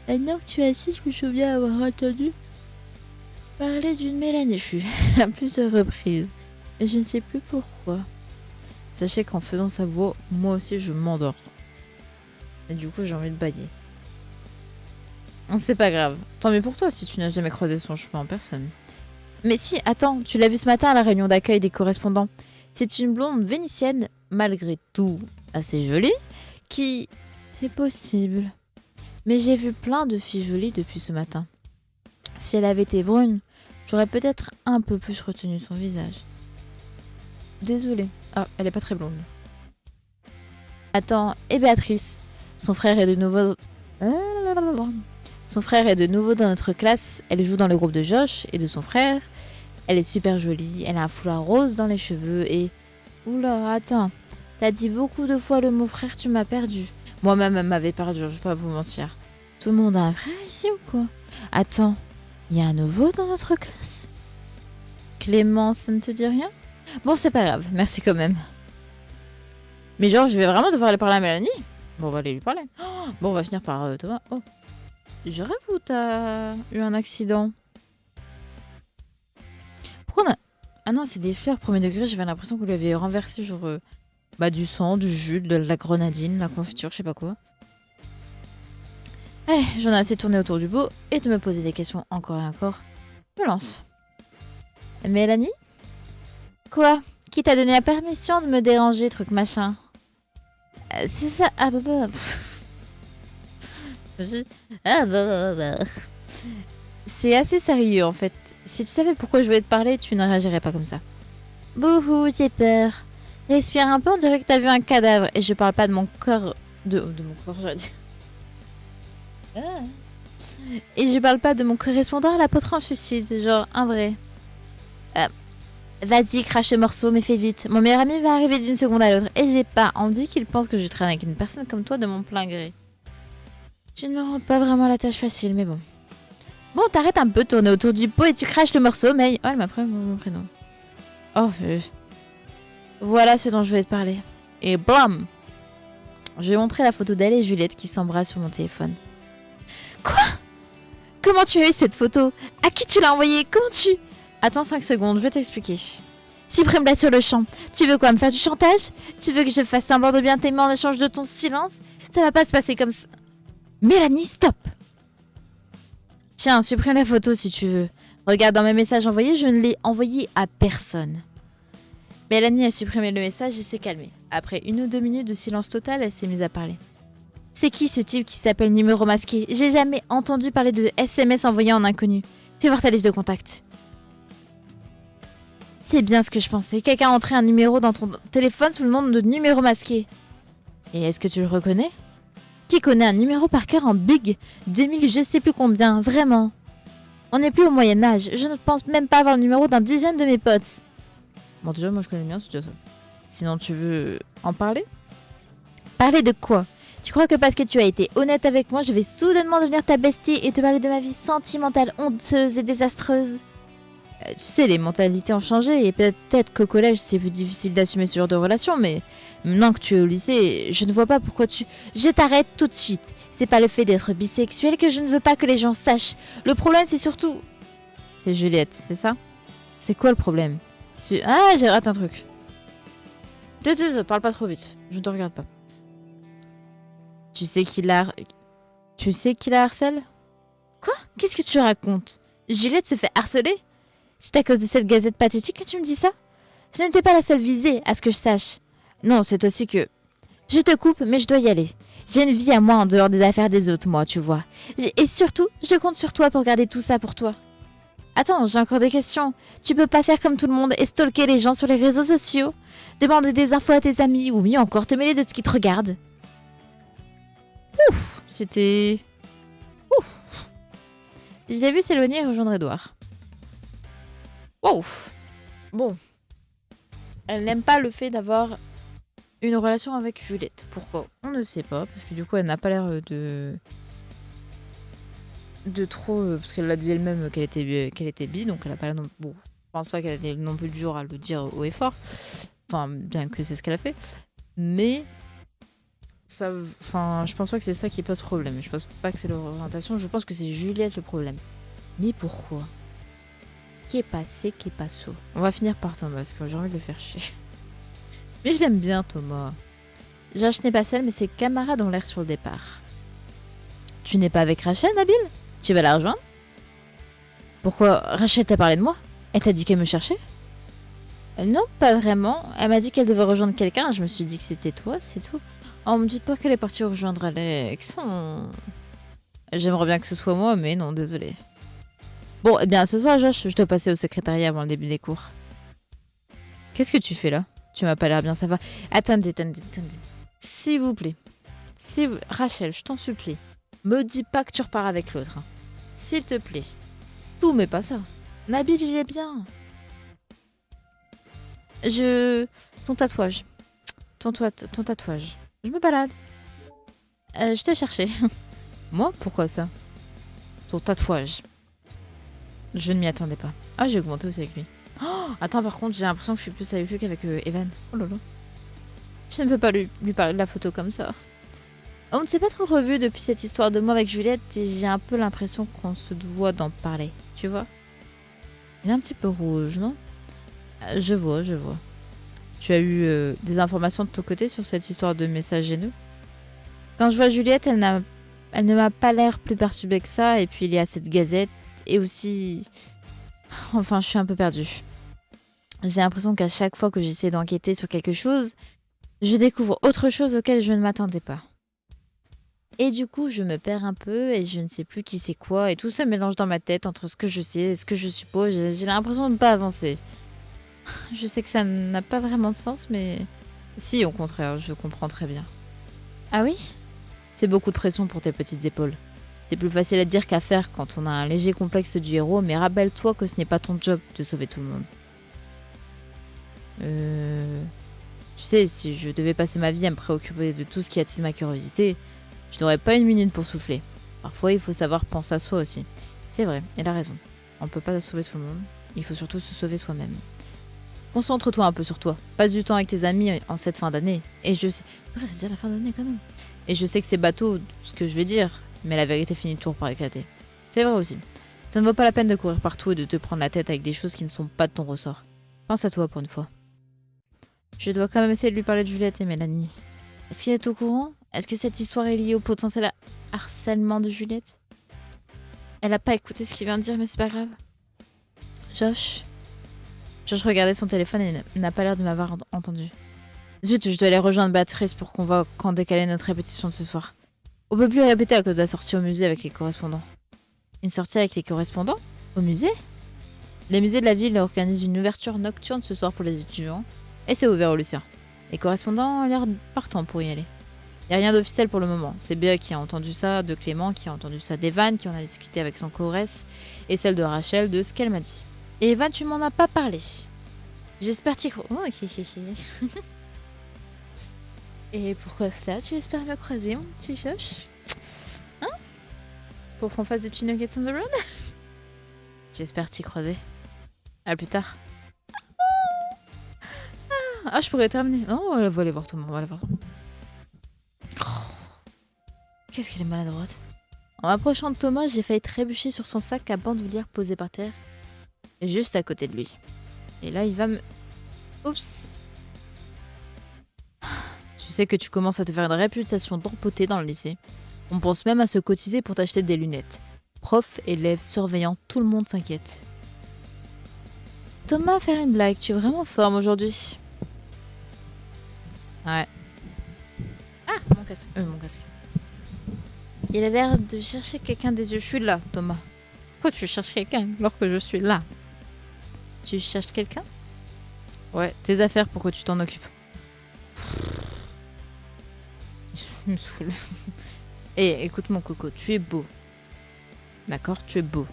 Maintenant que tu es assis, je me souviens avoir entendu parler d'une Mélanie. Je suis à plusieurs reprises. Mais je ne sais plus pourquoi. Sachez qu'en faisant sa voix, moi aussi je m'endors. Et du coup, j'ai envie de bailler. C'est pas grave. Tant mieux pour toi si tu n'as jamais croisé son chemin en personne. Mais si, attends, tu l'as vu ce matin à la réunion d'accueil des correspondants. C'est une blonde vénitienne, malgré tout assez jolie, qui... C'est possible. Mais j'ai vu plein de filles jolies depuis ce matin. Si elle avait été brune, j'aurais peut-être un peu plus retenu son visage. Désolée. Ah, elle est pas très blonde. Attends, et Béatrice? Son frère est de nouveau... Son frère est de nouveau dans notre classe. Elle joue dans le groupe de Josh et de son frère. Elle est super jolie. Elle a un foulard rose dans les cheveux et... Oula, attends. T'as dit beaucoup de fois le mot frère, tu m'as perdu. Moi-même, elle m'avait perdu, je vais pas vous mentir. Tout le monde a un frère ici ou quoi? Attends, il y a un nouveau dans notre classe? Clément, ça ne te dit rien? Bon, c'est pas grave, merci quand même. Mais genre, je vais vraiment devoir aller parler à Mélanie? Bon, on va aller lui parler. Oh, bon, on va finir par Thomas. Oh, je rêve ou t'as eu un accident? Pourquoi on a... Ah non, c'est des fleurs premier degré, j'avais l'impression que vous lui avez renversé genre du sang, du jus, de la grenadine, la confiture, je sais pas quoi. Allez, j'en ai assez tourné autour du pot et de me poser des questions encore et encore. Me lance. Mélanie? Quoi? Qui t'a donné la permission de me déranger, truc machin? C'est ça. Ah bah. C'est assez sérieux en fait. Si tu savais pourquoi je voulais te parler, tu ne réagirais pas comme ça. Bouhou, j'ai peur. Respire un peu, on dirait que t'as vu un cadavre. Et je parle pas de mon corps. De mon corps, j'allais dire. Ah. Et je parle pas de mon correspondant à l'apôtre en suicide, genre un vrai. Vas-y, crache ce morceau, mais fais vite. Mon meilleur ami va arriver d'une seconde à l'autre. Et j'ai pas envie qu'il pense que je traîne avec une personne comme toi de mon plein gré. Tu ne me rends pas vraiment la tâche facile, mais bon. Bon, t'arrêtes un peu de tourner autour du pot et tu craches le morceau, mais... Oh, elle m'a pris mon prénom. Oh, voilà ce dont je voulais te parler. Et blam! Je vais montrer la photo d'elle et Juliette qui s'embrassent sur mon téléphone. Quoi? Comment tu as eu cette photo? À qui tu l'as envoyée? Comment tu... Attends 5 secondes, je vais t'expliquer. Supprime-la sur le champ. Tu veux quoi, me faire du chantage? Tu veux que je fasse semblant de bien t'aimer en échange de ton silence? Ça va pas se passer comme ça. Mélanie, stop! Tiens, supprime la photo si tu veux. Regarde dans mes messages envoyés, je ne l'ai envoyé à personne. Mélanie a supprimé le message et s'est calmée. Après 1 ou 2 minutes de silence total, elle s'est mise à parler. C'est qui ce type qui s'appelle numéro masqué? J'ai jamais entendu parler de SMS envoyés en inconnu. Fais voir ta liste de contacts. C'est bien ce que je pensais. Quelqu'un a entré un numéro dans ton téléphone sous le nom de numéro masqué. Et est-ce que tu le reconnais? Qui connaît un numéro par cœur en big 2000 je sais plus combien, vraiment. On n'est plus au Moyen-Âge. Je ne pense même pas avoir le numéro d'un dizaine de mes potes. Bon, déjà, moi je connais bien, c'est déjà ça. Sinon, tu veux en parler? Parler de quoi? Tu crois que parce que tu as été honnête avec moi, je vais soudainement devenir ta bestie et te parler de ma vie sentimentale, honteuse et désastreuse? Tu sais, les mentalités ont changé et peut-être qu'au collège c'est plus difficile d'assumer ce genre de relation, mais maintenant que tu es au lycée, je ne vois pas pourquoi tu... Je t'arrête tout de suite. C'est pas le fait d'être bisexuel que je ne veux pas que les gens sachent. Le problème c'est surtout... C'est Juliette, c'est ça? C'est quoi le problème? Ah, j'ai raté un truc. Parle pas trop vite, je ne te regarde pas. Tu sais qu'il la harcèle? Quoi? Qu'est-ce que tu racontes? Juliette se fait harceler? C'est à cause de cette gazette pathétique que tu me dis ça? Ce n'était pas la seule visée, à ce que je sache. Non, c'est aussi que... Je te coupe, mais je dois y aller. J'ai une vie à moi en dehors des affaires des autres, moi, tu vois. Et surtout, je compte sur toi pour garder tout ça pour toi. Attends, j'ai encore des questions. Tu peux pas faire comme tout le monde et stalker les gens sur les réseaux sociaux? Demander des infos à tes amis ou mieux encore te mêler de ce qui te regarde? Ouf, c'était... Ouf. Je l'ai vu s'éloigner et rejoindre Edouard. Wow. Bon. Elle n'aime pas le fait d'avoir une relation avec Juliette. Pourquoi? On ne sait pas, parce que du coup, elle n'a pas l'air de trop... parce qu'elle l'a dit elle-même qu'elle était bi, donc elle a pas l'air... Bon, je pense pas qu'elle est non plus du genre à le dire haut et fort. Enfin, bien que c'est ce qu'elle a fait. Mais... ça, enfin, je pense pas que c'est ça qui pose problème. Je pense pas que c'est l'orientation. Je pense que c'est Juliette le problème. Mais pourquoi? Qu'est passé, qu'est passo? On va finir par Thomas, parce que j'ai envie de le faire chier. Mais je l'aime bien, Thomas. Josh n'est pas seul, mais ses camarades ont l'air sur le départ. Tu n'es pas avec Rachel, Nabil? Tu vas la rejoindre? Pourquoi? Rachel t'a parlé de moi? Elle t'a dit qu'elle me cherchait? Non, pas vraiment. Elle m'a dit qu'elle devait rejoindre quelqu'un. Je me suis dit que c'était toi, c'est tout. Oh, me dites pas qu'elle est partie rejoindre Alex. J'aimerais bien que ce soit moi, mais non, désolé. Bon, eh bien, ce soir, Josh, je dois passer au secrétariat avant le début des cours. Qu'est-ce que tu fais là? Tu m'as pas l'air bien, ça va. Attendez. S'il vous plaît. Rachel, je t'en supplie. Me dis pas que tu repars avec l'autre. Hein. S'il te plaît. Tout, mais pas ça. Nabil, il est bien. Ton tatouage. Ton tatouage. Je me balade. Je te cherchais. Moi? Pourquoi ça? Ton tatouage. Je ne m'y attendais pas. Ah, j'ai augmenté aussi avec lui. Oh, attends, par contre, j'ai l'impression que je suis plus avec lui qu'avec Evan. Oh là là. Je ne peux pas lui parler de la photo comme ça. On ne s'est pas trop revu depuis cette histoire de moi avec Juliette et j'ai un peu l'impression qu'on se doit d'en parler. Tu vois? Il est un petit peu rouge, non? Je vois. Tu as eu des informations de ton côté sur cette histoire de message haineux? Quand je vois Juliette, elle ne m'a pas l'air plus perturbée que ça. Et puis il y a cette gazette et aussi... Enfin, je suis un peu perdue. J'ai l'impression qu'à chaque fois que j'essaie d'enquêter sur quelque chose, je découvre autre chose auquel je ne m'attendais pas. Et du coup, je me perds un peu et je ne sais plus qui c'est quoi. Et tout se mélange dans ma tête entre ce que je sais et ce que je suppose. J'ai l'impression de ne pas avancer. Je sais que ça n'a pas vraiment de sens, mais... Si, au contraire, je comprends très bien. Ah oui? C'est beaucoup de pression pour tes petites épaules. C'est plus facile à dire qu'à faire quand on a un léger complexe du héros, mais rappelle-toi que ce n'est pas ton job de sauver tout le monde. Tu sais, si je devais passer ma vie à me préoccuper de tout ce qui attise ma curiosité, je n'aurais pas une minute pour souffler. Parfois, il faut savoir penser à soi aussi. C'est vrai, elle a raison. On ne peut pas sauver tout le monde. Il faut surtout se sauver soi-même. Concentre-toi un peu sur toi. Passe du temps avec tes amis en cette fin d'année. Et je sais... C'est déjà la fin d'année quand même. Et je sais que c'est bateau ce que je vais dire, mais la vérité finit toujours par éclater. C'est vrai aussi. Ça ne vaut pas la peine de courir partout et de te prendre la tête avec des choses qui ne sont pas de ton ressort. Pense à toi pour une fois. Je dois quand même essayer de lui parler de Juliette et Mélanie. Est-ce qu'il est au courant? Est-ce que cette histoire est liée au potentiel harcèlement de Juliette? Elle a pas écouté ce qu'il vient de dire, mais c'est pas grave. Josh regardait son téléphone et n'a pas l'air de m'avoir entendu. Zut, je dois aller rejoindre Béatrice pour qu'on voit quand décaler notre répétition de ce soir. On peut plus répéter à cause de la sortie au musée avec les correspondants. Une sortie avec les correspondants? Au musée? Les musées de la ville organisent une ouverture nocturne ce soir pour les étudiants. Et c'est ouvert aux lycéens. Les correspondants ont l'air partants pour y aller. Il n'y a rien d'officiel pour le moment. C'est Béa qui a entendu ça de Clément, qui a entendu ça d'Evan, qui en a discuté avec son choresse, et celle de Rachel de ce qu'elle m'a dit. Et Evan, tu m'en as pas parlé. J'espère t'y croire. Oh, Et pourquoi cela? Tu espères me croiser, mon petit Josh? Hein? Pour qu'on fasse des petits nuggets on the road? J'espère t'y croiser. À plus tard. Ah, je pourrais terminer. Non, on va aller voir Thomas. Qu'est-ce qu'elle est maladroite. En m'approchant de Thomas, j'ai failli trébucher sur son sac à bandoulière posé par terre. Juste à côté de lui. Et là, il va me... Oups. Tu sais que tu commences à te faire une réputation d'empoté dans le lycée. On pense même à se cotiser pour t'acheter des lunettes. Profs, élèves, surveillants, tout le monde s'inquiète. Thomas, faire une blague, tu es vraiment en forme aujourd'hui. Ouais. Ah, mon casque. Il a l'air de chercher quelqu'un des yeux. Je suis là, Thomas. Pourquoi tu cherches quelqu'un alors que je suis là? Tu cherches quelqu'un? Ouais, tes affaires, pourquoi tu t'en occupes? Il me saoule. Eh, écoute mon coco, tu es beau. D'accord, tu es beau.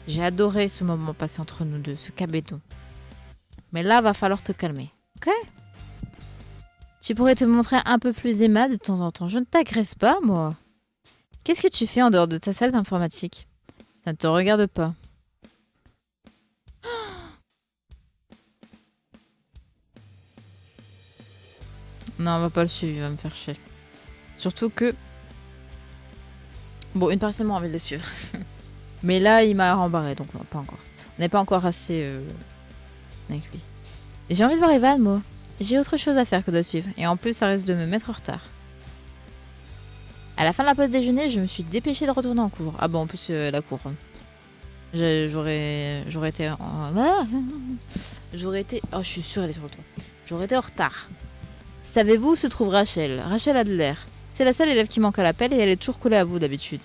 J'ai adoré ce moment passé entre nous deux, ce cabéton. Mais là, va falloir te calmer, ok? Tu pourrais te montrer un peu plus aimable de temps en temps. Je ne t'agresse pas, moi. Qu'est-ce que tu fais en dehors de ta salle d'informatique? Ça ne te regarde pas. Non, on va pas le suivre, il va me faire chier. Surtout que... Bon, une partie de moi a envie de le suivre. Mais là, il m'a rembarré, donc non, pas encore. On n'est pas encore assez avec lui. J'ai envie de voir Evan, moi. J'ai autre chose à faire que de le suivre. Et en plus, ça risque de me mettre en retard. À la fin de la pause déjeuner, je me suis dépêchée de retourner en cours. Ah bon, en plus, la cour. J'aurais été... J'aurais été... Oh, je suis sûre, elle est sur le toit. J'aurais été en retard. Savez-vous où se trouve Rachel? Rachel Adler. C'est la seule élève qui manque à l'appel et elle est toujours collée à vous d'habitude.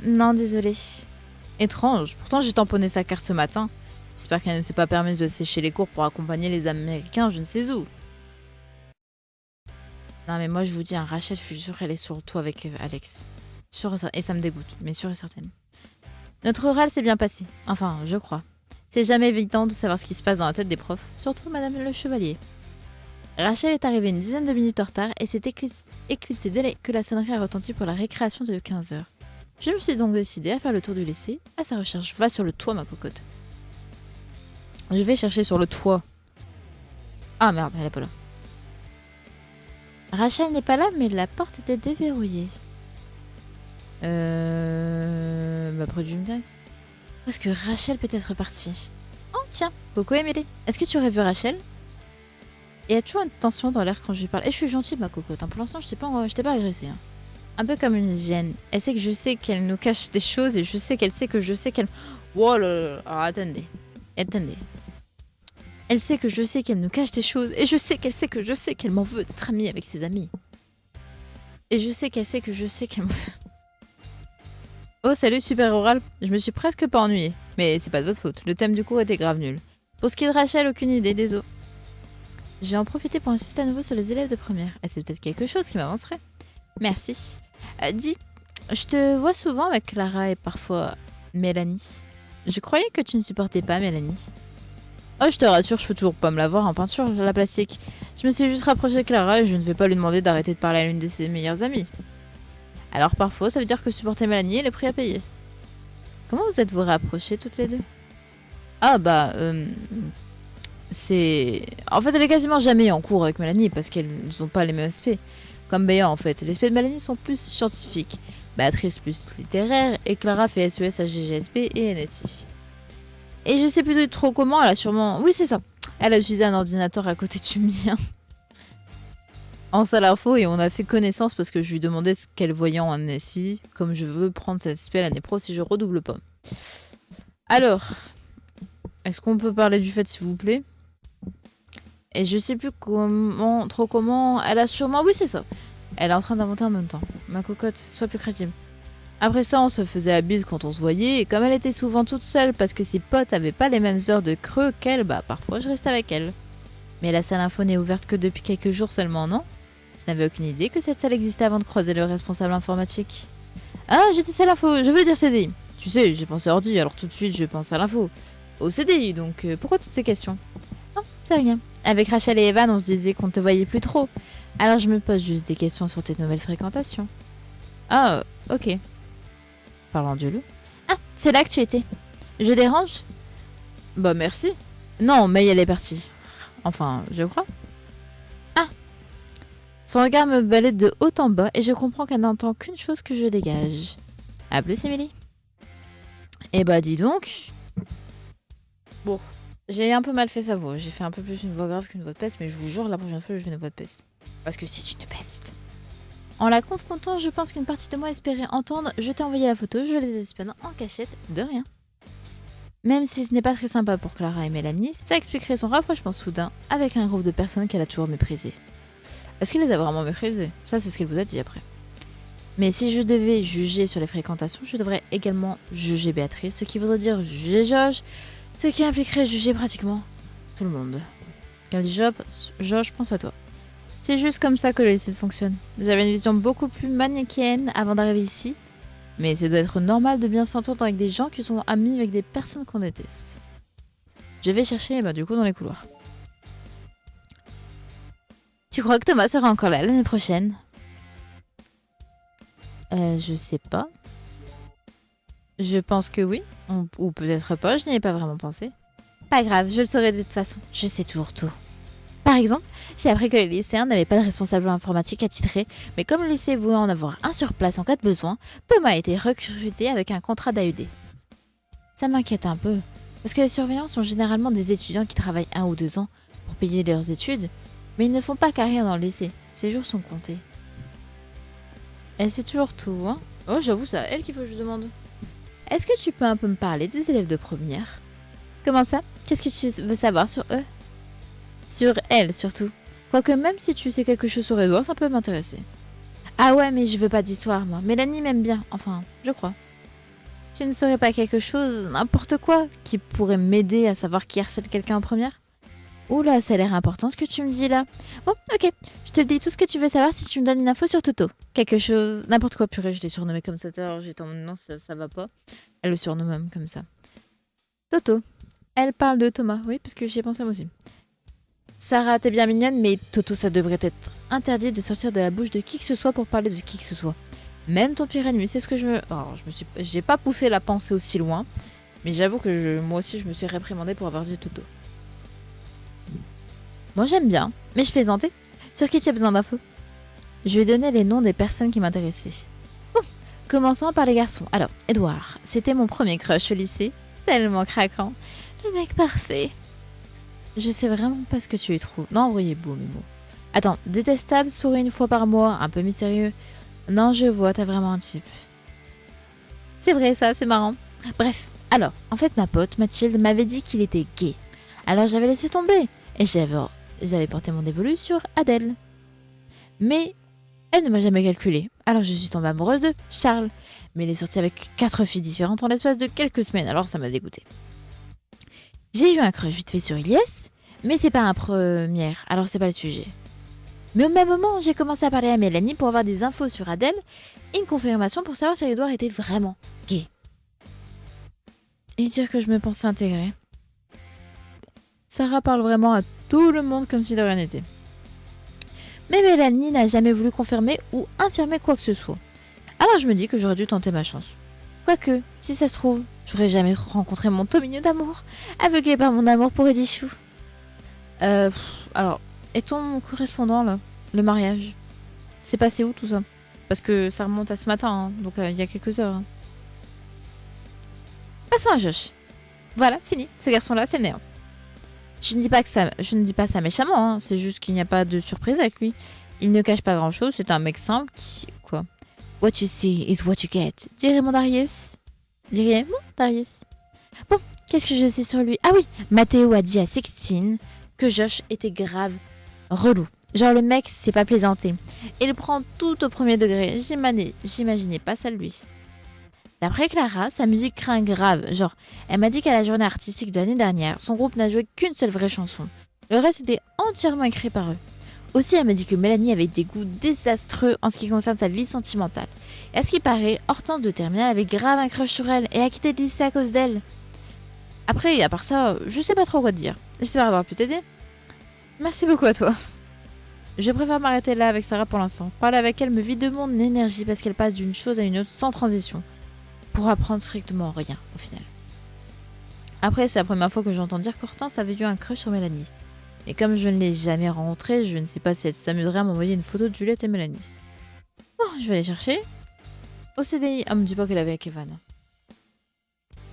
Non, désolée. Étrange. Pourtant, j'ai tamponné sa carte ce matin. J'espère qu'elle ne s'est pas permise de sécher les cours pour accompagner les Américains, je ne sais où. Non, mais moi, je vous dis, Rachel, je suis sûre qu'elle est sur le toit avec Alex. Sûre et ça me dégoûte, mais sûre et certaine. Notre oral s'est bien passé. Enfin, je crois. C'est jamais évident de savoir ce qui se passe dans la tête des profs, surtout Madame le Chevalier. Rachel est arrivée une dizaine de minutes en retard et s'est éclipsée dès que la sonnerie a retenti pour la récréation de 15 heures. Je me suis donc décidée à faire le tour du lycée. À sa recherche, va sur le toit, ma cocotte. Je vais chercher sur le toit. Ah merde, elle est pas là. Rachel n'est pas là, mais la porte était déverrouillée. Près du gymnase. Où est-ce que Rachel peut être partie? Oh tiens, coucou Emily. Est-ce que tu aurais vu Rachel? Il y a toujours une tension dans l'air quand je lui parle. Et je suis gentille, ma cocotte. Pour l'instant, je t'ai pas agressée. Un peu comme une hygiène. Elle sait que je sais qu'elle nous cache des choses et je sais qu'elle sait que je sais qu'elle... Oh là là. Alors, attendez. Elle sait que je sais qu'elle nous cache des choses et je sais qu'elle sait que je sais qu'elle m'en veut d'être amie avec ses amis. Et je sais qu'elle sait que je sais qu'elle m'en veut... Oh salut super oral, je me suis presque pas ennuyée. Mais c'est pas de votre faute, le thème du cours était grave nul. Pour ce qui est de Rachel, aucune idée, désolé. Je vais en profiter pour insister à nouveau sur les élèves de première. Et c'est peut-être quelque chose qui m'avancerait. Merci. Dis, je te vois souvent avec Clara et parfois Mélanie. Je croyais que tu ne supportais pas Mélanie. Oh, je te rassure, je peux toujours pas me la voir en peinture, la plastique. Je me suis juste rapprochée de Clara et je ne vais pas lui demander d'arrêter de parler à l'une de ses meilleures amies. Alors parfois, ça veut dire que supporter Mélanie est le prix à payer. Comment vous êtes-vous rapprochées toutes les deux? Ah bah, c'est... En fait, elle est quasiment jamais en cours avec Mélanie parce qu'elles n'ont pas les mêmes aspects. Comme Béa en fait, les aspects de Mélanie sont plus scientifiques, Béatrice plus littéraire et Clara fait SES à GGSP et NSI. Et je sais plus trop comment, elle a sûrement... Oui c'est ça, elle a utilisé un ordinateur à côté du mien. En salle info et on a fait connaissance parce que je lui demandais ce qu'elle voyait en NSI, comme je veux prendre cette spé l'année pro si je redouble pas. Alors, est-ce qu'on peut parler du fait s'il vous plaît? Et je sais plus comment, elle a sûrement... Oui c'est ça, elle est en train d'inventer en même temps. Ma cocotte, sois plus crédible. Après ça, on se faisait la bise quand on se voyait, et comme elle était souvent toute seule parce que ses potes avaient pas les mêmes heures de creux qu'elle, bah parfois je restais avec elle. Mais la salle info n'est ouverte que depuis quelques jours seulement, non? Je n'avais aucune idée que cette salle existait avant de croiser le responsable informatique. Ah, j'étais salle info, je voulais dire CDI. Tu sais, j'ai pensé ordi, alors tout de suite je pense à l'info. Au CDI, donc pourquoi toutes ces questions? Non, c'est rien. Avec Rachel et Evan, on se disait qu'on ne te voyait plus trop. Alors je me pose juste des questions sur tes nouvelles fréquentations. Ah, ok. Parlant du loup. Ah, c'est là que tu étais. Je dérange? Bah merci. Non, mais elle est partie. Enfin, je crois. Ah. Son regard me balaie de haut en bas et je comprends qu'elle n'entend qu'une chose que je dégage. A plus, Émilie. Eh bah dis donc. Bon, j'ai un peu mal fait sa voix. J'ai fait un peu plus une voix grave qu'une voix de peste, mais je vous jure, la prochaine fois, je fais une voix de peste. Parce que c'est une peste. En la confrontant, je pense qu'une partie de moi espérait entendre « Je t'ai envoyé la photo, je les espionne en cachette, de rien ». Même si ce n'est pas très sympa pour Clara et Mélanie, ça expliquerait son rapprochement soudain avec un groupe de personnes qu'elle a toujours méprisées. Est-ce qu'il les a vraiment méprisées? Ça, c'est ce qu'elle vous a dit après. Mais si je devais juger sur les fréquentations, je devrais également juger Béatrice, ce qui voudrait dire juger Josh, ce qui impliquerait juger pratiquement tout le monde. Comme dit Josh, pense à toi. C'est juste comme ça que le lycée fonctionne. J'avais une vision beaucoup plus manichéenne avant d'arriver ici, mais ça doit être normal de bien s'entendre avec des gens qui sont amis avec des personnes qu'on déteste. Je vais chercher du coup dans les couloirs. Tu crois que Thomas sera encore là l'année prochaine? Je sais pas. Je pense que oui, ou peut-être pas, je n'y ai pas vraiment pensé. Pas grave, je le saurai de toute façon, je sais toujours tout. Par exemple, j'ai appris que les lycéens n'avaient pas de responsable informatique attitré, mais comme le lycée voulait en avoir un sur place en cas de besoin, Thomas a été recruté avec un contrat d'AED. Ça m'inquiète un peu, parce que les surveillants sont généralement des étudiants qui travaillent 1 ou 2 ans pour payer leurs études, mais ils ne font pas carrière dans le lycée, ces jours sont comptés. Elle sait toujours tout, hein? Oh, j'avoue, c'est à elle qu'il faut que je demande. Est-ce que tu peux un peu me parler des élèves de première? Comment ça? Qu'est-ce que tu veux savoir sur eux? Sur elle, surtout. Quoique même si tu sais quelque chose sur Edouard, ça peut m'intéresser. Ah ouais, mais je veux pas d'histoire, moi. Mélanie m'aime bien. Enfin, je crois. Tu ne saurais pas quelque chose, n'importe quoi, qui pourrait m'aider à savoir qui harcèle quelqu'un en première? Oula, ça a l'air important ce que tu me dis là. Bon, ok. Je te dis tout ce que tu veux savoir si tu me donnes une info sur Toto. Quelque chose, n'importe quoi, purée, je l'ai surnommé comme ça. Alors j'étais en mode non, ça va pas. Elle le surnomme même comme ça. Toto. Elle parle de Thomas, oui, parce que j'y ai pensé moi aussi. Sarah, t'es bien mignonne, mais Toto, ça devrait être interdit de sortir de la bouche de qui que ce soit pour parler de qui que ce soit. Même ton pire ennemi, c'est ce que je me... Alors, j'ai pas poussé la pensée aussi loin, mais j'avoue que moi aussi, je me suis réprimandée pour avoir dit Toto. Moi, j'aime bien, mais je plaisantais. Sur qui tu as besoin d'infos? Je lui ai donné les noms des personnes qui m'intéressaient. Bon, commençons par les garçons. Alors, Edouard, c'était mon premier crush au lycée. Tellement craquant. Le mec parfait. Je sais vraiment pas ce que tu lui trouves. Non, en vrai, il est beau, mais bon. Attends, détestable, sourit une fois par mois, un peu mystérieux. Non, je vois, t'as vraiment un type. C'est vrai, ça, c'est marrant. Bref, alors, en fait, ma pote, Mathilde, m'avait dit qu'il était gay. Alors, j'avais laissé tomber. Et j'avais porté mon dévolu sur Adèle. Mais elle ne m'a jamais calculé. Alors, je suis tombée amoureuse de Charles. Mais il est sorti avec 4 filles différentes en l'espace de quelques semaines. Alors, ça m'a dégoûté. J'ai eu un crush vite fait sur Ilyes, mais c'est pas un premier, alors c'est pas le sujet. Mais au même moment, j'ai commencé à parler à Mélanie pour avoir des infos sur Adèle et une confirmation pour savoir si Edouard était vraiment gay. Et dire que je me pensais intégrée. Sarah parle vraiment à tout le monde comme si de rien n'était. Mais Mélanie n'a jamais voulu confirmer ou infirmer quoi que ce soit. Alors je me dis que j'aurais dû tenter ma chance. Quoique, si ça se trouve, j'aurais jamais rencontré mon Tomino d'amour, aveuglé par mon amour pour Edichou. Alors, et ton correspondant là, le mariage, c'est passé où tout ça? Parce que ça remonte à ce matin, hein, donc il y a quelques heures. Hein. Passons à Josh. Voilà, fini. Ce garçon-là, c'est le néant. Je ne dis pas ça méchamment, hein, c'est juste qu'il n'y a pas de surprise avec lui. Il ne cache pas grand-chose, c'est un mec simple qui... Quoi? What you see is what you get, dirait mon Darius. Dirait mon Darius. Bon, qu'est-ce que je sais sur lui? Ah oui, Mathéo a dit à Sextine que Josh était grave relou. Genre le mec, c'est pas plaisanté. Il prend tout au premier degré. J'imaginais pas ça de lui. D'après Clara, sa musique craint grave. Genre, elle m'a dit qu'à la journée artistique de l'année dernière, son groupe n'a joué qu'une seule vraie chanson. Le reste était entièrement écrit par eux. Aussi, elle m'a dit que Mélanie avait des goûts désastreux en ce qui concerne sa vie sentimentale. Et à ce qui paraît, Hortense de Terminal avait grave un crush sur elle et a quitté le lycée à cause d'elle. Après, à part ça, je sais pas trop quoi te dire. J'espère avoir pu t'aider. Merci beaucoup à toi. Je préfère m'arrêter là avec Sarah pour l'instant. Parler avec elle me vide de mon énergie parce qu'elle passe d'une chose à une autre sans transition. Pour apprendre strictement rien, au final. Après, c'est la première fois que j'entends dire qu'Hortense avait eu un crush sur Mélanie. Et comme je ne l'ai jamais rencontrée, je ne sais pas si elle s'amuserait à m'envoyer une photo de Juliette et Mélanie. Bon, je vais aller chercher. Au CDI, me dit pas qu'elle avait avec Evan.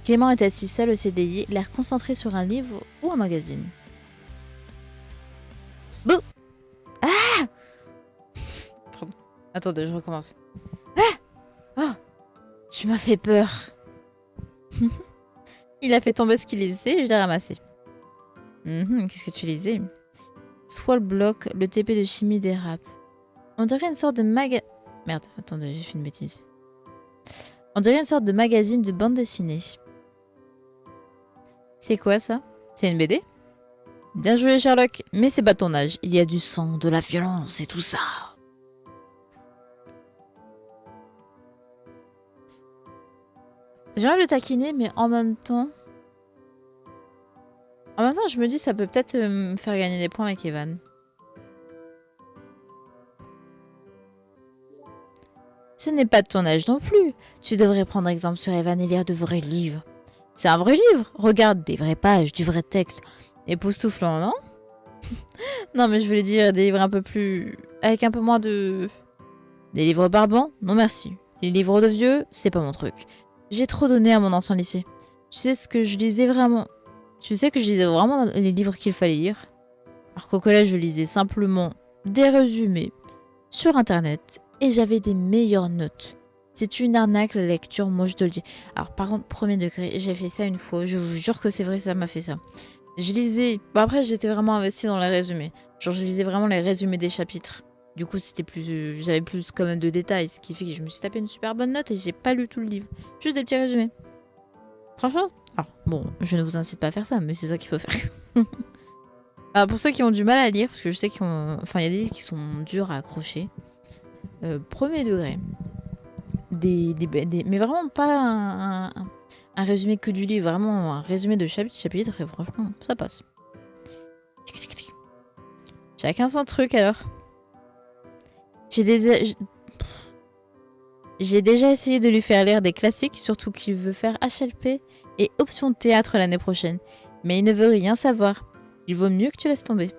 Clément était assis seul au CDI, l'air concentré sur un livre ou un magazine. Bouh! Ah! Pardon. Attendez, je recommence. Ah! Oh! Tu m'as fait peur. Il a fait tomber ce qu'il lisait et je l'ai ramassé. Qu'est-ce que tu lisais? Soit le bloc, le TP de chimie dérape. On dirait une sorte de Merde, attendez, j'ai fait une bêtise. On dirait une sorte de magazine de bande dessinée. C'est quoi ça? C'est une BD? Bien joué Sherlock, mais c'est pas ton âge. Il y a du sang, de la violence et tout ça. J'ai envie de le taquiner, mais en même temps... je me dis ça peut peut-être me faire gagner des points avec Evan. Ce n'est pas de ton âge non plus. Tu devrais prendre exemple sur Evan et lire de vrais livres. C'est un vrai livre. Regarde, des vraies pages, du vrai texte. Époustouflant, non? Non, mais je voulais dire des livres un peu plus... avec un peu moins de... Des livres barbants? Non merci. Les livres de vieux, c'est pas mon truc. J'ai trop donné à mon ancien lycée. Tu sais ce que je lisais vraiment... Tu sais que je lisais vraiment les livres qu'il fallait lire. Alors qu'au collège, je lisais simplement des résumés sur internet et j'avais des meilleures notes. C'est une arnaque la lecture, moi je te le dis. Alors par contre, premier degré, j'ai fait ça une fois, je vous jure que c'est vrai, ça m'a fait ça. Je lisais... Bon après, j'étais vraiment investie dans les résumés. Genre je lisais vraiment les résumés des chapitres. Du coup, c'était plus... J'avais plus quand même de détails, ce qui fait que je me suis tapé une super bonne note et j'ai pas lu tout le livre. Juste des petits résumés. Franchement, alors bon, je ne vous incite pas à faire ça, mais c'est ça qu'il faut faire. Alors, pour ceux qui ont du mal à lire, parce que je sais qu'il y a des livres qui sont durs à accrocher. Premier degré. Mais vraiment pas un résumé que du livre, vraiment un résumé de chapitre, et franchement, ça passe. Chacun son truc alors. J'ai des... J'ai déjà essayé de lui faire lire des classiques, surtout qu'il veut faire HLP et option théâtre l'année prochaine. Mais il ne veut rien savoir. Il vaut mieux que tu laisses tomber.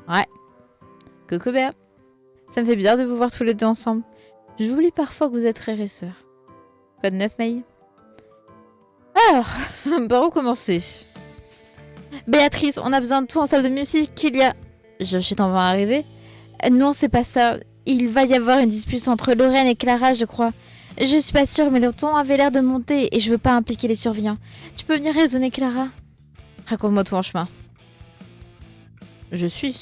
Ouais. Coucou Béa. Ça me fait bizarre de vous voir tous les deux ensemble. J'oublie parfois que vous êtes frères et sœurs. Quoi de neuf, Maï? Alors, par où commencer? Béatrice, on a besoin de toi en salle de musique. Il y a... Josh est en train d'arriver. Non, c'est pas ça. Il va y avoir une dispute entre Lorraine et Clara, je crois. Je suis pas sûre, mais le ton avait l'air de monter et je veux pas impliquer les surveillants. Tu peux venir raisonner Clara? Raconte-moi tout en chemin. Je suis.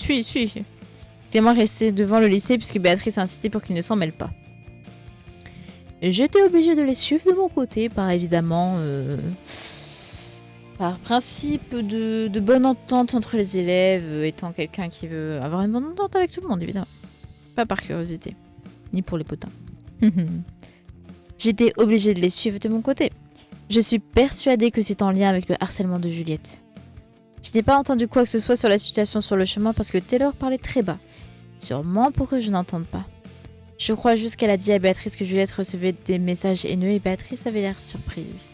Clément est resté devant le lycée puisque Béatrice a insisté pour qu'il ne s'en mêle pas. J'étais obligée de les suivre de mon côté, par évidemment... par principe de bonne entente entre les élèves, étant quelqu'un qui veut avoir une bonne entente avec tout le monde, évidemment. Pas par curiosité, ni pour les potins. J'étais obligée de les suivre de mon côté. Je suis persuadée que c'est en lien avec le harcèlement de Juliette. Je n'ai pas entendu quoi que ce soit sur la situation sur le chemin parce que Taylor parlait très bas. Sûrement pour que je n'entende pas. Je crois juste qu'elle a dit à Béatrice que Juliette recevait des messages haineux et Béatrice avait l'air surprise.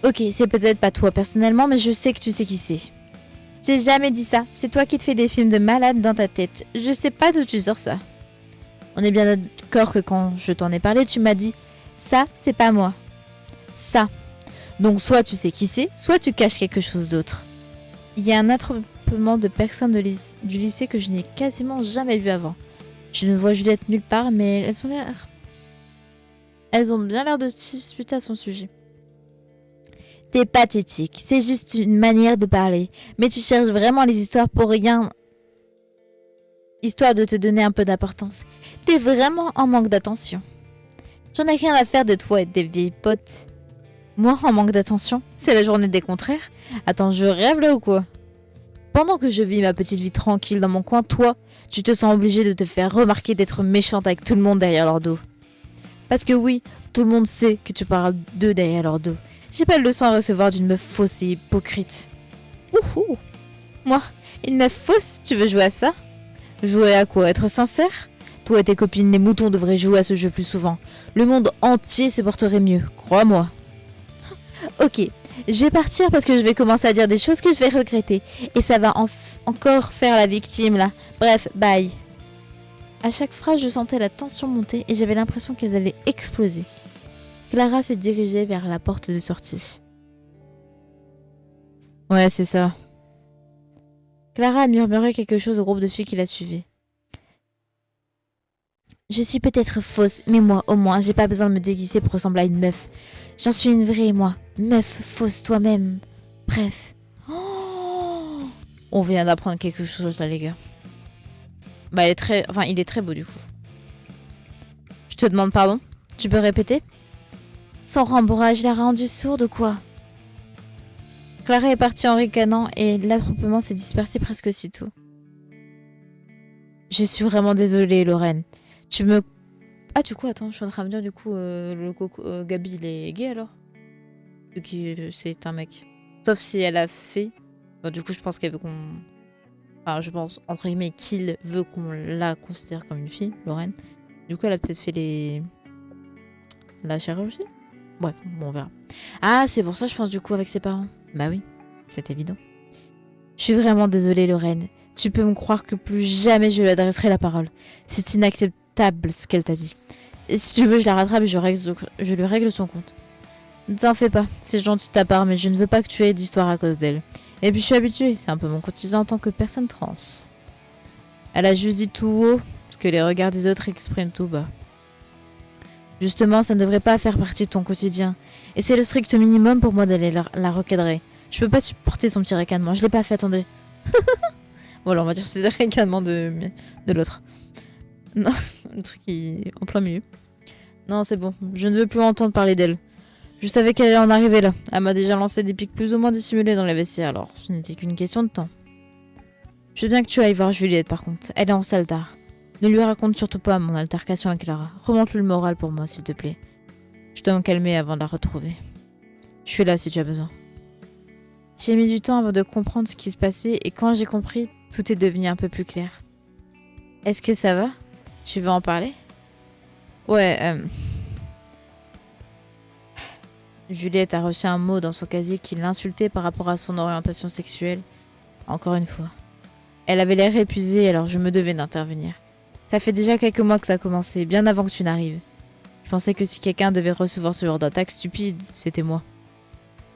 Ok, c'est peut-être pas toi personnellement, mais je sais que tu sais qui c'est. J'ai jamais dit ça. C'est toi qui te fais des films de malade dans ta tête. Je sais pas d'où tu sors ça. On est bien d'accord que quand je t'en ai parlé, tu m'as dit « Ça, c'est pas moi. » Ça. Donc soit tu sais qui c'est, soit tu caches quelque chose d'autre. Il y a un attroupement de personnes du lycée que je n'ai quasiment jamais vu avant. Je ne vois Juliette nulle part, mais elles ont bien l'air de se disputer à son sujet. T'es pathétique, c'est juste une manière de parler. Mais tu cherches vraiment les histoires pour rien. Histoire de te donner un peu d'importance. T'es vraiment en manque d'attention. J'en ai rien à faire de toi et de tes vieilles potes. Moi, en manque d'attention? C'est la journée des contraires? Attends, je rêve là ou quoi? Pendant que je vis ma petite vie tranquille dans mon coin, toi, tu te sens obligée de te faire remarquer d'être méchante avec tout le monde derrière leur dos. Parce que oui, tout le monde sait que tu parles d'eux derrière leur dos. J'ai pas de leçon à recevoir d'une meuf fausse et hypocrite. Ouhou. Moi, une meuf fausse, tu veux jouer à ça? Jouer à quoi? Être sincère? Toi et tes copines, les moutons devraient jouer à ce jeu plus souvent. Le monde entier se porterait mieux, crois-moi. Ok, je vais partir parce que je vais commencer à dire des choses que je vais regretter. Et ça va encore faire la victime là. Bref, bye. À chaque phrase, je sentais la tension monter et j'avais l'impression qu'elles allaient exploser. Clara s'est dirigée vers la porte de sortie. Ouais, c'est ça. Clara a murmuré quelque chose au groupe de filles qui la suivaient. Je suis peut-être fausse, mais moi, au moins, j'ai pas besoin de me déguiser pour ressembler à une meuf. J'en suis une vraie, moi. Meuf fausse toi-même. Bref. Oh, on vient d'apprendre quelque chose là, les gars. Bah, il est très beau du coup. Je te demande pardon. Tu peux répéter? Son rembourrage l'a rendu sourde ou quoi? Clara est partie en ricanant et l'attroupement s'est dispersé presque aussitôt. Je suis vraiment désolée, Lorraine. Ah, du coup, attends, je suis en train de me dire, du coup, Gabi, il est gay alors? Vu que c'est un mec. Sauf si elle a fait... Bon, du coup, je pense qu'elle veut qu'on... Enfin, je pense, entre guillemets, qu'il veut qu'on la considère comme une fille, Lorraine. Du coup, elle a peut-être fait la chirurgie? Bref, bon, on verra. Ah, c'est pour ça, je pense, du coup, avec ses parents. Bah oui, c'est évident. Je suis vraiment désolée, Lorraine. Tu peux me croire que plus jamais je lui adresserai la parole. C'est inacceptable ce qu'elle t'a dit. Et si tu veux, je la rattrape et je lui règle son compte. Ne t'en fais pas, c'est gentil de ta part, mais je ne veux pas que tu aies d'histoire à cause d'elle. Et puis je suis habituée, c'est un peu mon quotidien en tant que personne trans. Elle a juste dit tout haut, ce que les regards des autres expriment tout bas. Justement, ça ne devrait pas faire partie de ton quotidien. Et c'est le strict minimum pour moi d'aller la recadrer. Je peux pas supporter son petit ricanement, je l'ai pas fait, attendez. Bon alors on va dire que c'est le ricanement de l'autre. Non, le truc qui est en plein milieu. Non, c'est bon, je ne veux plus entendre parler d'elle. Je savais qu'elle allait en arriver là. Elle m'a déjà lancé des pics plus ou moins dissimulés dans les vestiaires, alors ce n'était qu'une question de temps. Je veux bien que tu ailles voir Juliette par contre, elle est en salle d'art. Ne lui raconte surtout pas mon altercation avec Clara. Remonte-lui le moral pour moi, s'il te plaît. Je dois me calmer avant de la retrouver. Je suis là si tu as besoin. J'ai mis du temps avant de comprendre ce qui se passait et quand j'ai compris, Tout est devenu un peu plus clair. Est-ce que ça va? Tu veux en parler? Ouais, Juliette a reçu un mot dans son casier qui l'insultait par rapport à son orientation sexuelle. Encore une fois. Elle avait l'air épuisée, alors je me devais d'intervenir. Ça fait déjà quelques mois que ça a commencé, bien avant que tu n'arrives. Je pensais que si quelqu'un devait recevoir ce genre d'attaque stupide, c'était moi.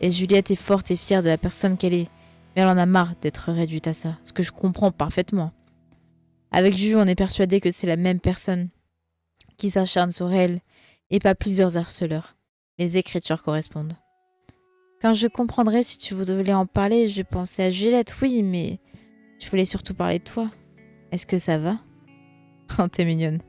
Et Juliette est forte et fière de la personne qu'elle est. Mais elle en a marre d'être réduite à ça, ce que je comprends parfaitement. Avec Jules, on est persuadé que c'est la même personne qui s'acharne sur elle, et pas plusieurs harceleurs. Les écritures correspondent. Quand je comprendrai si tu voulais en parler, je pensais à Juliette, oui, mais je voulais surtout parler de toi. Est-ce que ça va? Oh, t'es mignonne.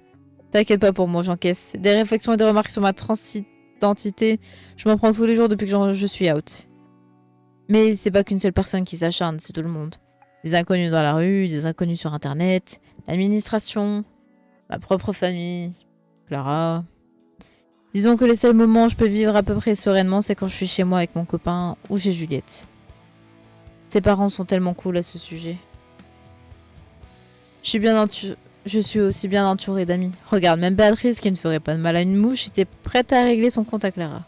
T'inquiète pas pour moi, j'encaisse. Des réflexions et des remarques sur ma transidentité, je m'en prends tous les jours depuis que je suis out. Mais c'est pas qu'une seule personne qui s'acharne, c'est tout le monde. Des inconnus dans la rue, des inconnus sur internet, l'administration, ma propre famille, Clara. Disons que les seuls moments où je peux vivre à peu près sereinement, c'est quand je suis chez moi avec mon copain ou chez Juliette. Ses parents sont tellement cool à ce sujet. Je suis aussi bien entourée d'amis. Regarde, même Béatrice, qui ne ferait pas de mal à une mouche, était prête à régler son compte à Clara.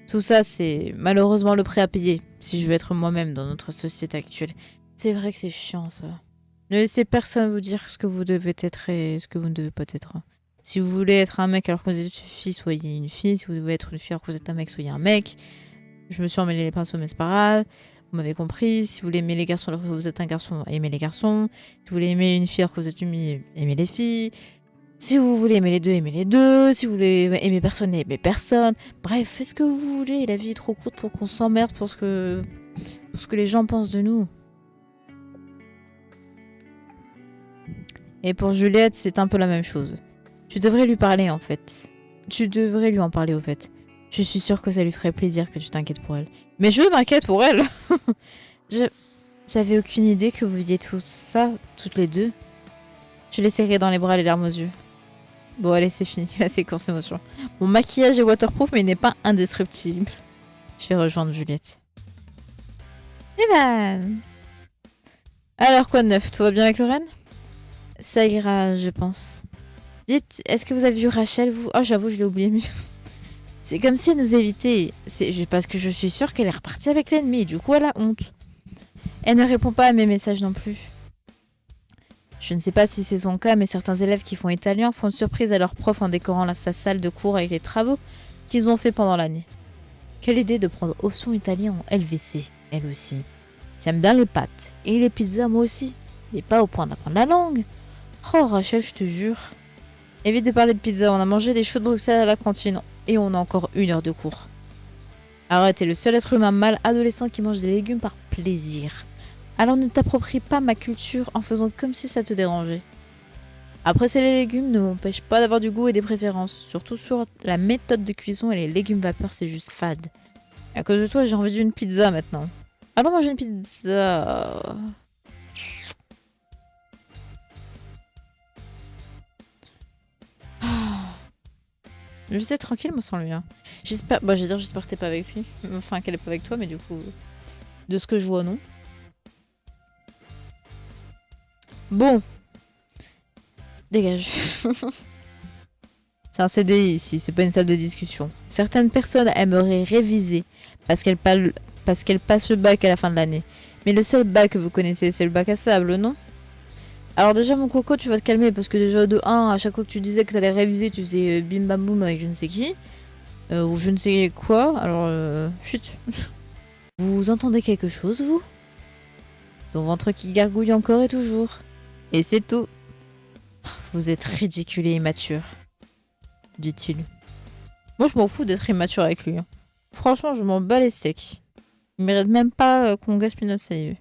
Tout ça, c'est malheureusement le prix à payer, si je veux être moi-même dans notre société actuelle. C'est vrai que c'est chiant, ça. Ne laissez personne vous dire ce que vous devez être et ce que vous ne devez pas être. Si vous voulez être un mec alors que vous êtes une fille, soyez une fille. Si vous devez être une fille alors que vous êtes un mec, soyez un mec. Je me suis emmêlé les pinceaux, mais c'est pas grave. Vous m'avez compris. Si vous voulez aimer les garçons alors que vous êtes un garçon, aimez les garçons. Si vous voulez aimer une fille alors que vous êtes une fille, aimez les filles. Si vous voulez aimer les deux, aimez les deux. Si vous voulez aimer personne, aimez personne. Bref, faites ce que vous voulez. La vie est trop courte pour qu'on s'emmerde pour ce que les gens pensent de nous. Et pour Juliette, c'est un peu la même chose. Tu devrais lui parler, en fait. Tu devrais lui en parler, au fait. Je suis sûre que ça lui ferait plaisir que tu t'inquiètes pour elle. Mais je m'inquiète pour elle. J'avais aucune idée que vous viviez tout ça, toutes les deux. Je l'ai serré dans les bras, les larmes aux yeux. Bon, allez, c'est fini, la séquence émotion. Mon maquillage est waterproof, mais il n'est pas indestructible. Je vais rejoindre Juliette. Eh ben... Alors, quoi de neuf? Tout va bien avec Lorraine? Ça ira, je pense. Dites, est-ce que vous avez vu Rachel, vous? Oh, j'avoue, je l'ai oublié. C'est comme si elle nous évitait. C'est parce que je suis sûre qu'elle est repartie avec l'ennemi. Du coup, elle a honte. Elle ne répond pas à mes messages non plus. Je ne sais pas si c'est son cas, mais certains élèves qui font italien font une surprise à leur prof en décorant sa salle de cours avec les travaux qu'ils ont fait pendant l'année. Quelle idée de prendre option italien en LVC, elle aussi. J'aime bien les pâtes. Et les pizzas, moi aussi. Mais pas au point d'apprendre la langue. Oh Rachel, je te jure. Évite de parler de pizza, on a mangé des choux de Bruxelles à la cantine et on a encore 1 heure de cours. Arrête, t'es le seul être humain mâle adolescent qui mange des légumes par plaisir. Alors ne t'approprie pas ma culture en faisant comme si ça te dérangeait. Apprécier les légumes ne m'empêche pas d'avoir du goût et des préférences, surtout sur la méthode de cuisson et les légumes vapeur, c'est juste fade. Et à cause de toi, j'ai envie d'une pizza maintenant. Allons manger une pizza. Je sais tranquille, moi, sans lui. Hein. J'espère que t'es pas avec lui. Enfin, qu'elle est pas avec toi, mais du coup, de ce que je vois, non. Bon. Dégage. C'est un CDI ici, c'est pas une salle de discussion. Certaines personnes aimeraient réviser parce qu'elles passent le bac à la fin de l'année. Mais le seul bac que vous connaissez, c'est le bac à sable, non? Alors déjà mon coco, tu vas te calmer parce que déjà de 1, à chaque fois que tu disais que t'allais réviser, tu faisais bim bam boum avec je ne sais qui. Ou je ne sais quoi. Alors chut. Vous entendez quelque chose, vous? Ton ventre qui gargouille encore et toujours. Et c'est tout. Vous êtes ridicule et immature, dit-il. Moi je m'en fous d'être immature avec lui. Hein. Franchement, je m'en bats les steaks. Il mérite même pas qu'on gaspille notre salive.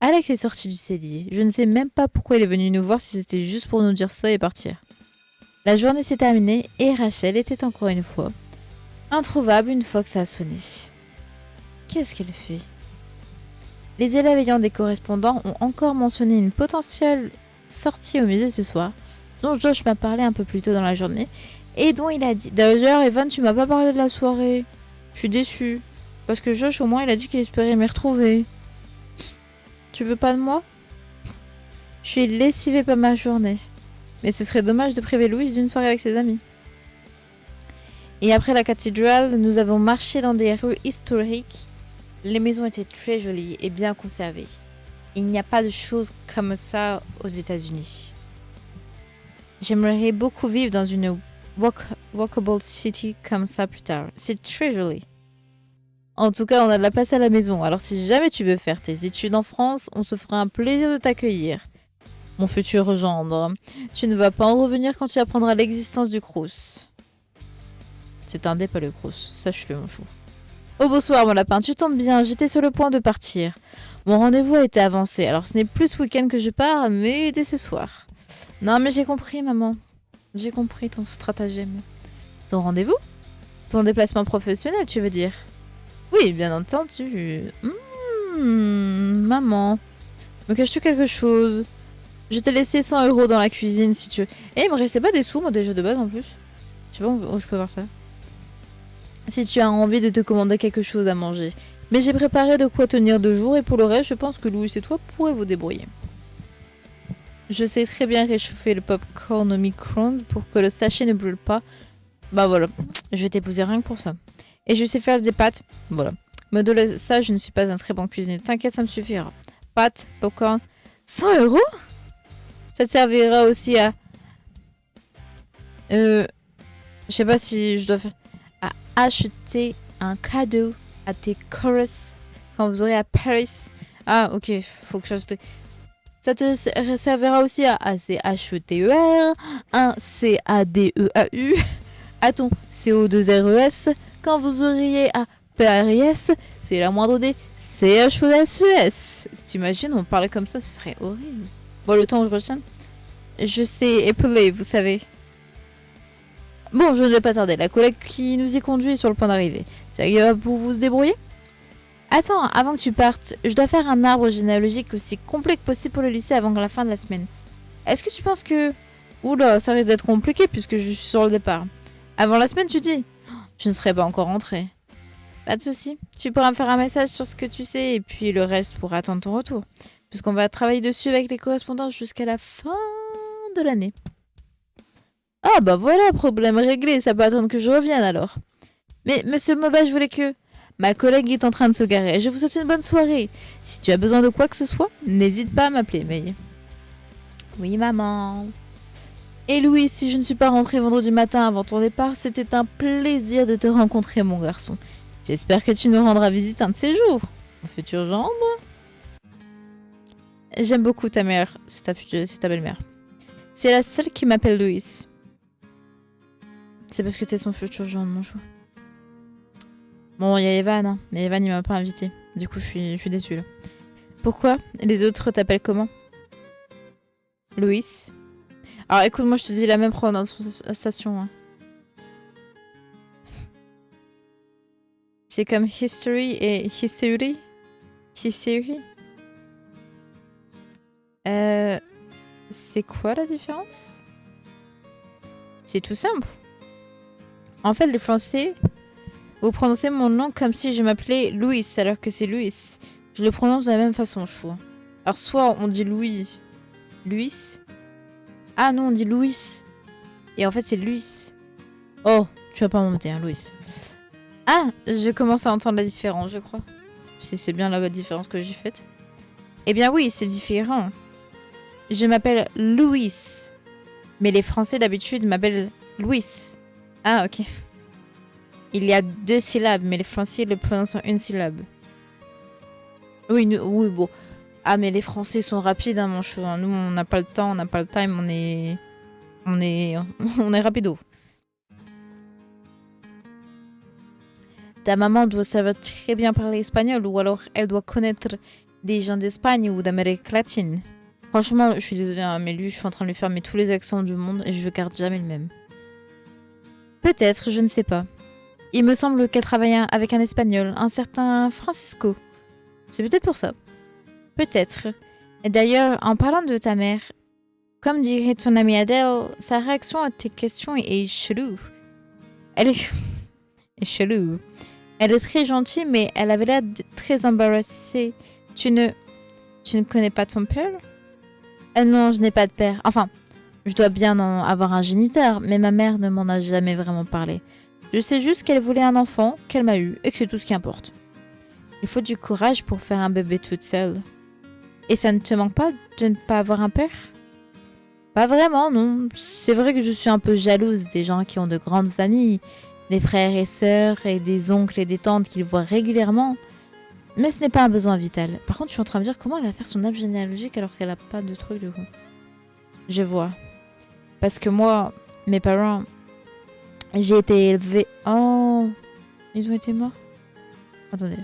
Alex est sorti du cellier. Je ne sais même pas pourquoi il est venu nous voir si c'était juste pour nous dire ça et partir. La journée s'est terminée et Rachel était encore une fois introuvable une fois que ça a sonné. Qu'est-ce qu'elle fait? Les élèves ayant des correspondants ont encore mentionné une potentielle sortie au musée ce soir, dont Josh m'a parlé un peu plus tôt dans la journée, et dont il a dit « D'ailleurs, Evan, tu m'as pas parlé de la soirée. Je suis déçue. Parce que Josh, au moins, il a dit qu'il espérait m'y retrouver. Tu veux pas de moi? Je suis lessivée par ma journée. Mais ce serait dommage de priver Louise d'une soirée avec ses amis. Et après la cathédrale, nous avons marché dans des rues historiques. Les maisons étaient très jolies et bien conservées. Il n'y a pas de choses comme ça aux États-Unis. J'aimerais beaucoup vivre dans une walkable city comme ça plus tard. C'est très joli. En tout cas, on a de la place à la maison. Alors si jamais tu veux faire tes études en France, on se fera un plaisir de t'accueillir. Mon futur gendre. Tu ne vas pas en revenir quand tu apprendras l'existence du Crous. C'est un dé, pas le Crous. Sache-le, mon chou. Oh, bonsoir, mon lapin. Tu tombes bien. J'étais sur le point de partir. Mon rendez-vous a été avancé. Alors, ce n'est plus ce week-end que je pars, mais dès ce soir. Non, mais j'ai compris, maman. J'ai compris ton stratagème. Ton rendez-vous? Ton déplacement professionnel, tu veux dire? Oui, bien entendu. Maman. Me caches-tu quelque chose? Je t'ai laissé 100 € dans la cuisine si tu veux. Eh, il me restait pas des sous, moi, déjà de base en plus. Je sais pas où je peux voir ça. Si tu as envie de te commander quelque chose à manger. Mais j'ai préparé de quoi tenir 2 jours et pour le reste, je pense que Louis et toi pourrez vous débrouiller. Je sais très bien réchauffer le popcorn au micro-ondes pour que le sachet ne brûle pas. Bah voilà, je vais t'épouser rien que pour ça. Et je sais faire des pâtes. Voilà. Me donne ça, je ne suis pas un très bon cuisinier. T'inquiète, ça me suffira. Pâtes, popcorn. 100 €? Ça te servira aussi à... Je sais pas si je dois faire... À acheter un cadeau à tes chorus quand vous aurez à Paris. Ah, ok, faut que j'ajoute... Ça te servira aussi à ACHETER, un CADEAU, à ton CO2RES, quand vous auriez à PRIS, c'est la moindre des CHESUS. T'imagines, on parlait comme ça, ce serait horrible. Bon, le temps où je retiens. Je sais épeler, vous savez. Bon, je ne vais pas tarder. La collègue qui nous y conduit est sur le point d'arriver. Sérieux pour vous débrouiller? Attends, avant que tu partes, je dois faire un arbre généalogique aussi complet que possible pour le lycée avant la fin de la semaine. Est-ce que tu penses que... Oula, ça risque d'être compliqué puisque je suis sur le départ. Avant la semaine, tu dis? Je ne serai pas encore rentrée. Pas de souci. Tu pourras me faire un message sur ce que tu sais et puis le reste pour attendre ton retour. Puisqu'on va travailler dessus avec les correspondances jusqu'à la fin de l'année. Ah bah voilà, problème réglé, ça peut attendre que je revienne alors. Mais monsieur Maubach, je voulais que... Ma collègue est en train de se garer. Je vous souhaite une bonne soirée. Si tu as besoin de quoi que ce soit, n'hésite pas à m'appeler, May. Oui, maman. Et Louis, si je ne suis pas rentrée vendredi matin avant ton départ, c'était un plaisir de te rencontrer, mon garçon. J'espère que tu nous rendras visite un de ces jours. Mon futur gendre. J'aime beaucoup ta mère. C'est ta belle-mère. C'est la seule qui m'appelle Louis. C'est parce que t'es son futur gendre, mon chou. Bon, il y a Evan, hein. Mais Evan, il m'a pas invité. Du coup, je suis déçue, là. Pourquoi? Les autres t'appellent comment? Louis. Alors, écoute, moi, je te dis la même prononciation. Hein. C'est comme history et history. History. C'est quoi la différence? C'est tout simple. En fait, les Français... Vous prononcez mon nom comme si je m'appelais Louis, alors que c'est Louis. Je le prononce de la même façon, je trouve. Alors, soit on dit Louis. Louis. Ah non, on dit Louis. Et en fait, c'est Louis. Oh, tu vas pas m'en hein, Louis. Ah, je commence à entendre la différence, je crois. C'est bien la différence que j'ai faite. Eh bien oui, c'est différent. Je m'appelle Louis. Mais les Français, d'habitude, m'appellent Louis. Ah, ok. Il y a 2 syllabes, mais les Français le prononcent en 1 syllabe. Oui, oui, bon. Ah, mais les Français sont rapides, hein, mon chou. Nous, on n'a pas le temps, on n'a pas le time, on est rapido. Ta maman doit savoir très bien parler espagnol, ou alors elle doit connaître des gens d'Espagne ou d'Amérique latine. Franchement, je suis désolée, hein, mais lui, je suis en train de lui faire tous les accents du monde et je ne garde jamais le même. Peut-être, je ne sais pas. Il me semble qu'elle travaille avec un Espagnol, un certain Francisco. C'est peut-être pour ça. Peut-être. Et d'ailleurs, en parlant de ta mère, comme dirait ton amie Adèle, sa réaction à tes questions est chelou. Elle est chelou. Elle est très gentille, mais elle avait l'air très embarrassée. Tu ne connais pas ton père? Non, je n'ai pas de père. Enfin, je dois bien en avoir un géniteur, mais ma mère ne m'en a jamais vraiment parlé. Je sais juste qu'elle voulait un enfant, qu'elle m'a eu, et que c'est tout ce qui importe. Il faut du courage pour faire un bébé toute seule. Et ça ne te manque pas de ne pas avoir un père? Pas vraiment, non. C'est vrai que je suis un peu jalouse des gens qui ont de grandes familles, des frères et sœurs, et des oncles et des tantes qu'ils voient régulièrement. Mais ce n'est pas un besoin vital. Par contre, je suis en train de me dire comment elle va faire son arbre généalogique alors qu'elle a pas de truc de coup. Je vois. Parce que moi, mes parents, j'ai été élevée... Oh, ils ont été morts? Attendez.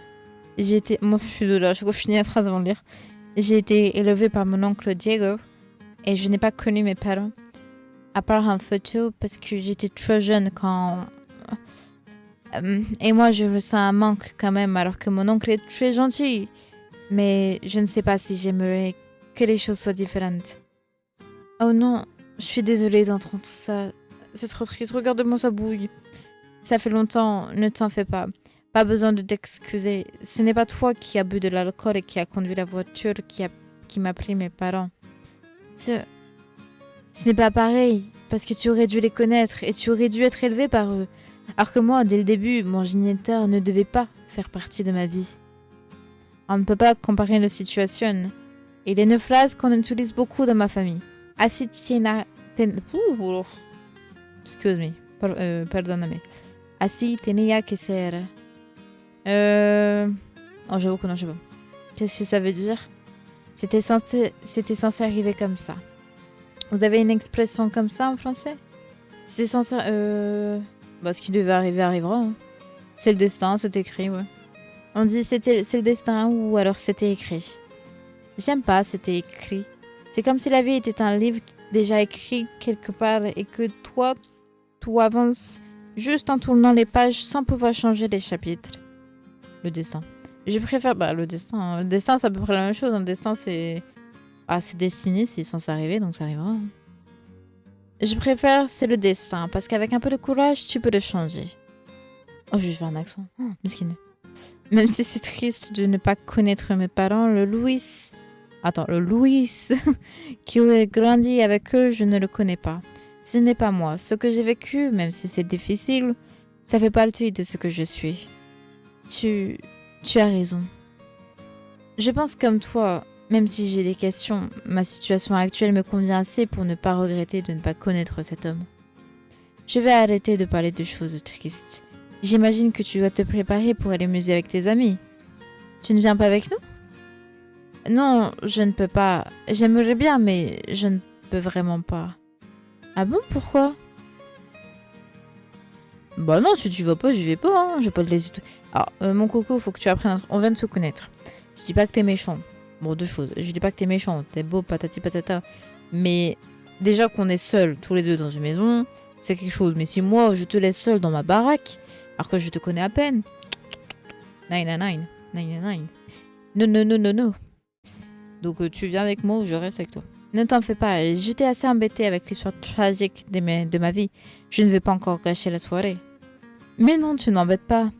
Moi, je suis désolée, je finis la phrase avant de lire. J'ai été élevée par mon oncle Diego et je n'ai pas connu mes parents. À part en photo parce que j'étais trop jeune quand... Et moi, je ressens un manque quand même alors que mon oncle est très gentil. Mais je ne sais pas si j'aimerais que les choses soient différentes. Oh non, je suis désolée d'entendre ça. C'est trop triste. Regarde-moi, ça bouille. Ça fait longtemps, ne t'en fais pas. Pas besoin de t'excuser. Ce n'est pas toi qui as bu de l'alcool et qui a conduit la voiture qui m'a pris mes parents. Ce n'est pas pareil, parce que tu aurais dû les connaître et tu aurais dû être élevé par eux. Alors que moi, dès le début, mon géniteur ne devait pas faire partie de ma vie. On ne peut pas comparer nos situations. Il y a une phrase qu'on utilise beaucoup dans ma famille. Así tiene... Excuse me. Perdóname. Así tenía que ser. Oh, j'avoue que non, je sais pas. Qu'est-ce que ça veut dire? C'était censé arriver comme ça. Vous avez une expression comme ça en français? C'était censé... Bah, ce qui devait arriver arrivera. Hein. C'est le destin, c'est écrit, ouais. On dit c'est le destin ou alors c'était écrit. J'aime pas c'était écrit. C'est comme si la vie était un livre déjà écrit quelque part et que toi, tu avances juste en tournant les pages sans pouvoir changer les chapitres. Le destin. Je préfère... Bah, le destin. Hein. Le destin, c'est à peu près la même chose. Le destin, c'est... Ah, c'est destiné, c'est censé arriver, donc ça arrivera. Hein. Je préfère c'est le destin, parce qu'avec un peu de courage, tu peux le changer. Oh, je vais faire un accent. Oh, mesquine. Même si c'est triste de ne pas connaître mes parents, le Louis qui aurait grandi avec eux, je ne le connais pas. Ce n'est pas moi. Ce que j'ai vécu, même si c'est difficile, ça fait partie de ce que je suis. Tu as raison. Je pense comme toi, même si j'ai des questions, ma situation actuelle me convient assez pour ne pas regretter de ne pas connaître cet homme. Je vais arrêter de parler de choses tristes. J'imagine que tu dois te préparer pour aller au musée avec tes amis. Tu ne viens pas avec nous? Non, je ne peux pas. J'aimerais bien, mais je ne peux vraiment pas. Ah bon, pourquoi? Bah non, si tu vas pas, j'y vais pas. Hein. Je vais pas te laisser... Alors, mon coco, faut que tu apprennes... On vient de se connaître. Je dis pas que t'es méchant. Bon, deux choses. Je dis pas que t'es méchant. T'es beau, patati patata. Mais déjà qu'on est seuls, tous les deux, dans une maison, c'est quelque chose. Mais si moi, je te laisse seul dans ma baraque, alors que je te connais à peine... 999. 999. Non, non, non, non, non. Donc tu viens avec moi ou je reste avec toi. Ne t'en fais pas, j'étais assez embêtée avec l'histoire tragique de ma vie. Je ne vais pas encore gâcher la soirée. Mais non, tu ne m'embêtes pas.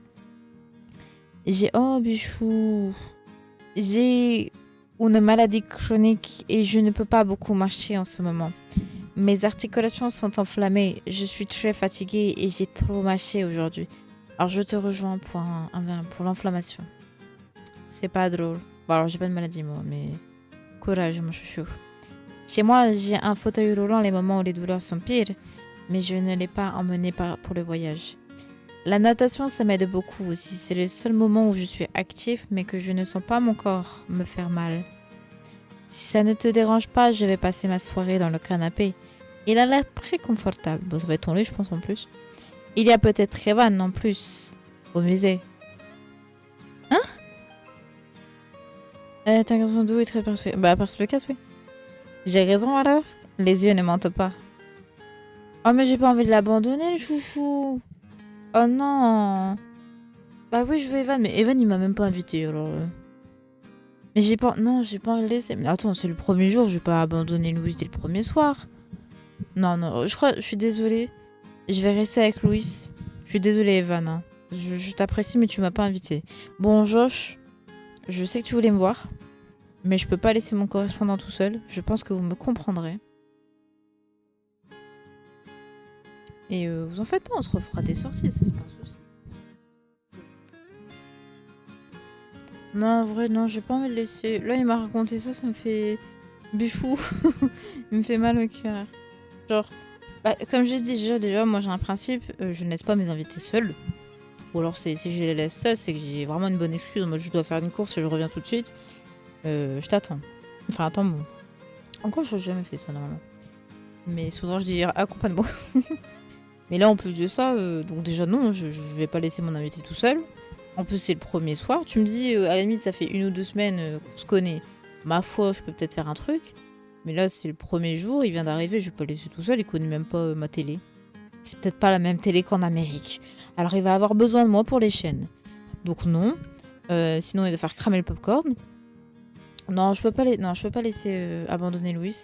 Oh, bichou. J'ai une maladie chronique et je ne peux pas beaucoup marcher en ce moment. Mes articulations sont enflammées, je suis très fatiguée et j'ai trop marché aujourd'hui. Alors je te rejoins pour l'inflammation. C'est pas drôle. Bon alors j'ai pas de maladie moi, mais courage mon chouchou. Chez moi j'ai un fauteuil roulant les moments où les douleurs sont pires, mais je ne l'ai pas emmené pour le voyage. La natation ça m'aide beaucoup aussi, c'est le seul moment où je suis active mais que je ne sens pas mon corps me faire mal. Si ça ne te dérange pas, je vais passer ma soirée dans le canapé. Il a l'air très confortable. Bon, ça va être ton lit, je pense, en plus. Il y a peut-être Evan, en plus, au musée. Hein? T'as un garçon doux et très persuasif. Bah, perspicace, oui. J'ai raison, alors? Les yeux ne mentent pas. Oh, mais j'ai pas envie de l'abandonner, le chouchou. Oh, non. Bah oui, je veux Evan, mais Evan, il m'a même pas invité, alors... Mais j'ai pas... Non, j'ai pas envie de le laisser. Mais attends, c'est le premier jour, je vais pas abandonner Louise dès le premier soir. Non, non, je suis désolée. Je vais rester avec Louis. Je suis désolée, Evan. Hein. Je t'apprécie, mais tu m'as pas invité. Bon, Josh, je sais que tu voulais me voir, mais je peux pas laisser mon correspondant tout seul. Je pense que vous me comprendrez. Et vous en faites pas, on se refera des sorties, ça c'est pas un souci. Non, en vrai, non, j'ai pas envie de laisser. Là, il m'a raconté ça, ça me fait bifou. Il me fait mal au cœur. Genre, comme j'ai dit déjà, moi j'ai un principe, je ne laisse pas mes invités seuls. Ou alors, si je les laisse seuls, c'est que j'ai vraiment une bonne excuse. En mode, je dois faire une course et je reviens tout de suite. Je t'attends. Enfin, attends, bon. Encore, je n'ai jamais fait ça normalement. Mais souvent, je dis accompagne-moi. Mais là, en plus de ça, donc déjà, non, je vais pas laisser mon invité tout seul. En plus, c'est le premier soir. Tu me dis, à la limite, ça fait 1 ou 2 semaines qu'on se connaît. Ma foi, je peux peut-être faire un truc. Mais là, c'est le premier jour, il vient d'arriver, je vais pas le laisser tout seul, il connaît même pas ma télé. C'est peut-être pas la même télé qu'en Amérique. Alors, il va avoir besoin de moi pour les chaînes. Donc non. Sinon, il va faire cramer le popcorn. Non, je peux pas laisser abandonner Louis.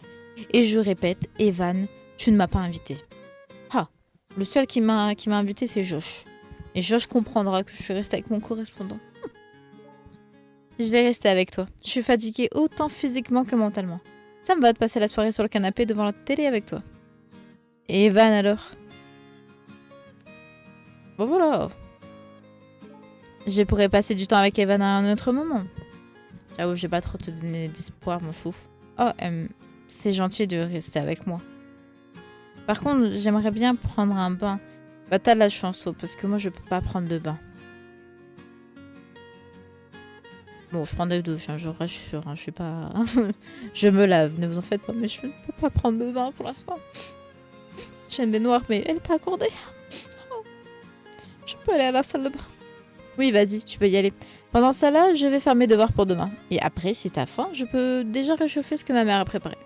Et je répète, Evan, tu ne m'as pas invité. Ah, le seul qui m'a invité, c'est Josh. Et Josh comprendra que je suis restée avec mon correspondant. Je vais rester avec toi. Je suis fatiguée autant physiquement que mentalement. Ça me va de passer la soirée sur le canapé devant la télé avec toi. Et Evan alors? Bon voilà. Je pourrais passer du temps avec Evan à un autre moment. J'avoue, je vais pas trop te donner d'espoir, mon chou. Oh, c'est gentil de rester avec moi. Par contre, j'aimerais bien prendre un bain. Bah t'as de la chance, toi, parce que moi je peux pas prendre de bain. Bon, je prends des douches, hein, je rassure, hein, je suis pas... je me lave, ne vous en faites pas, mais je ne peux pas prendre de bain pour l'instant. J'ai une baignoire, mais elle n'est pas accordée. Oh. Je peux aller à la salle de bain. Oui, vas-y, tu peux y aller. Pendant ça là, je vais faire mes devoirs pour demain. Et après, si t'as faim, je peux déjà réchauffer ce que ma mère a préparé.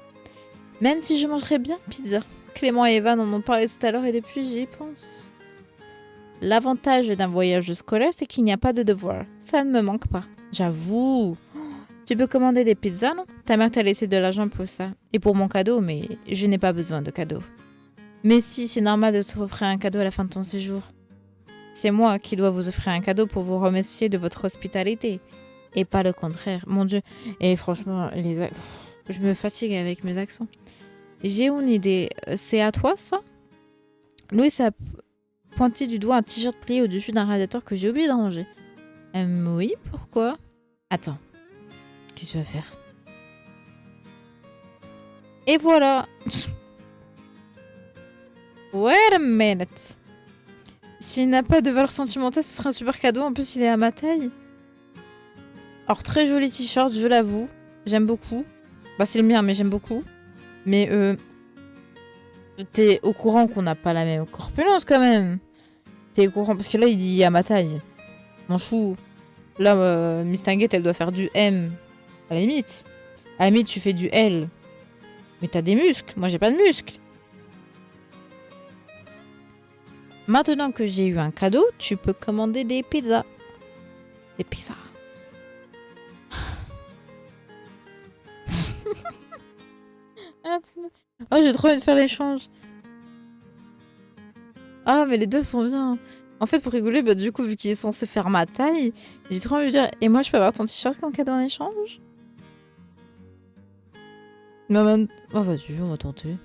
Même si je mangerais bien pizza. Clément et Evan en ont parlé tout à l'heure et depuis, j'y pense. L'avantage d'un voyage scolaire, c'est qu'il n'y a pas de devoirs. Ça ne me manque pas. J'avoue. Tu peux commander des pizzas, non? Ta mère t'a laissé de l'argent pour ça. Et pour mon cadeau, mais je n'ai pas besoin de cadeau. Mais si, c'est normal de t'offrir un cadeau à la fin de ton séjour. C'est moi qui dois vous offrir un cadeau pour vous remercier de votre hospitalité. Et pas le contraire. Mon Dieu. Et franchement, je me fatigue avec mes accents. J'ai une idée. C'est à toi, ça? Louis a pointé du doigt un t-shirt plié au-dessus d'un radiateur que j'ai oublié de ranger. Oui, pourquoi? Attends. Qu'est-ce que tu vas faire? Et voilà. Wait a minute. S'il n'a pas de valeur sentimentale, ce sera un super cadeau. En plus, il est à ma taille. Alors, très joli t-shirt, je l'avoue. J'aime beaucoup. Bah, c'est le mien, mais j'aime beaucoup. Mais, t'es au courant qu'on n'a pas la même corpulence, quand même. T'es au courant, parce que là, il dit à ma taille. Mon chou. Là, Miss Tinguette, elle doit faire du M. À la limite. À la limite, tu fais du L. Mais t'as des muscles. Moi, j'ai pas de muscles. Maintenant que j'ai eu un cadeau, tu peux commander des pizzas. Des pizzas. Oh, j'ai trop envie de faire l'échange. Ah, mais les deux sont bien. En fait, pour rigoler, bah, du coup, vu qu'il est censé faire ma taille, j'ai trop envie de dire, et moi, je peux avoir ton t-shirt comme cadeau en échange? Non, oh, vas-y, on va tenter.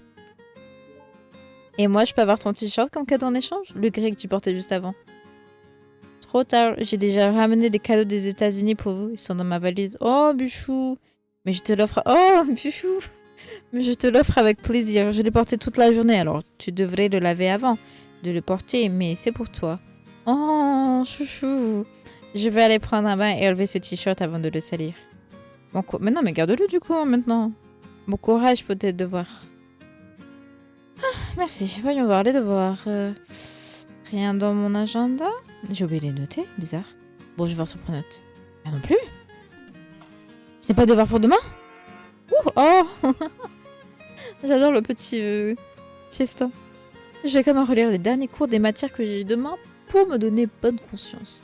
Et moi, je peux avoir ton t-shirt comme cadeau en échange? Le gris que tu portais juste avant. Trop tard, j'ai déjà ramené des cadeaux des États-Unis pour vous. Ils sont dans ma valise. Oh, Buchou. Mais je te l'offre. Oh, Buchou. Mais je te l'offre avec plaisir. Je l'ai porté toute la journée, alors tu devrais le laver avant de le porter, mais c'est pour toi. Oh, chouchou. Je vais aller prendre un bain et enlever ce t-shirt avant de le salir. Mais non, mais garde-le du coup, maintenant. Bon courage pour tes devoirs. Ah, merci. Voyons voir les devoirs. Rien dans mon agenda. J'ai oublié de les noter. Bizarre. Bon, je vais voir sur Pronote. Ah non plus. C'est pas devoir pour demain? Ouh, oh. J'adore le petit fiesta. Je vais quand même relire les derniers cours des matières que j'ai demain pour me donner bonne conscience.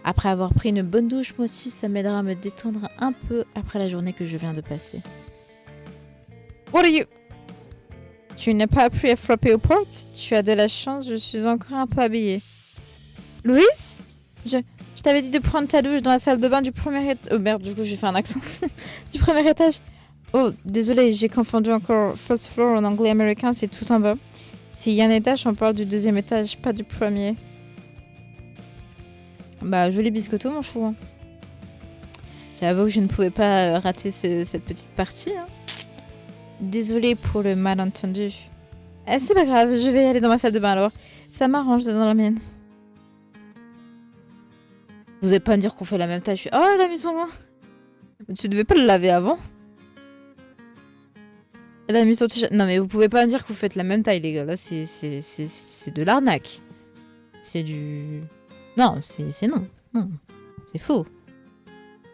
Après avoir pris une bonne douche, moi aussi, ça m'aidera à me détendre un peu après la journée que je viens de passer. What are you? Tu n'as pas appris à frapper aux portes? Tu as de la chance, je suis encore un peu habillée. Louis, je t'avais dit de prendre ta douche dans la salle de bain du premier étage. Oh merde, du coup j'ai fait un accent. Du premier étage. Oh, désolé, j'ai confondu encore. First floor en anglais américain, c'est tout en bas. S'il y a un étage, on parle du deuxième étage, pas du premier. Bah, joli biscotto, mon chou. Hein. J'avoue que je ne pouvais pas rater cette petite partie. Hein. Désolée pour le malentendu. C'est pas grave, je vais aller dans ma salle de bain alors. Ça m'arrange d'être dans la mienne. Vous allez pas me dire qu'on fait la même taille. Oh, elle a mis son gant. Tu devais pas le laver avant. Elle a mis son t-shirt. Non, mais vous pouvez pas me dire que vous faites la même taille, les gars. Là, c'est de l'arnaque. C'est du... Non, c'est non. Non, c'est faux.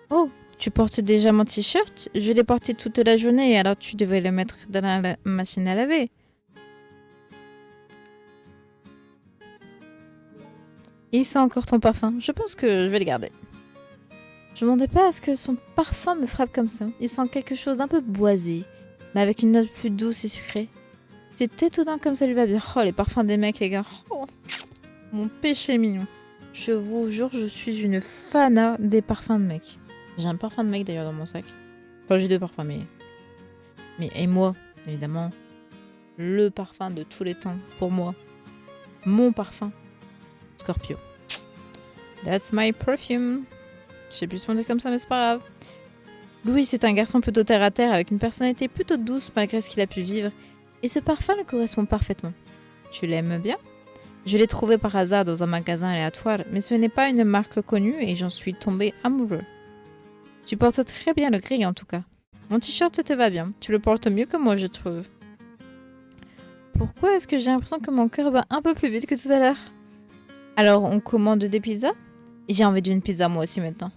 Oh, tu portes déjà mon t-shirt? Je l'ai porté toute la journée, alors tu devais le mettre dans la machine à laver. Il sent encore ton parfum. Je pense que je vais le garder. Je m'attendais pas à ce que son parfum me frappe comme ça. Il sent quelque chose d'un peu boisé, mais avec une note plus douce et sucrée. C'est étonnant comme ça lui va bien. Oh, les parfums des mecs, les gars. Oh, mon péché mignon. Je vous jure, je suis une fana des parfums de mecs. J'ai un parfum de mec d'ailleurs dans mon sac. Enfin, j'ai 2 parfums, mais et moi, évidemment, le parfum de tous les temps, pour moi. Mon parfum. Scorpio. That's my perfume. Je sais plus si on dit comme ça, mais c'est pas grave. Louis est un garçon plutôt terre à terre avec une personnalité plutôt douce malgré ce qu'il a pu vivre. Et ce parfum le correspond parfaitement. Tu l'aimes bien? Je l'ai trouvé par hasard dans un magasin aléatoire, mais ce n'est pas une marque connue et j'en suis tombée amoureux. Tu portes très bien le gris en tout cas. Mon t-shirt te va bien. Tu le portes mieux que moi, je trouve. Pourquoi est-ce que j'ai l'impression que mon cœur bat un peu plus vite que tout à l'heure? Alors, on commande des pizzas? J'ai envie d'une pizza moi aussi maintenant.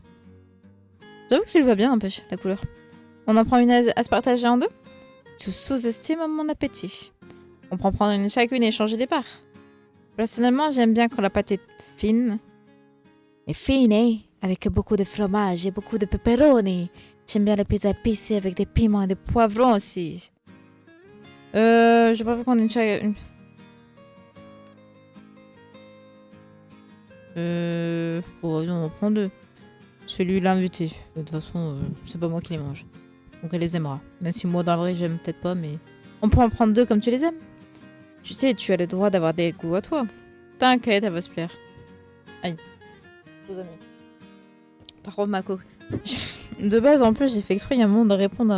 J'avoue que ça lui va bien un peu, la couleur. On en prend une à se partager en 2? Tu sous-estimes mon appétit. On prend prendre une chacune et changer des parts. Personnellement, j'aime bien quand la pâte est fine. Et fine, avec beaucoup de fromage et beaucoup de pepperoni. J'aime bien les pizzas épicées avec des piments et des poivrons aussi. Je préfère qu'on ait une chacune. Oh, on en prend 2. Celui-là invité. De toute façon, c'est pas moi qui les mange. Donc elle les aimera. Même si moi, dans le vrai, j'aime peut-être pas, mais... On peut en prendre 2 comme tu les aimes. Tu sais, tu as le droit d'avoir des goûts à toi. T'inquiète, elle va se plaire. Aïe. Vos amis. Par contre, ma coque... De base, en plus, j'ai fait exprès il y a un moment de répondre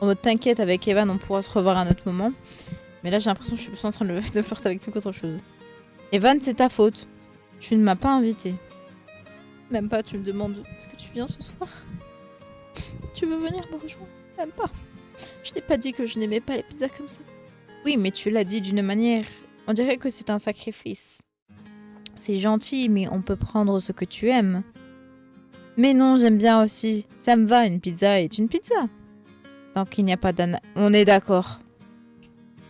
en mode t'inquiète avec Evan, on pourra se revoir à un autre moment. Mais là, j'ai l'impression que je suis plus en train de flirter avec lui qu'autre chose. Evan, c'est ta faute. Tu ne m'as pas invité. Même pas, tu me demandes est-ce que tu viens ce soir? Tu veux venir me rejoindre? Même pas. Je n'ai pas dit que je n'aimais pas les pizzas comme ça. Oui, mais tu l'as dit d'une manière... On dirait que c'est un sacrifice. C'est gentil, mais on peut prendre ce que tu aimes. Mais non, j'aime bien aussi. Ça me va, une pizza est une pizza. Tant qu'il n'y a pas d'ananas... On est d'accord.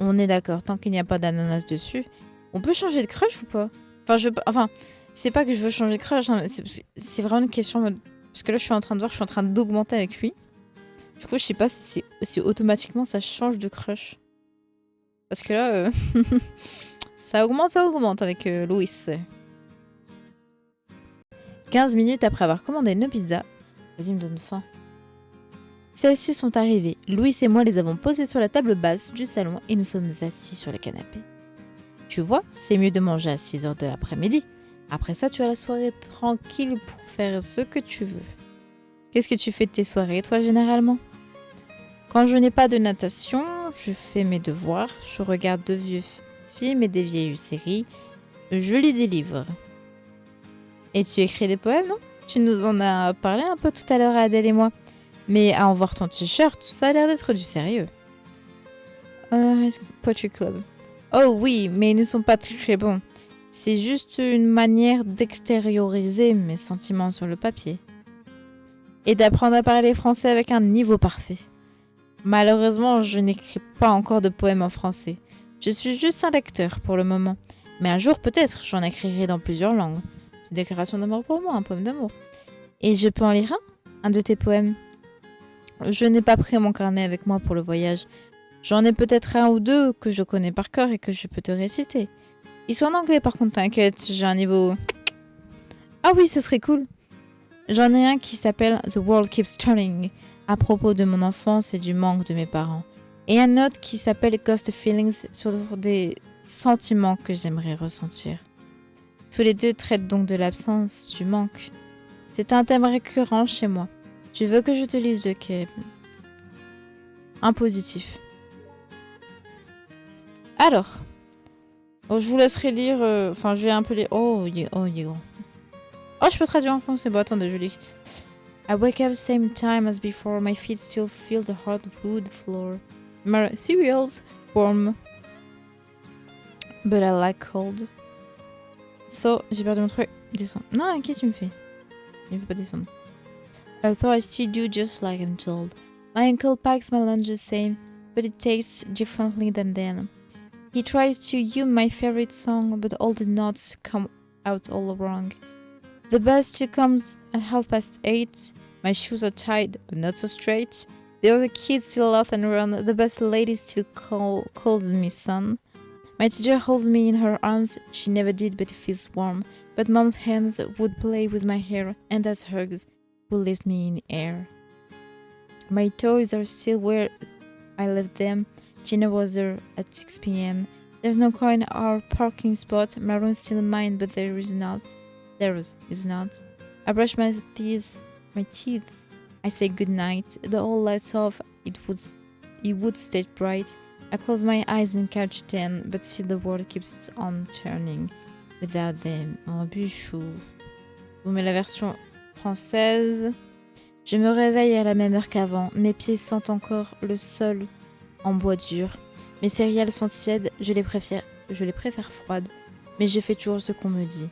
On est d'accord. Tant qu'il n'y a pas d'ananas dessus, on peut changer de crush ou pas? Enfin, c'est pas que je veux changer de crush. Hein, c'est vraiment une question... Parce que là, je suis en train d'augmenter avec lui. Du coup, je sais pas si automatiquement ça change de crush. Parce que là, ça augmente avec Louis. 15 minutes après avoir commandé nos pizzas. Vas-y, me donne faim. Celles-ci sont arrivées. Louis et moi les avons posées sur la table basse du salon et nous sommes assis sur le canapé. Tu vois, c'est mieux de manger à 6h de l'après-midi. Après ça, tu as la soirée tranquille pour faire ce que tu veux. Qu'est-ce que tu fais de tes soirées, toi, généralement? Quand je n'ai pas de natation, je fais mes devoirs, je regarde de vieux films et des vieilles séries, je lis des livres. Et tu écris des poèmes, non? Tu nous en as parlé un peu tout à l'heure, Adèle et moi. Mais à en voir ton t-shirt, ça a l'air d'être du sérieux. Poetry Club. Oh oui, mais ils ne sont pas très bons. C'est juste une manière d'extérioriser mes sentiments sur le papier. Et d'apprendre à parler français avec un niveau parfait. Malheureusement, je n'écris pas encore de poèmes en français. Je suis juste un lecteur pour le moment. Mais un jour, peut-être, j'en écrirai dans plusieurs langues. Une déclaration d'amour pour moi, un poème d'amour. Et je peux en lire un de tes poèmes. Je n'ai pas pris mon carnet avec moi pour le voyage. J'en ai peut-être un ou deux que je connais par cœur et que je peux te réciter. Ils sont en anglais par contre, t'inquiète, j'ai un niveau Ah oui, ce serait cool. J'en ai un qui s'appelle The World Keeps Turning, à propos de mon enfance et du manque de mes parents. Et un autre qui s'appelle Ghost Feelings, sur des sentiments que j'aimerais ressentir. Tous les deux traitent donc de l'absence, du manque. C'est un thème récurrent chez moi. Tu veux que je te lise de quel... Un positif. Alors, je vous laisserai lire... Enfin, je vais un peu lire... Oh, il est grand. Oh, je peux traduire en français. Bon, attendez, je lis. I wake up same time as before. My feet still feel the hardwood floor. My cereals warm. But I like cold. So, j'ai perdu mon truc. Descends. Non, qu'est-ce que tu me fais? Il ne faut pas descendre. Although I still do just like I'm told. My uncle packs my lunch the same, but it tastes differently than then. He tries to hum my favorite song, but all the notes come out all wrong. The bus still comes at 8:30. My shoes are tied, but not so straight. The other kids still laugh and run. The bus lady still calls me son. My teacher holds me in her arms. She never did, but it feels warm. But mom's hands would play with my hair, and that's hugs would lift me in air. My toys are still where I left them. Dinner was there at 6 p.m. There's no car in our parking spot. My room's still mine, but there is not. I brush my teeth. I say goodnight. The whole lights off. It would stay bright. I close my eyes and couch 10, but still the world keeps on turning without them. Oh, bichou. Je vous mets la version française. Je me réveille à la même heure qu'avant. Mes pieds sentent encore le sol en bois dur. Mes céréales sont tièdes. Je les préfère froides. Mais je fais toujours ce qu'on me dit.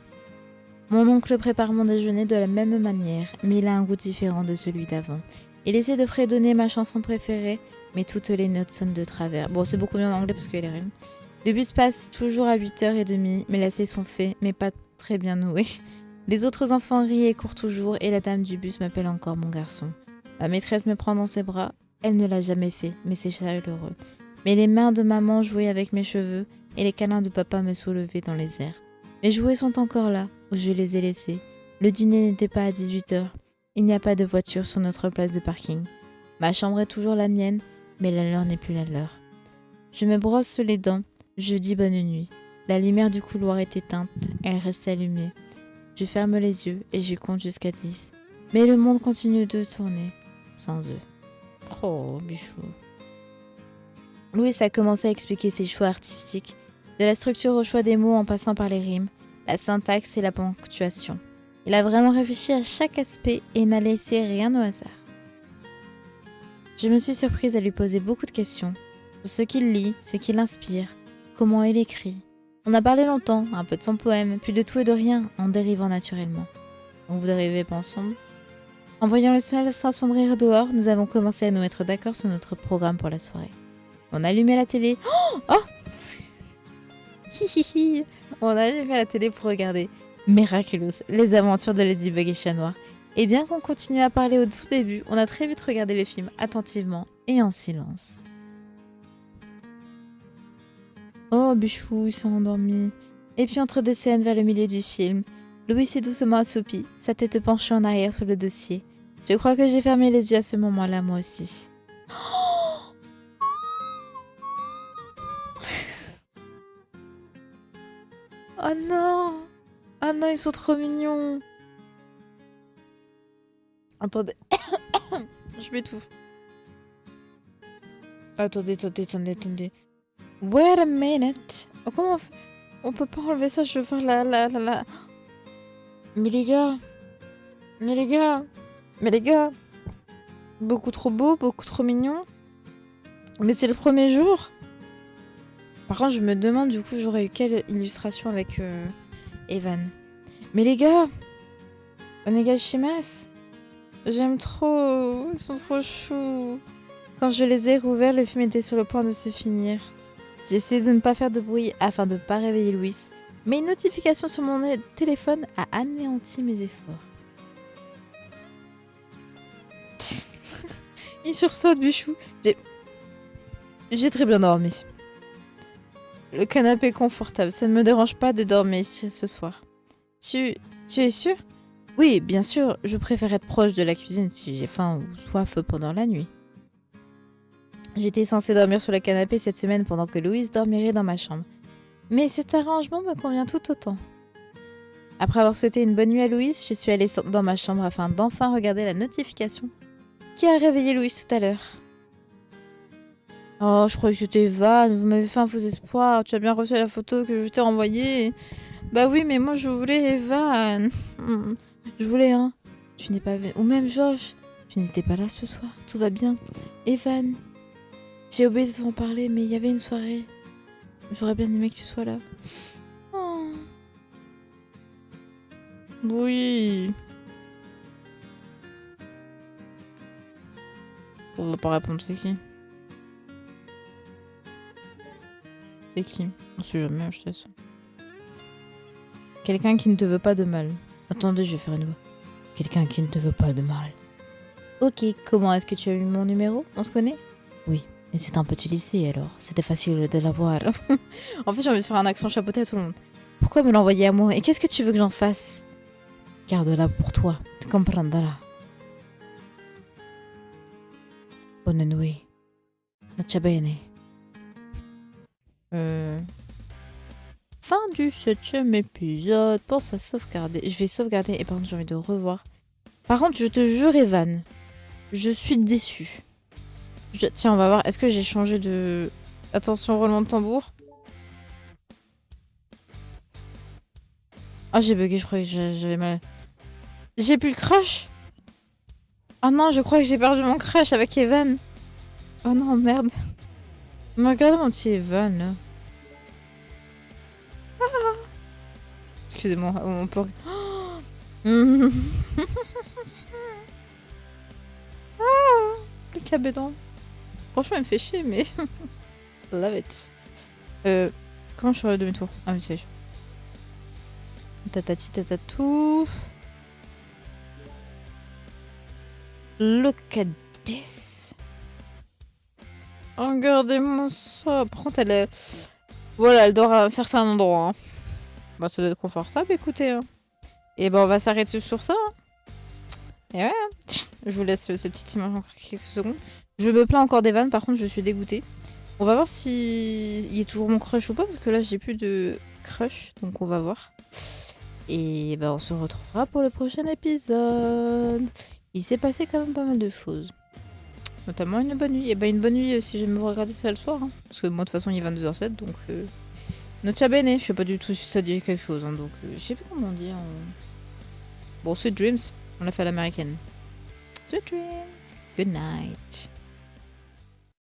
Mon oncle prépare mon déjeuner de la même manière, mais il a un goût différent de celui d'avant. Il essaie de fredonner ma chanson préférée, mais toutes les notes sonnent de travers. Bon, c'est beaucoup mieux en anglais parce qu'il y a les rimes. Le bus passe toujours à 8h30, mes lacets sont faits, mais pas très bien noués. Les autres enfants rient et courent toujours, et la dame du bus m'appelle encore mon garçon. Ma maîtresse me prend dans ses bras. Elle ne l'a jamais fait, mais c'est chaleureux. Mais les mains de maman jouaient avec mes cheveux, et les câlins de papa me soulevaient dans les airs. Mes jouets sont encore là, où je les ai laissés. Le dîner n'était pas à 18h. Il n'y a pas de voiture sur notre place de parking. Ma chambre est toujours la mienne, mais la leur n'est plus la leur. Je me brosse les dents, je dis bonne nuit. La lumière du couloir est éteinte, elle reste allumée. Je ferme les yeux et je compte jusqu'à 10. Mais le monde continue de tourner, sans eux. Oh, bichou. Louis a commencé à expliquer ses choix artistiques, de la structure au choix des mots en passant par les rimes, la syntaxe et la ponctuation. Il a vraiment réfléchi à chaque aspect et n'a laissé rien au hasard. Je me suis surprise à lui poser beaucoup de questions sur ce qu'il lit, ce qui l'inspire, comment il écrit. On a parlé longtemps, un peu de son poème, puis de tout et de rien, en dérivant naturellement. On vous dérivez pas ensemble? En voyant le ciel s'assombrir dehors, nous avons commencé à nous mettre d'accord sur notre programme pour la soirée. On allumait la télé. Oh Hihihi. On allumait la télé pour regarder Miraculous, les aventures de Ladybug et Chat Noir. Et bien qu'on continue à parler au tout début, on a très vite regardé le film attentivement et en silence. Oh, Bichou, il s'est endormi. Et puis entre deux scènes vers le milieu du film, Louis s'est doucement assoupi, sa tête penchée en arrière sur le dossier. Je crois que j'ai fermé les yeux à ce moment-là, moi aussi. Oh non! Oh non, ils sont trop mignons! Attendez. Je m'étouffe. Attendez. Wait a minute. Oh, comment on peut pas enlever ça? Je veux voir la... Mais les gars. Beaucoup trop beau, beaucoup trop mignon. Mais c'est le premier jour. Par contre, je me demande du coup, j'aurais eu quelle illustration avec Evan. Mais les gars, onegaishimasu. J'aime trop, ils sont trop choux. Quand je les ai rouverts, le film était sur le point de se finir. J'ai essayé de ne pas faire de bruit afin de ne pas réveiller Louis, mais une notification sur mon téléphone a anéanti mes efforts. Il sursaute, Bichou. J'ai très bien dormi. Le canapé est confortable, ça ne me dérange pas de dormir ici ce soir. Tu es sûr? Oui, bien sûr, je préfère être proche de la cuisine si j'ai faim ou soif pendant la nuit. J'étais censée dormir sur le canapé cette semaine pendant que Louise dormirait dans ma chambre. Mais cet arrangement me convient tout autant. Après avoir souhaité une bonne nuit à Louise, je suis allée dans ma chambre afin d'enfin regarder la notification qui a réveillé Louise tout à l'heure. Oh, je croyais que c'était Evan, vous m'avez fait un faux espoir, tu as bien reçu la photo que je t'ai envoyée. Bah oui, mais moi je voulais Evan. Je voulais un. Tu n'es pas... Ou même Josh. Tu n'étais pas là ce soir, tout va bien. Evan. J'ai oublié de t'en parler, mais il y avait une soirée. J'aurais bien aimé que tu sois là. Oh. Oui. On va pas répondre, c'est qui? C'est qui? On sait jamais, je sais ça. Quelqu'un qui ne te veut pas de mal. Attendez, je vais faire une voix. Quelqu'un qui ne te veut pas de mal. Ok, comment est-ce que tu as eu mon numéro? On se connaît? Oui, et c'est un petit lycée alors. C'était facile de l'avoir. En fait, j'ai envie de faire un accent chapeauté à tout le monde. Pourquoi me l'envoyer à moi? Et qu'est-ce que tu veux que j'en fasse? Garde-la pour toi, tu comprendras. Bonne nuit. Noche bene. Fin du 7ème épisode. Pense à sauvegarder. Je vais sauvegarder. Et par contre, j'ai envie de revoir. Par contre, je te jure, Evan, je suis déçue. Tiens, on va voir. Est-ce que j'ai changé de... Attention, roulement de tambour. Ah, j'ai bugué, je croyais que j'avais mal. J'ai plus le crush. Oh non, je crois que j'ai perdu mon crush avec Evan. Oh non, merde. Mais regardez mon petit Evan, là. Ah. Excusez-moi, on peut... Ah, le cabédan. Franchement, il me fait chier, mais... Love it. Comment je ferai le demi-tour? Ah oui, c'est... Tatati tatatou. Look at this. Regardez-moi ça. Par contre, elle est... Voilà, elle dort à un certain endroit. Hein. Bah, ça doit être confortable, écoutez. Hein. Et ben, on va s'arrêter sur ça. Hein. Et ouais, je vous laisse ce petit image encore quelques secondes. Je me plains encore des vannes, par contre, je suis dégoûtée. On va voir si il y a toujours mon crush ou pas, parce que là, j'ai plus de crush, donc on va voir. Et ben, on se retrouvera pour le prochain épisode. Il s'est passé quand même pas mal de choses. Notamment une bonne nuit. Et ben, une bonne nuit si j'aime vous regarder ça le soir. Hein. Parce que moi, de toute façon, il est 22h07, donc... Noche bene, je sais pas du tout si ça dit quelque chose, hein, donc je sais plus comment dire. Bon, Sweet Dreams, on l'a fait à l'américaine. Sweet Dreams, good night.